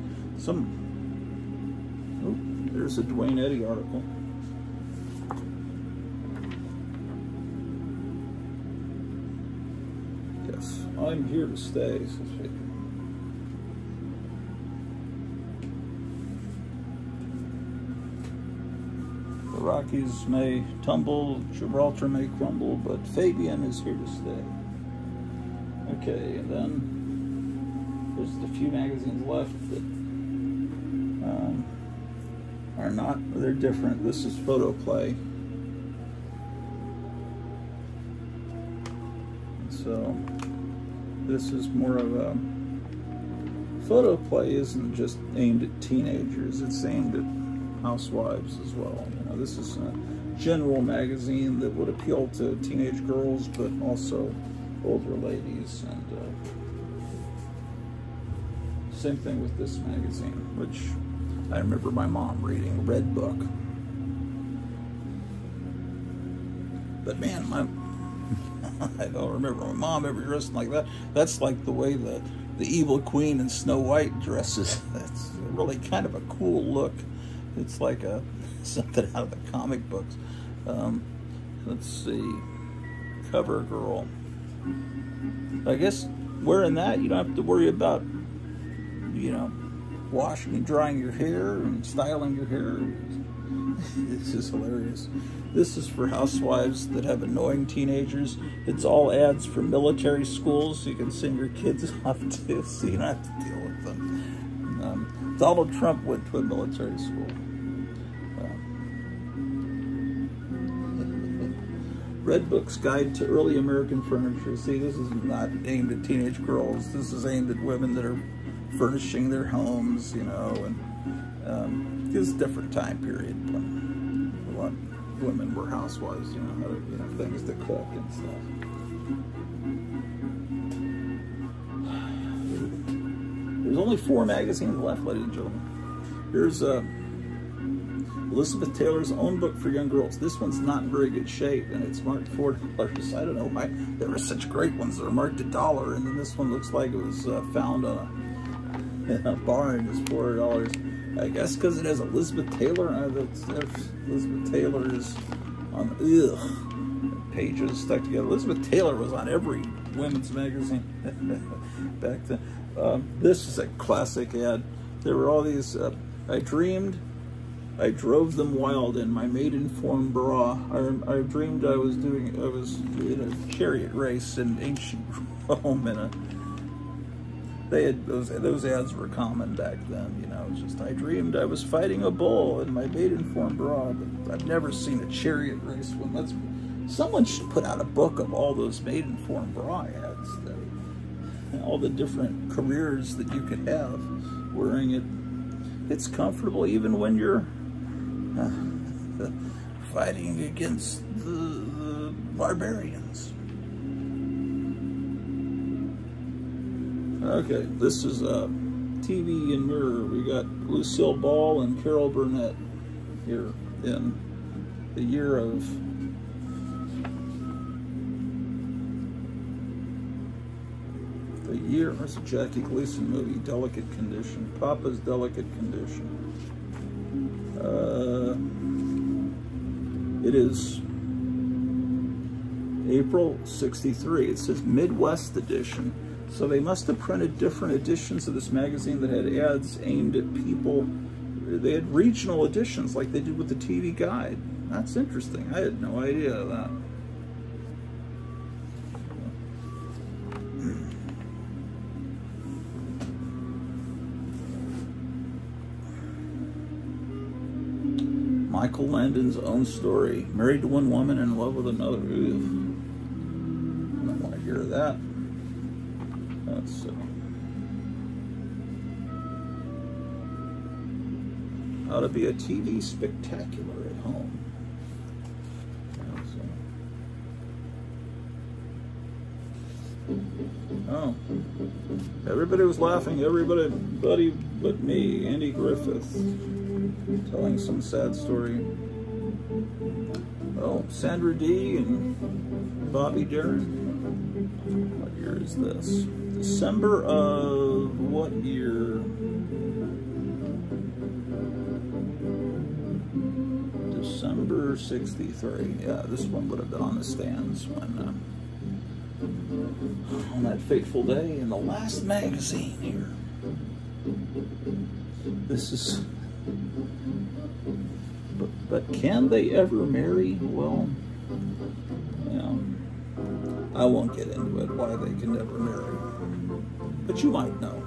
There's a Dwayne Eddy article. Yes, I'm here to stay, says Faith. The Rockies may tumble, Gibraltar may crumble, but Fabian is here to stay. Okay, and then there's a few magazines left that are not, they're different. This is Photoplay. So this is more of a, Photoplay isn't just aimed at teenagers, it's aimed at housewives as well. You know, this is a general magazine that would appeal to teenage girls, but also older ladies. And same thing with this magazine, which I remember my mom reading, Red Book. But man, I don't remember my mom ever dressing like that. That's like the way the evil queen in Snow White dresses. That's really kind of a cool look. It's like something out of the comic books. Let's see, Cover Girl. I guess wearing that, you don't have to worry about, you know, washing and drying your hair and styling your hair. This is hilarious. This is for housewives that have annoying teenagers. It's all ads for military schools, so you can send your kids off to, so you don't have to deal with them. Donald Trump went to a military school. Red Book's Guide to Early American Furniture. See, this is not aimed at teenage girls. This is aimed at women that are furnishing their homes, you know, and it's a different time period. A lot of women were housewives, you know, things to cook and stuff. There's only 4 magazines left, ladies and gentlemen. Here's Elizabeth Taylor's own book for young girls. This one's not in very good shape, and it's marked $4. I don't know why. There were such great ones that are marked $1, and then this one looks like it was found in a barn. It's $4. I guess because it has Elizabeth Taylor. Elizabeth Taylor is on pages stuck together. Elizabeth Taylor was on every women's magazine back then. This is a classic ad. There were all these. I drove them wild in my maiden form bra. I dreamed I was in a chariot race in ancient Rome, and they had those ads were common back then. You know, it's just I dreamed I was fighting a bull in my maiden form bra, but I've never seen a chariot race one. Someone should put out a book of all those maiden form bra ads, all the different careers that you could have wearing it. It's comfortable even when you're fighting against the barbarians. Okay, this is TV and Mirror. We got Lucille Ball and Carol Burnett here in the year of it's a Jackie Gleason movie, Delicate Condition. Papa's Delicate Condition. It is April 63. It says Midwest edition. So they must have printed different editions of this magazine that had ads aimed at people. They had regional editions like they did with the TV Guide. That's interesting. I had no idea of that. Michael Landon's own story. Married to one woman, in love with another. Ugh. I don't want to hear that. That's how to be a TV spectacular at home. Oh, everybody was laughing. Everybody but me. Andy Griffith telling some sad story. Oh, Sandra Dee and Bobby Darin. What year is this? December of what year? December 63. Yeah, this one would have been on the stands when on that fateful day in the last magazine here. This is, but can they ever marry? Well, yeah, I won't get into it, why they can never marry. But you might know.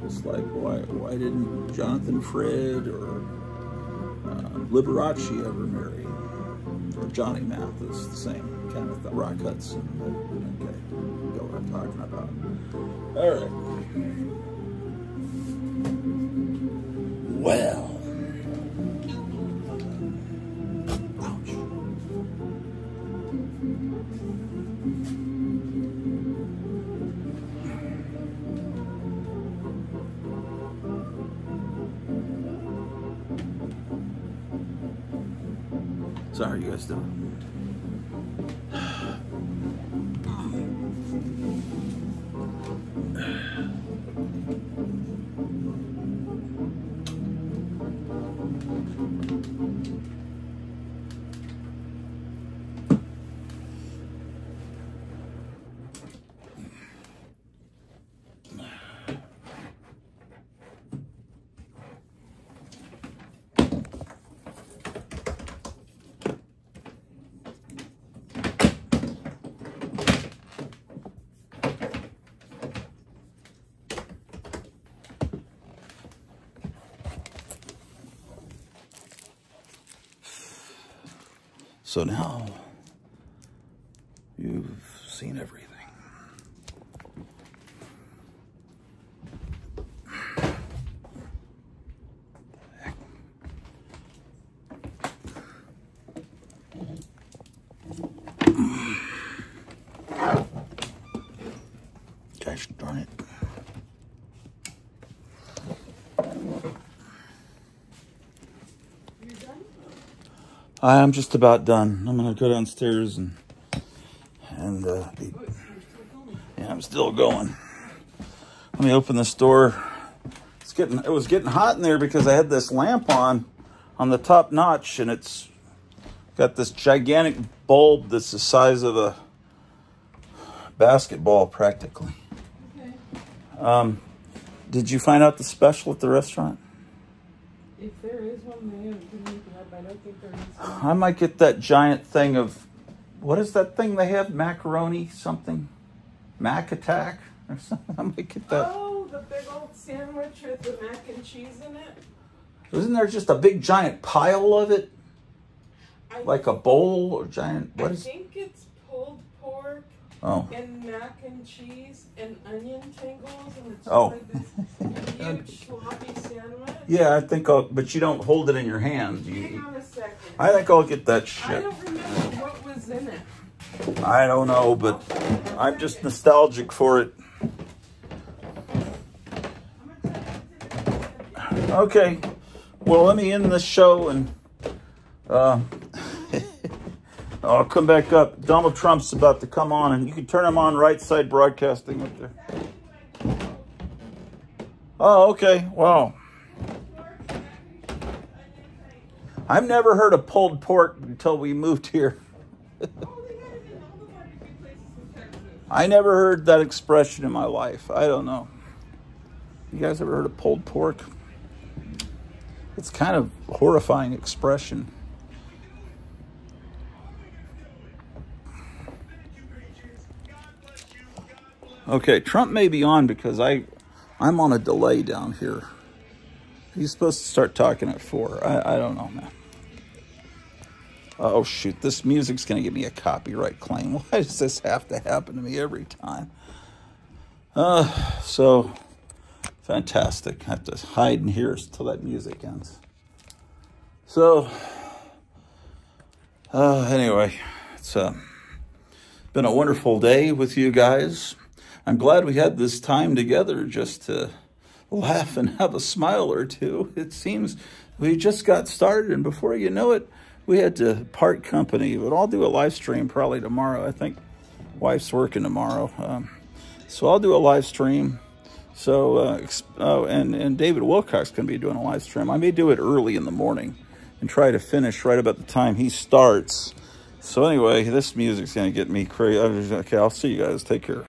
It's like, why didn't Jonathan Frid or Liberace ever marry? Or Johnny Mathis, the same kind of thing. Rock Hudson. Okay, you know what I'm talking about. All right. Well. Ouch. So how are you guys doing? So now you've seen everything. Gosh darn it. I'm just about done. I'm gonna go downstairs and yeah, I'm still going. Let me open this door. It was getting hot in there because I had this lamp on the top notch, and it's got this gigantic bulb that's the size of a basketball practically. Okay. Did you find out the special at the restaurant? If there is one, they haven't been making up. I don't think there is one. I might get that giant thing of, what is that thing they have? Macaroni something? Mac Attack or something? I might get that. Oh, the big old sandwich with the mac and cheese in it? Isn't there just a big giant pile of it? Like a bowl or giant, what is it? I think it's pulled pork and mac and cheese and onion tangles, and it's like this huge sloppy sandwich. Yeah, I think but you don't hold it in your hand. Hang on a second. I think I'll get that shit. I don't remember what was in it. I don't know, but I'm just nostalgic for it. Okay, well, let me end this show and I'll come back up. Donald Trump's about to come on, and you can turn him on right side broadcasting up there. Oh, okay. Wow. I've never heard of pulled pork until we moved here. I never heard that expression in my life. I don't know. You guys ever heard of pulled pork? It's kind of a horrifying expression. Okay, Trump may be on because I'm on a delay down here. He's supposed to start talking at 4. I don't know, man. Oh, shoot. This music's going to give me a copyright claim. Why does this have to happen to me every time? So, fantastic. I have to hide in here until that music ends. So, anyway, it's been a wonderful day with you guys. I'm glad we had this time together just to laugh and have a smile or two. It seems we just got started, and before you know it, we had to part company. But I'll do a live stream probably tomorrow. I think wife's working tomorrow. So I'll do a live stream. So, and David Wilcox can be doing a live stream. I may do it early in the morning and try to finish right about the time he starts. So anyway, this music's going to get me crazy. Okay, I'll see you guys. Take care.